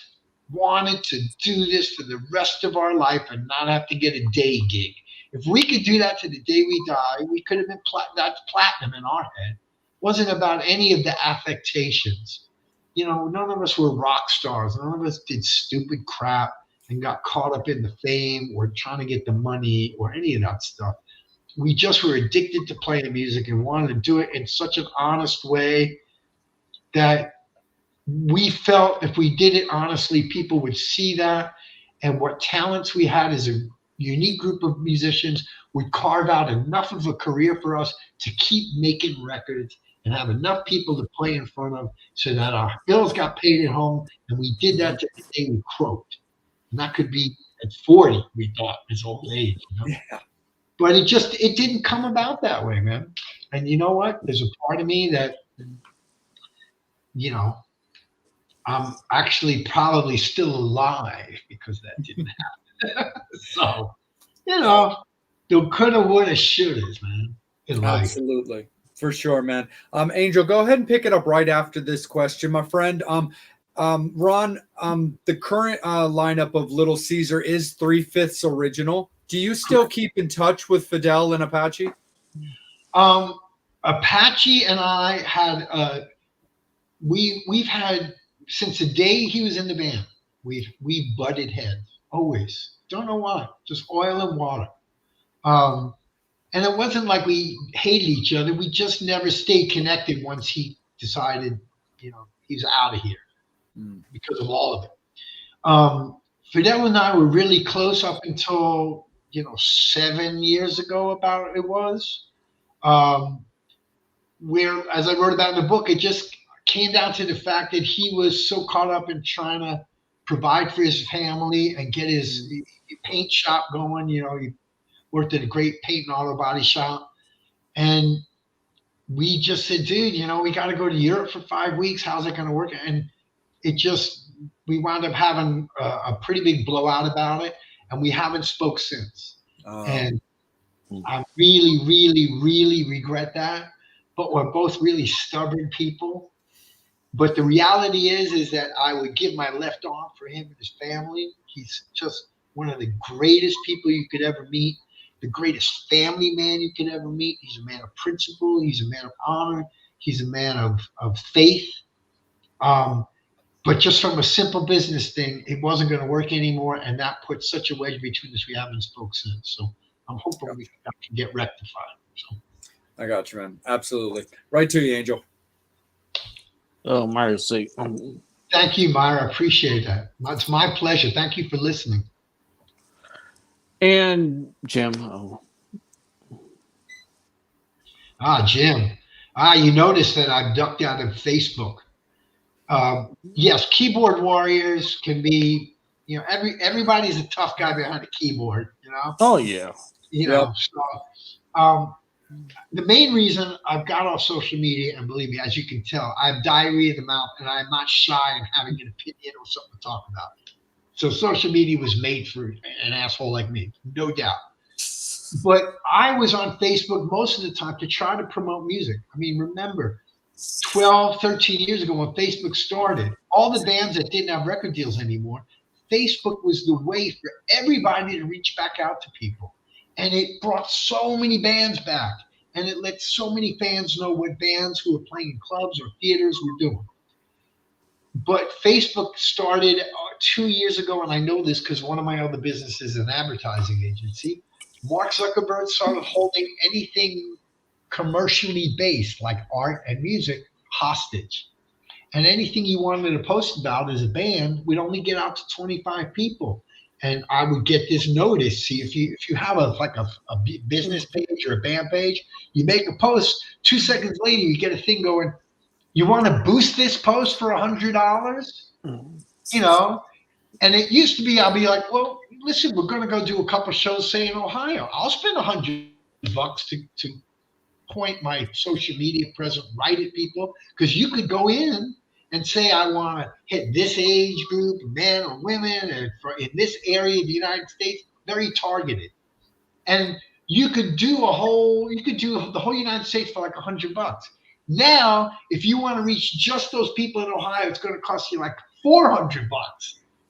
wanted to do this for the rest of our life and not have to get a day gig. If we could do that to the day we die, we could have been that's platinum in our head. It wasn't about any of the affectations. You know, none of us were rock stars. None of us did stupid crap and got caught up in the fame or trying to get the money or any of that stuff. We just were addicted to playing music and wanted to do it in such an honest way that we felt if we did it honestly, people would see that, and what talents we had as a unique group of musicians would carve out enough of a career for us to keep making records and have enough people to play in front of so that our bills got paid at home, and we did that to the day we croaked. And that could be at 40, we thought, is old age. You know? Yeah. But it didn't come about that way, man. And you know what? There's a part of me that, you know, I'm actually probably still alive because that didn't happen. So, there coulda, woulda, shouldas, man, in life. Absolutely. For sure, man. Angel, go ahead and pick it up right after this question, my friend. Ron, the current lineup of Little Caesar is 3/5 original. Do you still keep in touch with Fidel and Apache? Apache and I had we've had since the day he was in the band. We butted heads always. Don't know why. Just oil and water. And it wasn't like we hated each other. We just never stayed connected once he decided, he's out of here because of all of it. Fidel and I were really close up until, 7 years ago about it was. Where, as I wrote about in the book, it just came down to the fact that he was so caught up in trying to provide for his family and get his paint shop going. He worked at a great paint and auto body shop. And we just said, dude, we got to go to Europe for 5 weeks. How's it going to work? And we wound up having a pretty big blowout about it. And we haven't spoke since. And I really, really, really regret that. But we're both really stubborn people. But the reality is that I would give my left arm for him and his family. He's just one of the greatest people you could ever meet, the greatest family man you could ever meet. He's a man of principle. He's a man of honor. He's a man of faith. But just from a simple business thing, it wasn't going to work anymore. And that put such a wedge between us. We haven't spoken since. So I'm hoping we can get rectified. So. I got you, man. Absolutely. Right to you, Angel. Oh, Myra, say. Thank you, Myra. I appreciate that. It's my pleasure. Thank you for listening. And Jim. Jim. You notice that I've ducked out of Facebook. Yes, keyboard warriors can be, everybody's a tough guy behind a keyboard, Oh, yeah. So, the main reason I've got off social media, and believe me, as you can tell, I have diarrhea of the mouth, and I'm not shy in having an opinion or something to talk about. So social media was made for an asshole like me, no doubt. But I was on Facebook most of the time to try to promote music. I mean, remember, 12, 13 years ago when Facebook started, all the bands that didn't have record deals anymore, Facebook was the way for everybody to reach back out to people. And it brought so many bands back. And it let so many fans know what bands who were playing in clubs or theaters were doing. But Facebook started 2 years ago, and I know this because one of my other businesses is an advertising agency. Mark Zuckerberg started holding anything commercially based, like art and music, hostage. And anything you wanted to post about as a band would only get out to 25 people. And I would get this notice. See, if you have a business page or a band page, you make a post. 2 seconds later, you get a thing going, you want to boost this post for $100? And it used to be, I'll be like, well, listen, we're going to go do a couple shows, say, in Ohio. I'll spend $100 to point my social media presence right at people, because you could go in and say, I want to hit this age group, men or women, and in this area of the United States, very targeted. And you could do the whole United States for like $100. Now, if you want to reach just those people in Ohio, it's going to cost you like $400.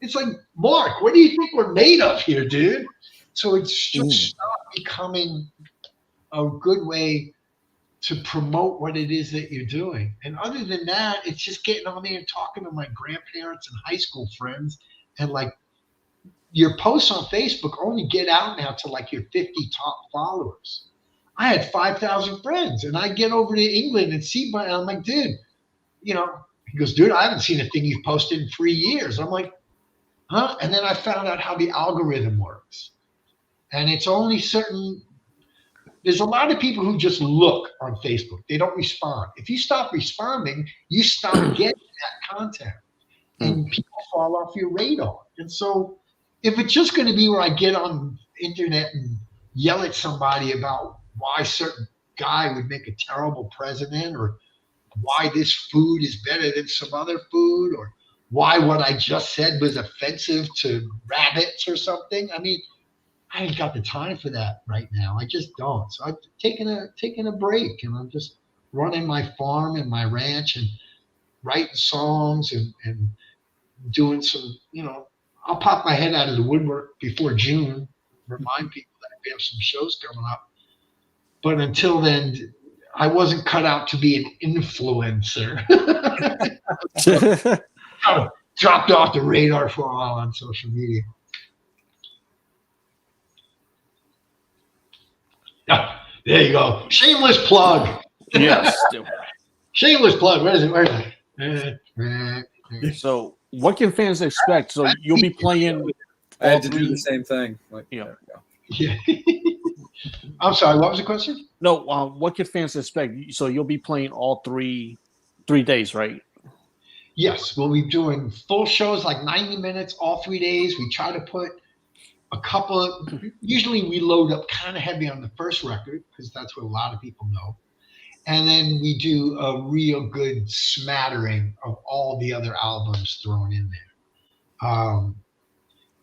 It's like, Mark, what do you think we're made of here, dude? So it's just stopped becoming a good way to promote what it is that you're doing. And other than that, it's just getting on there and talking to my grandparents and high school friends. And like, your posts on Facebook only get out now to like your 50 top followers. I had 5,000 friends, and I get over to England and see, and I'm like, dude, he goes, dude, I haven't seen a thing you've posted in 3 years. I'm like, huh? And then I found out how the algorithm works. And it's only there's a lot of people who just look on Facebook. They don't respond. If you stop responding, you stop getting that content, and people fall off your radar. And so if it's just going to be where I get on the internet and yell at somebody about why a certain guy would make a terrible president, or why this food is better than some other food, or why what I just said was offensive to rabbits or something. I mean, I ain't got the time for that right now. I just don't. So I've taken a break, and I'm just running my farm and my ranch and writing songs and doing some, I'll pop my head out of the woodwork before June, remind people that we have some shows coming up. But until then, I wasn't cut out to be an influencer. I dropped off the radar for a while on social media. Oh, there you go. Shameless plug. Yes. Shameless plug. Where is it? So, what can fans expect? So, you'll be playing. I had to do the same thing. Yeah. Yeah. I'm sorry. What was the question? No. What can fans expect? So, you'll be playing all three days, right? Yes, we'll be doing full shows, like 90 minutes, all 3 days. We try to put a couple of. Usually, we load up kind of heavy on the first record because that's what a lot of people know. And then we do a real good smattering of all the other albums thrown in there.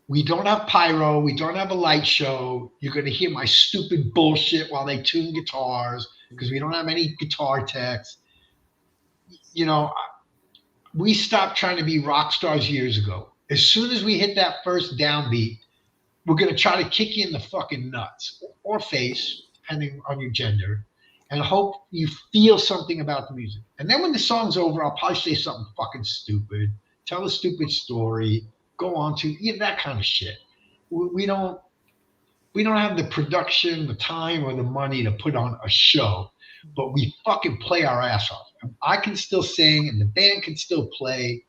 We don't have pyro. We don't have a light show. You're going to hear my stupid bullshit while they tune guitars because we don't have any guitar techs. We stopped trying to be rock stars years ago. As soon as we hit that first downbeat, we're going to try to kick you in the fucking nuts or face, depending on your gender, and hope you feel something about the music. And then when the song's over, I'll probably say something fucking stupid, tell a stupid story, go on to that kind of shit. We don't have the production, the time, or the money to put on a show, but we fucking play our ass off. I can still sing, and the band can still play,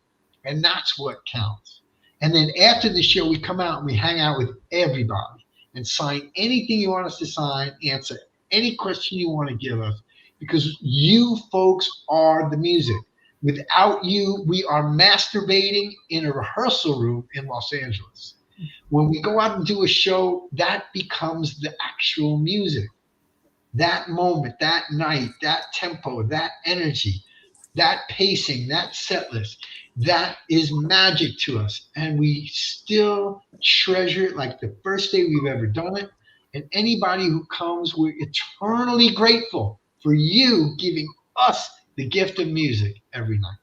and that's what counts. And then after the show, we come out and we hang out with everybody and sign anything you want us to sign, answer any question you want to give us, because you folks are the music. Without you, we are masturbating in a rehearsal room in Los Angeles. When we go out and do a show, that becomes the actual music. That moment, that night, that tempo, that energy, that pacing, that set list, that is magic to us. And we still treasure it like the first day we've ever done it. And anybody who comes, we're eternally grateful for you giving us the gift of music every night.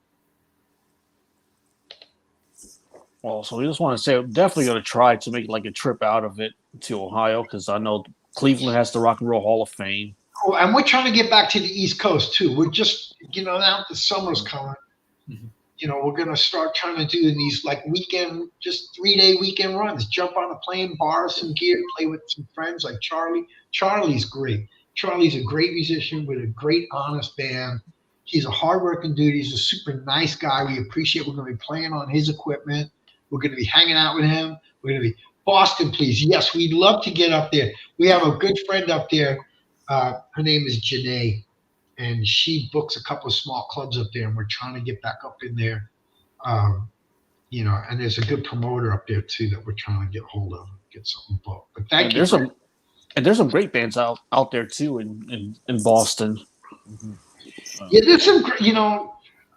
Well, so we just want to say, I'm definitely going to try to make like a trip out of it to Ohio because I know Cleveland has the Rock and Roll Hall of Fame. Oh, and we're trying to get back to the East Coast too. We're just, now the summer's coming. Mm-hmm. We're going to start trying to do these like weekend, just 3-day weekend runs. Jump on a plane, borrow some gear, play with some friends like Charlie. Charlie's great. Charlie's a great musician with a great, honest band. He's a hardworking dude. He's a super nice guy. We appreciate. We're going to be playing on his equipment. We're going to be hanging out with him. We're going to be Boston, please. Yes, we'd love to get up there. We have a good friend up there. Her name is Janae, and she books a couple of small clubs up there, and we're trying to get back up in there. And there's a good promoter up there too that we're trying to get hold of, get something booked. But thank you. There's some great bands out there too in Boston. Mm-hmm. Yeah, there's some.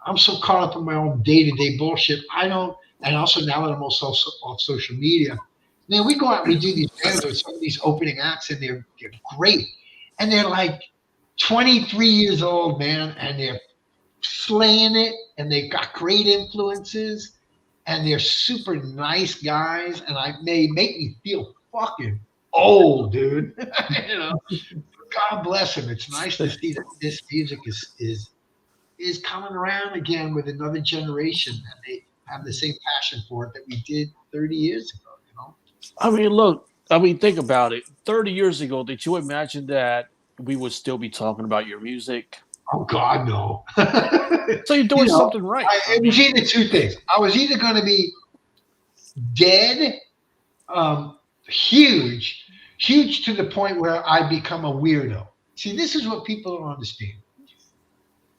I'm so caught up in my own day-to-day bullshit. I don't, and also now that I'm also off social media, man, we go out and we do these bands with some of these opening acts, and they're great, and they're like 23 years old, man, and they're slaying it, and they've got great influences, and they're super nice guys, and they make me feel fucking old, dude. God bless them. It's nice to see that this music is coming around again with another generation, and they have the same passion for it that we did 30 years ago. I mean, look. Think about it. 30 years ago, did you imagine that we would still be talking about your music? Oh God, no. So you're doing something right. It was either two things. I was either going to be dead, huge to the point where I become a weirdo. See, this is what people don't understand.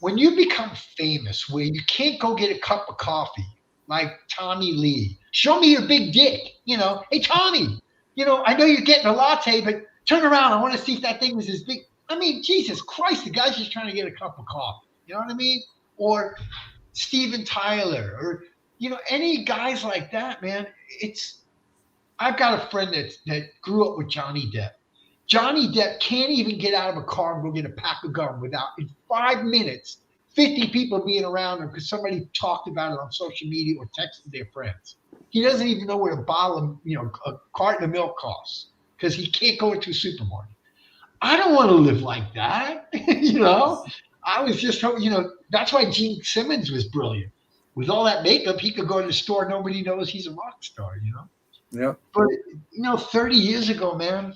When you become famous, where you can't go get a cup of coffee, like Tommy Lee, show me your big dick. Hey Tommy, I know you're getting a latte, but turn around. I want to see if that thing was as big. I mean, Jesus Christ, the guy's just trying to get a cup of coffee. You know what I mean? Or Steven Tyler, or any guys like that, man, I've got a friend that grew up with Johnny Depp. Johnny Depp can't even get out of a car and go get a pack of gum without, in 5 minutes, 50 people being around him because somebody talked about it on social media or texted their friends. He doesn't even know what a bottle of, a carton of milk costs because he can't go into a supermarket. I don't want to live like that. I was just, that's why Gene Simmons was brilliant. With all that makeup, he could go to the store. Nobody knows he's a rock star, Yeah. But, 30 years ago, man,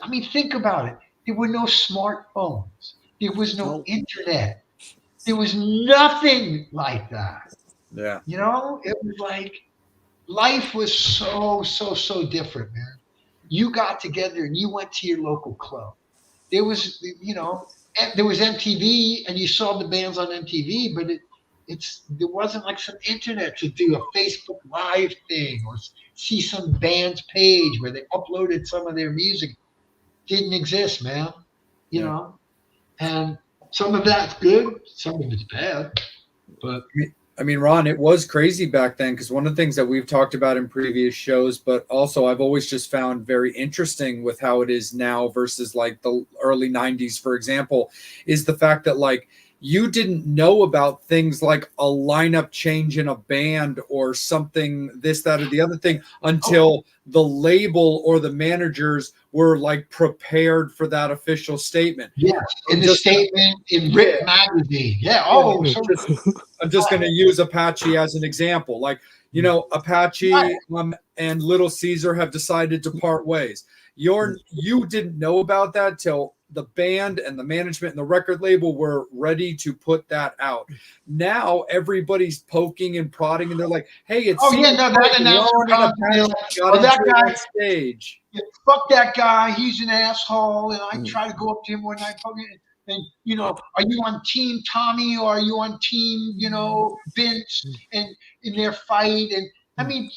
I mean, think about it. There were no smartphones. There was no internet. There was nothing like that. Yeah. It was like life was so different, man. You got together and you went to your local club. There was, there was MTV and you saw the bands on MTV, but there wasn't like some internet to do a Facebook Live thing or see some band's page where they uploaded some of their music. Didn't exist, man. And some of that's good, some of it's bad. But I mean, Ron, it was crazy back then because one of the things that we've talked about in previous shows, but also I've always just found very interesting with how it is now versus like the early 90s, for example, is the fact that like you didn't know about things like a lineup change in a band or something, this, that, or the other thing until the label or the managers were like prepared for that official statement. Yes, in the statement in Rip magazine. Yeah. I'm just going to use Apache as an example. Like, Apache and Little Caesar have decided to part ways. You didn't know about that till the band and the management and the record label were ready to put that out. Now everybody's poking and prodding, and they're like, "Hey, it's that guy stage. Yeah, fuck that guy. He's an asshole." And I try to go up to him one night, and are you on Team Tommy or are you on Team, Vince? And in their fight, and I mean,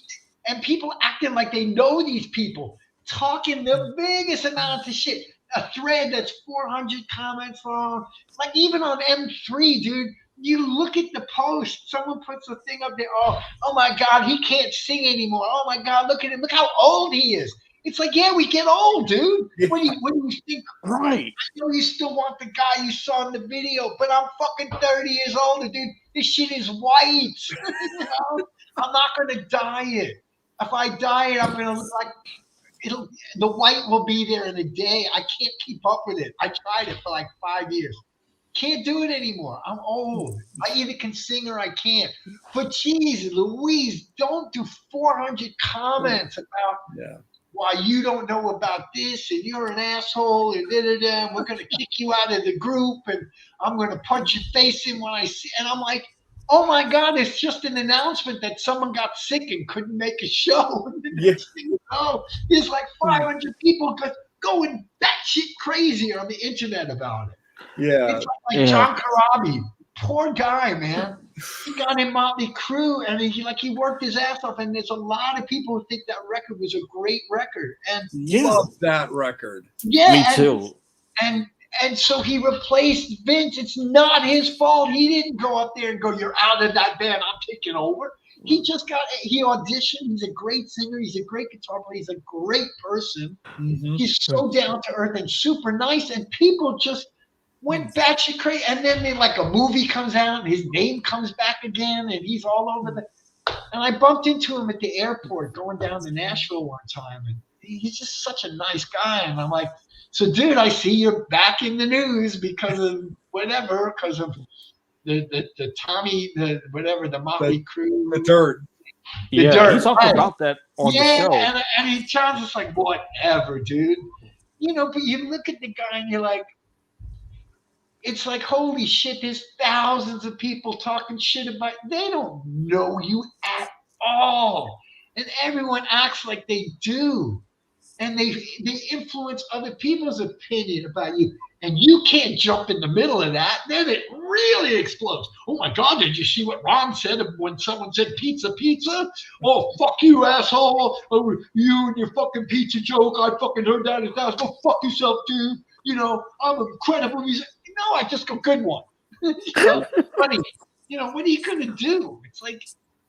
and people acting like they know these people, talking the biggest amounts of shit. A thread that's 400 comments long. Like even on M3, dude, you look at the post, someone puts a thing up there. Oh my God, he can't sing anymore. Oh my God, look at him. Look how old he is. It's like, yeah, we get old, dude. When you think, right? I know you still want the guy you saw in the video, but I'm fucking 30 years older, dude. This shit is white. I'm not gonna dye it. If I dye it, I'm gonna look like. The white will be there in a day. I can't keep up with it. I tried it for like 5 years. Can't do it anymore. I'm old. I either can sing or I can't. But geez, Louise, don't do 400 comments about why you don't know about this and you're an asshole and and we're gonna kick you out of the group and I'm gonna punch your face in when I see. And I'm like, oh my God, it's just an announcement that someone got sick and couldn't make a show. There's like 500 people going batshit crazy on the internet about it. Yeah. It's like John Corabi, poor guy, man. He got in Motley Crue and he worked his ass off. And there's a lot of people who think that record was a great record. And love that record. Yeah. Me too. And so he replaced Vince. It's not his fault. He didn't go up there and go, "You're out of that band. I'm taking over." He auditioned. He's a great singer. He's a great guitar player. He's a great person. Mm-hmm. He's so down to earth and super nice. And people just went batshit crazy. And then a movie comes out and his name comes back again and he's all over and I bumped into him at the airport going down to Nashville one time. And he's just such a nice guy. And I'm like, "So, dude, I see you're back in the news because of the Tommy, the Motley Crue, the Dirt. The Dirt. He talked about that on the show. And John's just like, whatever, dude. But you look at the guy and you're like, it's like, holy shit, there's thousands of people talking shit about you. They don't know you at all. And everyone acts like they do. And they influence other people's opinion about you. And you can't jump in the middle of that. Then it really explodes. Oh my God, did you see what Ron said when someone said pizza, pizza? Oh, fuck you, asshole. Oh, you and your fucking pizza joke. I fucking heard that 1,000. Go fuck yourself, dude. I'm an incredible music. No, I just go good one. Funny. What are you going to do? It's like,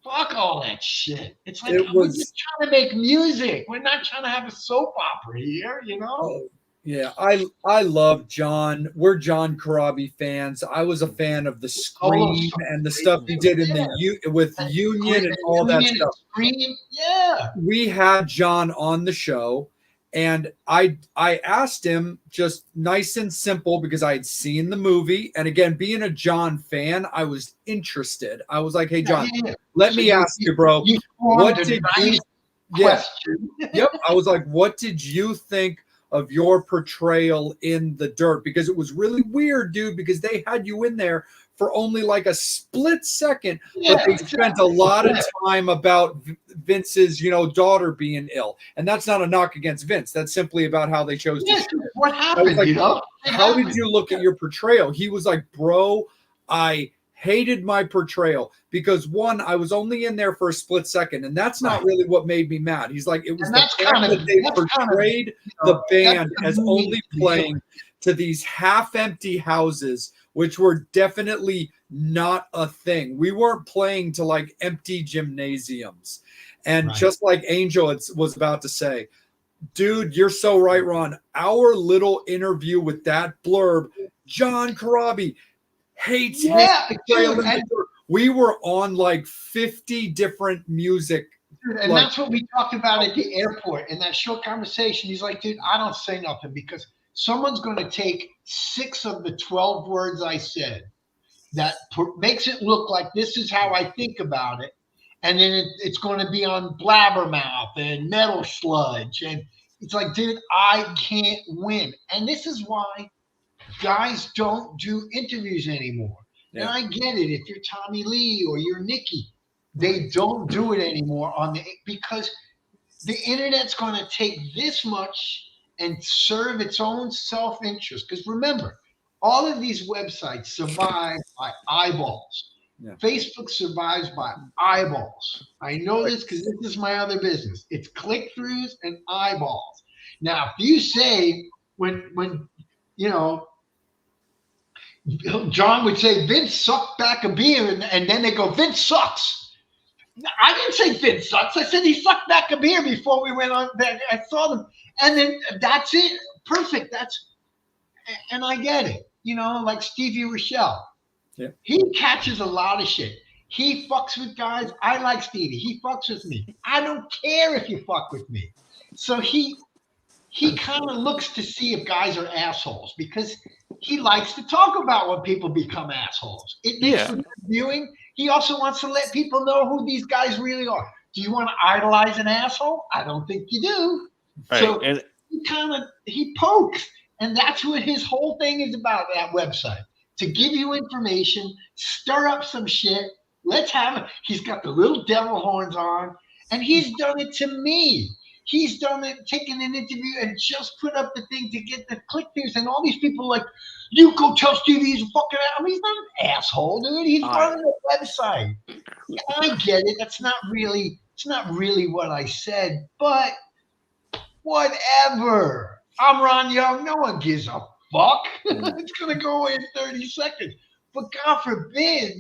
Fuck all that shit. It's like It we're was. just trying to make music. We're not trying to have a soap opera here, you know? Oh, yeah, I love John. We're John Corabi fans. I was a fan of the Solo Scream stuff and the is stuff he great did in too. the with Union and all that Union and stuff. Scream, yeah. We had John on the show, and I asked him just nice and simple because I had seen the movie, and again, being a John fan, I was interested. I was like, "Hey, John, let me ask you, bro, You what formed a did nice you?" Yeah, question. yep. I was like, "What did you think of your portrayal in The Dirt?" Because it was really weird, dude. Because they had you in there for only like a split second, but Yeah, they spent a lot of time about Vince's, daughter being ill, and that's not a knock against Vince. That's simply about how they chose to. Yes, what I was happened, like, you know? how did you look at your portrayal? He was like, bro, I hated my portrayal because one, I was only in there for a split second, and that's not really what made me mad. He's like, it was And the that's fact kind of- that they that's kind of, portrayed the band as only playing to these half-empty houses, which were definitely not a thing. We weren't playing to like empty gymnasiums. And just like Angel was about to say, dude, you're so right, Ron. Our little interview with that blurb, John Corabi hates his portrayal in the dirt. We were on like 50 different music. Dude, and that's what we talked about at the airport in that short conversation. He's like, dude, I don't say nothing because someone's going to take 6 of the 12 words I said that makes it look like this is how I think about it. And then it's going to be on Blabbermouth and Metal Sludge. And it's like, dude, I can't win. And this is why guys don't do interviews anymore. Yeah. And I get it. If you're Tommy Lee or you're Nikki, they don't do it anymore because the internet's going to take this much and serve its own self-interest. Because remember, all of these websites survive by eyeballs. Yeah. Facebook survives by eyeballs. I know this because this is my other business. It's click-throughs and eyeballs. Now, if you say when John would say Vince sucked back a beer, and then they go, Vince sucks. I didn't say Vince sucks. I said he sucked back a beer before we went on. I saw them, and then that's it. Perfect. And I get it. Like Stevie Rochelle. Yeah. He catches a lot of shit. He fucks with guys. I like Stevie. He fucks with me. I don't care if you fuck with me. So he kind of looks to see if guys are assholes because he likes to talk about when people become assholes. It makes for good viewing. He also wants to let people know who these guys really are. Do you want to idolize an asshole? I don't think you do. Right. So he pokes, and that's what his whole thing is about, that website. To give you information, stir up some shit. Let's have it. He's got the little devil horns on, and he's done it to me. He's done it, taken an interview and just put up the thing to get the click-throughs. And all these people like, you go tell Stevie he's a fucking asshole. He's not an asshole, dude. He's running a website. Yeah, I get it. It's not really what I said, but whatever. I'm Ron Young. No one gives a fuck. It's going to go away in 30 seconds. But God forbid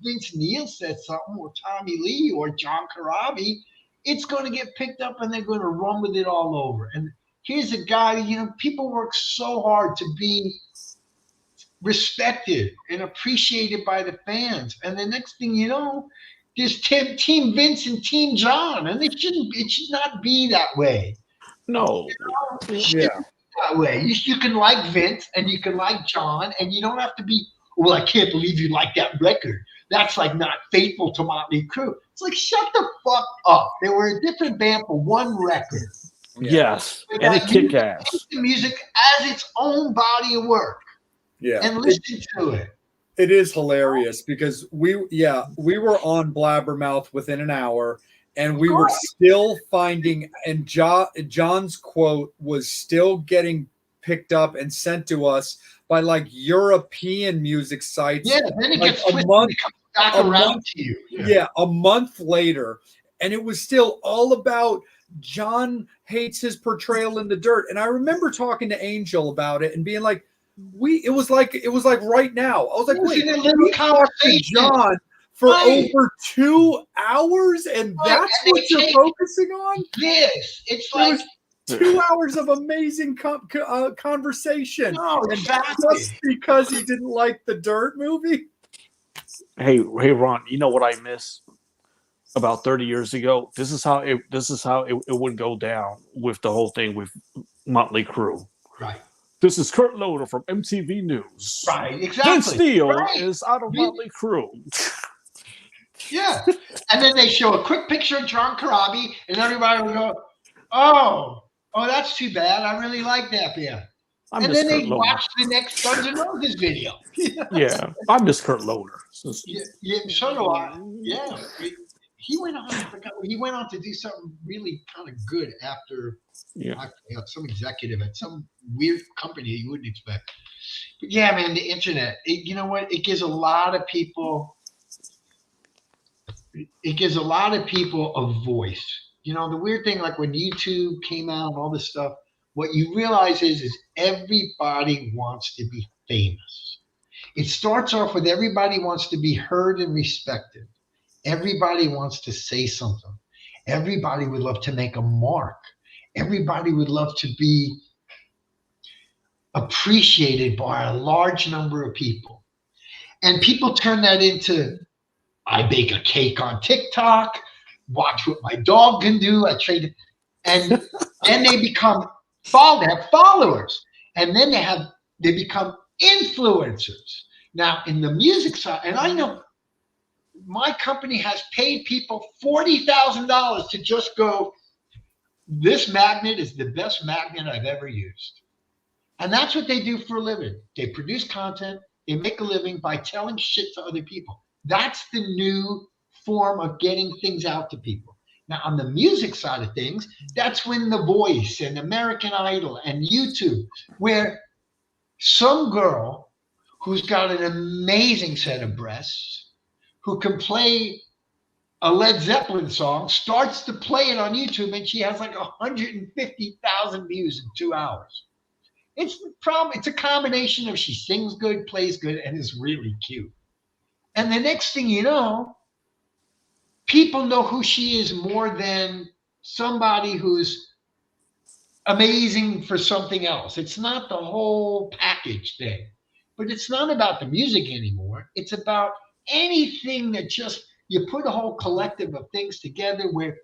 Vince Neil said something, or Tommy Lee, or John Corabi. It's going to get picked up and they're going to run with it all over. And here's a guy, people work so hard to be respected and appreciated by the fans. And the next thing you know, there's Team Vince and Team John. And it should not be that way. No. Yeah. That way. You can like Vince and you can like John, and you don't have to be, well, I can't believe you like that record. That's like not faithful to Motley Crue. It's like, shut the fuck up. They were a different band for one record. Yes, and it kick ass. Take the music as its own body of work. Yeah, and listen to it. It is hilarious because we were on Blabbermouth within an hour, and we were still finding, and John's quote was still getting picked up and sent to us by like European music sites. Yeah, then it gets a month back around to you. Yeah, a month later, and it was still all about John hates his portrayal in The Dirt. And I remember talking to Angel about it and being like, it was like right now. I was like, wait, we talked to John for Right. over 2 hours, and Right, that's and what they you're take focusing on? this. It's It like, was 2 hours of amazing conversation, no, and exactly. just because he didn't like the Dirt movie? Hey, Ron, you know what I miss? About 30 years ago, this is how it would go down with the whole thing with Motley Crue. Right. This is Kurt Loder from MTV News. Right. Vince Exactly. Neil Right. is out of Motley Crue. Yeah. And then they show a quick picture of John Corabi, and everybody will go, oh, that's too bad. I really like that band. I And miss then Kurt they Loder. watch the next Guns N' Roses video. Yeah, I miss Kurt Loder. Yeah, so do I. Yeah. He went on. I forgot. He went on to do something really kind of good after Yeah. some executive at some weird company you wouldn't expect. But yeah, man, the internet. You know what? It gives a lot of people. It gives a lot of people a voice. You know, the weird thing, like when YouTube came out and all this stuff, what you realize is everybody wants to be famous. It starts off with everybody wants to be heard and respected. Everybody wants to say something. Everybody would love to make a mark. Everybody would love to be appreciated by a large number of people. And people turn that into, I bake a cake on TikTok, watch what my dog can do. I trade, and then they become they have followers, and then they become influencers. Now in the music side, and I know my company has paid people $40,000 to just go, this magnet is the best magnet I've ever used. And that's what they do for a living. They produce content, they make a living by telling shit to other people. That's the new form of getting things out to people. Now, on the music side of things, that's when The Voice and American Idol and YouTube, where some girl who's got an amazing set of breasts, who can play a Led Zeppelin song, starts to play it on YouTube, and she has like 150,000 views in 2 hours. It's the problem. It's a combination of she sings good, plays good, and is really cute. And the next thing you know, people know who she is more than somebody who's amazing for something else. It's not the whole package thing, but it's not about the music anymore. It's about anything that just you put a whole collective of things together where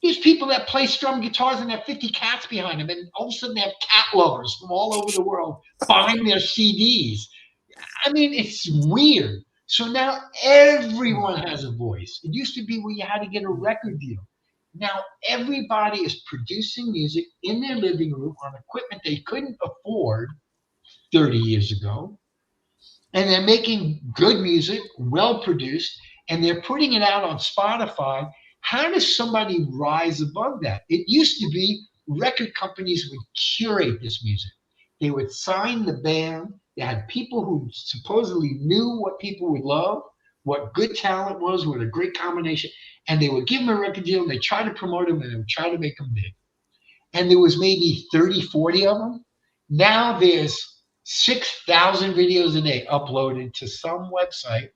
these people that play strum guitars and have 50 cats behind them, and all of a sudden they have cat lovers from all over the world buying their CDs. I mean, it's weird. So now everyone has a voice. It used to be where you had to get a record deal. Now everybody is producing music in their living room on equipment they couldn't afford 30 years ago. And they're making good music, well produced, and they're putting it out on Spotify. How does somebody rise above that? It used to be record companies would curate this music. They would sign the band. They had people who supposedly knew what people would love, what good talent was, what a great combination, and they would give them a record deal, and they try to promote them, and they would try to make them big. And there was maybe 30, 40 of them. Now there's 6,000 videos a day uploaded to some website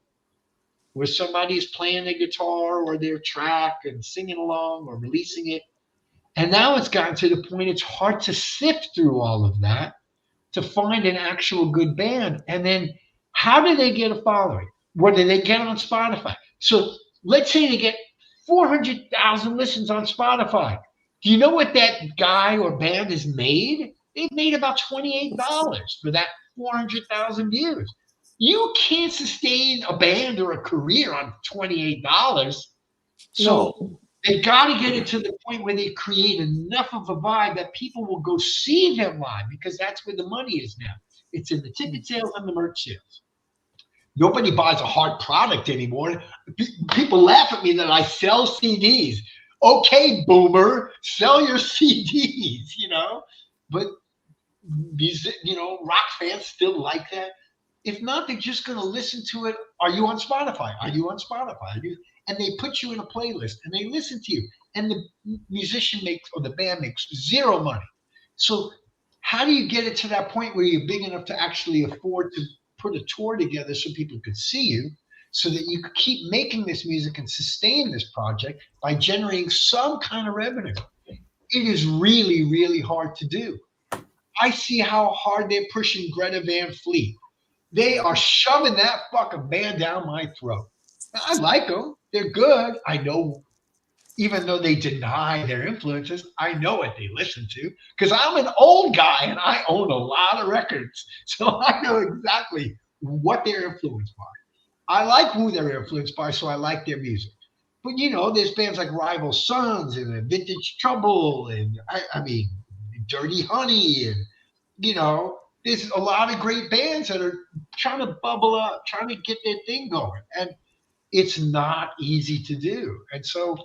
where somebody's playing a guitar or their track and singing along or releasing it. And now it's gotten to the point it's hard to sift through all of that to find an actual good band. And then how do they get a following? What do they get on Spotify? So let's say they get 400,000 listens on Spotify. Do you know what that guy or band has made? They've made about $28 for that 400,000 views. You can't sustain a band or a career on $28. So No. they got to get it to the point where they create enough of a vibe that people will go see them live, because that's where the money is now. It's in the ticket sales and the merch sales. Nobody buys a hard product anymore. People laugh at me that I sell CDs. Okay, boomer, sell your CDs, But these, rock fans still like that. If not, they're just going to listen to it. Are you on Spotify? Are you on Spotify? And they put you in a playlist and they listen to you. And the musician makes, or the band makes, zero money. So how do you get it to that point where you're big enough to actually afford to put a tour together so people could see you, so that you could keep making this music and sustain this project by generating some kind of revenue. It is really, really hard to do. I see how hard they're pushing Greta Van Fleet. They are shoving that fucking band down my throat. I like them. They're good. I know, even though they deny their influences, I know what they listen to because I'm an old guy and I own a lot of records. So I know exactly what they're influenced by. I like who they're influenced by, so I like their music. But there's bands like Rival Sons and Vintage Trouble and I mean Dirty Honey and there's a lot of great bands that are trying to bubble up, trying to get their thing going. And it's not easy to do. And so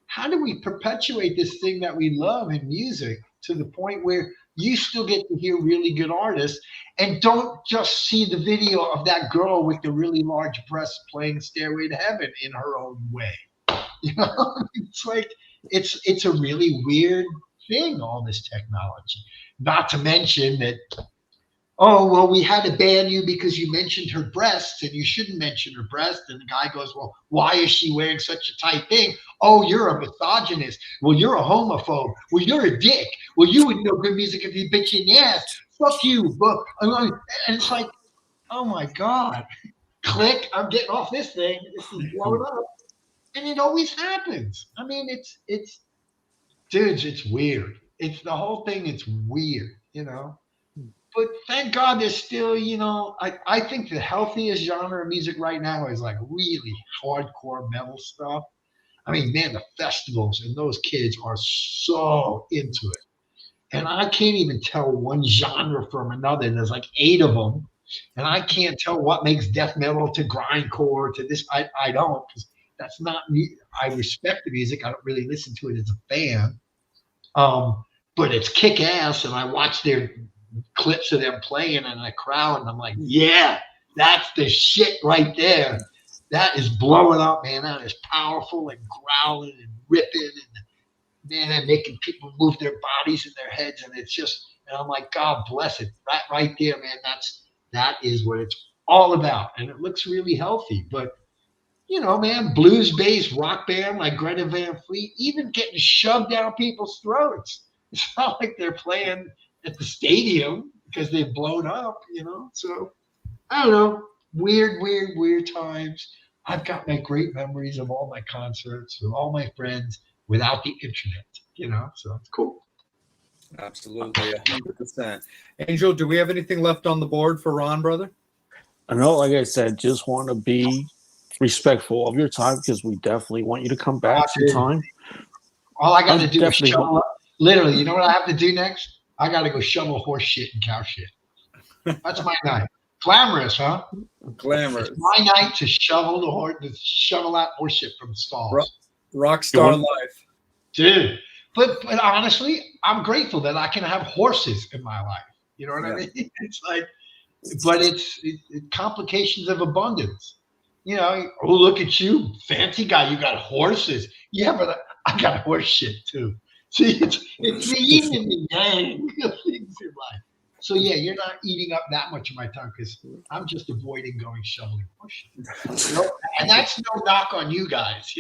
how do we perpetuate this thing that we love in music to the point where you still get to hear really good artists and don't just see the video of that girl with the really large breasts playing Stairway to Heaven in her own way? It's like, it's a really weird thing, all this technology. Not to mention that, oh, well, we had to ban you because you mentioned her breasts and you shouldn't mention her breasts. And the guy goes, well, why is she wearing such a tight thing? Oh, you're a misogynist. Well, you're a homophobe. Well, you're a dick. Well, you wouldn't know good music if you bitch in the ass. Fuck you. And it's like, oh my God. Click, I'm getting off this thing. This is blowing up. And it always happens. I mean, it's dudes, it's weird. It's the whole thing, it's weird, But thank God there's still, I think the healthiest genre of music right now is like really hardcore metal stuff. I mean, man, the festivals and those kids are so into it. And I can't even tell one genre from another. There's like 8 of them. And I can't tell what makes death metal to grindcore to this. I don't, because that's not me. I respect the music. I don't really listen to it as a fan. But it's kick ass. And I watch their clips of them playing in a crowd. And I'm like, yeah, that's the shit right there. That is blowing up, man. That is powerful and growling and ripping and, man, and making people move their bodies and their heads. And it's just, and I'm like, God bless it. That right there, man, that is what it's all about. And it looks really healthy. But, man, blues-based rock band like Greta Van Fleet, even getting shoved down people's throats. It's not like they're playing at the stadium because they've blown up, So, I don't know. Weird times. I've got my great memories of all my concerts with all my friends without the internet, So it's cool. Absolutely, 100%. Angel, do we have anything left on the board for Ron, brother? No, like I said, just want to be respectful of your time because we definitely want you to come back sometime. All I got to do is shovel up. Literally, you know what I have to do next? I got to go shovel horse shit and cow shit. That's my night. Glamorous, huh? Glamorous. It's my night to shovel to shovel out horse shit from stalls. Rock star life, dude. But honestly, I'm grateful that I can have horses in my life. You know what I mean? It's like, but it's complications of abundance. Oh, look at you, fancy guy. You got horses. Yeah, but I got horse shit too. See, it's the yin and the yang of things in life. So yeah, you're not eating up that much of my time because I'm just avoiding going shoveling horse shit. And that's no knock on you guys.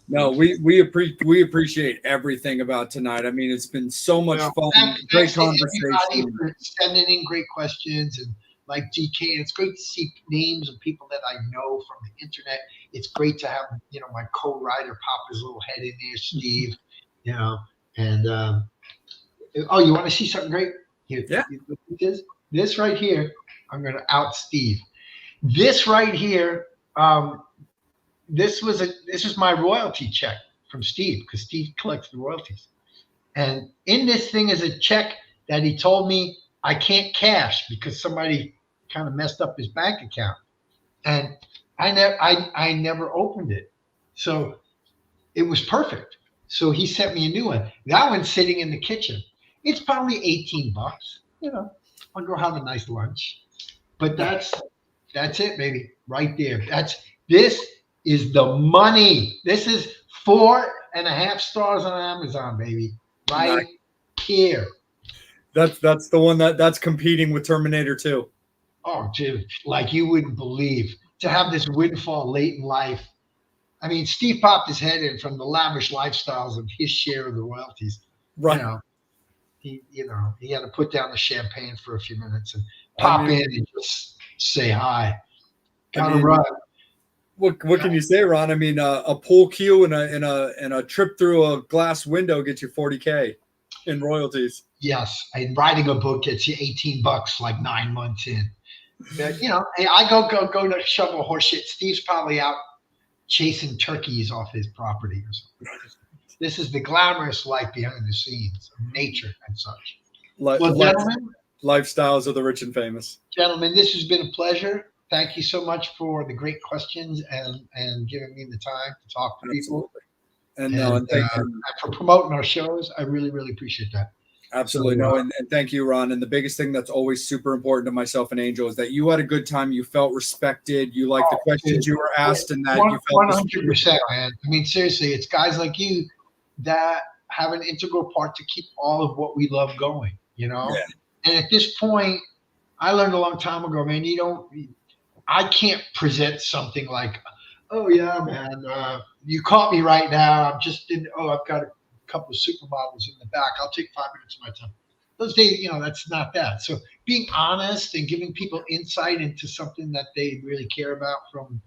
No, we appreciate everything about tonight. I mean, it's been so much fun, great conversation. For sending in great questions and like DK. It's great to see names of people that I know from the internet. It's great to have my co-writer pop his little head in there, Steve. And oh, you want to see something great? Here, this right here. I'm going to out Steve. This right here. This is my royalty check from Steve because Steve collects the royalties. And in this thing is a check that he told me I can't cash because somebody kind of messed up his bank account. And I never opened it. So it was perfect. So he sent me a new one. That one's sitting in the kitchen. It's probably $18. I'll go have a nice lunch. But that's it, baby. Right there. This is the money. This is 4.5 stars on Amazon, baby. Right here. That's the one that's competing with Terminator 2. Oh, dude, like you wouldn't believe. to have this windfall late in life. I mean, Steve popped his head in from the lavish lifestyles of his share of the royalties. Right. He had to put down the champagne for a few minutes and pop in and just say hi. Gotta run. What can you say, Ron? I mean, a pool cue and a trip through a glass window gets you $40K in royalties. Yes, and writing a book gets you $18 like 9 months in. But, hey, I go to shovel horse shit. Steve's probably out chasing turkeys off his property or something. This is the glamorous life behind the scenes of nature and such. Well, gentlemen, lifestyles of the rich and famous. Gentlemen, this has been a pleasure. Thank you so much for the great questions and giving me the time to talk to people. And for promoting our shows. I really, really appreciate that. Absolutely. And thank you, Ron. And the biggest thing that's always super important to myself and Angel is that you had a good time. You felt respected. You liked the questions you were asked, and that you felt 100%, man. I mean, seriously, it's guys like you that have an integral part to keep all of what we love going, Yeah. And at this point, I learned a long time ago, man, I can't present something like, oh yeah, man, you caught me right now. I've got a couple of supermodels in the back. I'll take 5 minutes of my time. Those days, that's not that. So being honest and giving people insight into something that they really care about from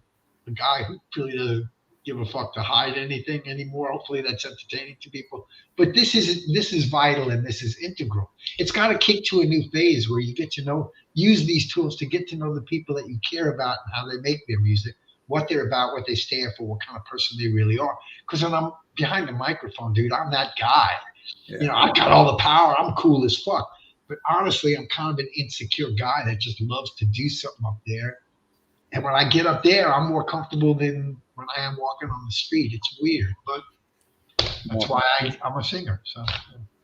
a guy who really doesn't give a fuck to hide anything anymore. Hopefully that's entertaining to people. But this is vital and this is integral. It's got to kick to a new phase where you get to use these tools to get to know the people that you care about and how they make their music, what they're about, what they stand for, what kind of person they really are. Because when I'm behind the microphone, dude, I'm that guy. Yeah. I got all the power. I'm cool as fuck. But honestly, I'm kind of an insecure guy that just loves to do something up there. And when I get up there, I'm more comfortable than when I am walking on the street. It's weird, but that's why I'm a singer. So.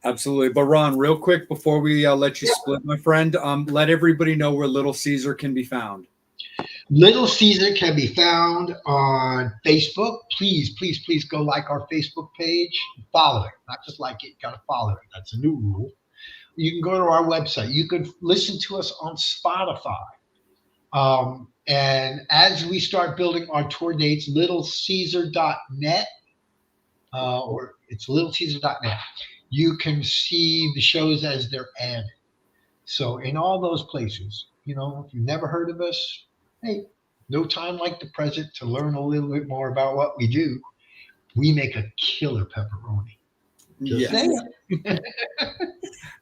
Absolutely. But Ron, real quick before we let you split, my friend, let everybody know where Little Caesar can be found. Little Caesar can be found on Facebook. Please, please, please go like our Facebook page. Follow it. Not just like it, you got to follow it. That's a new rule. You can go to our website. You can listen to us on Spotify. And as we start building our tour dates, littlecaesar.net, or it's littlecaesar.net, you can see the shows as they're added. So in all those places, if you've never heard of us, hey, no time like the present to learn a little bit more about what we do. We make a killer pepperoni. Yes.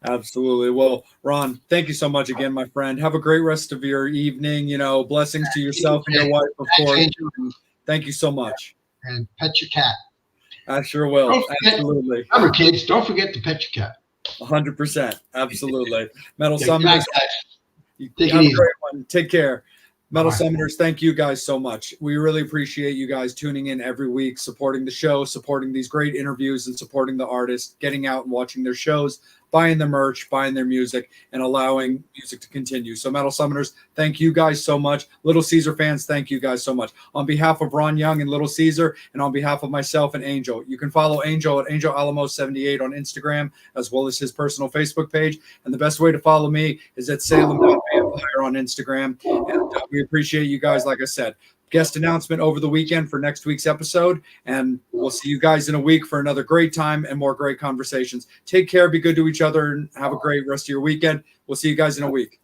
Absolutely. Well, Ron, thank you so much again, my friend. Have a great rest of your evening. Blessings to yourself and your wife, of course. Thank you so much. And pet your cat. I sure will. Absolutely. Remember, kids, don't forget to pet your cat. 100%. Absolutely. Metal Summit. Have a great one. Take care. Metal Summoners, thank you guys so much. We really appreciate you guys tuning in every week, supporting the show, supporting these great interviews, and supporting the artists, getting out and watching their shows, buying their merch, buying their music, and allowing music to continue. So Metal Summoners, thank you guys so much. Little Caesar fans, thank you guys so much. On behalf of Ron Young and Little Caesar, and on behalf of myself and Angel, you can follow Angel at Angel Alamo78 on Instagram, as well as his personal Facebook page. And the best way to follow me is at Salem.Vampire on Instagram. And we appreciate you guys, like I said. Guest announcement over the weekend for next week's episode, and we'll see you guys in a week for another great time and more great conversations. Take care, be good to each other, and have a great rest of your weekend. We'll see you guys in a week.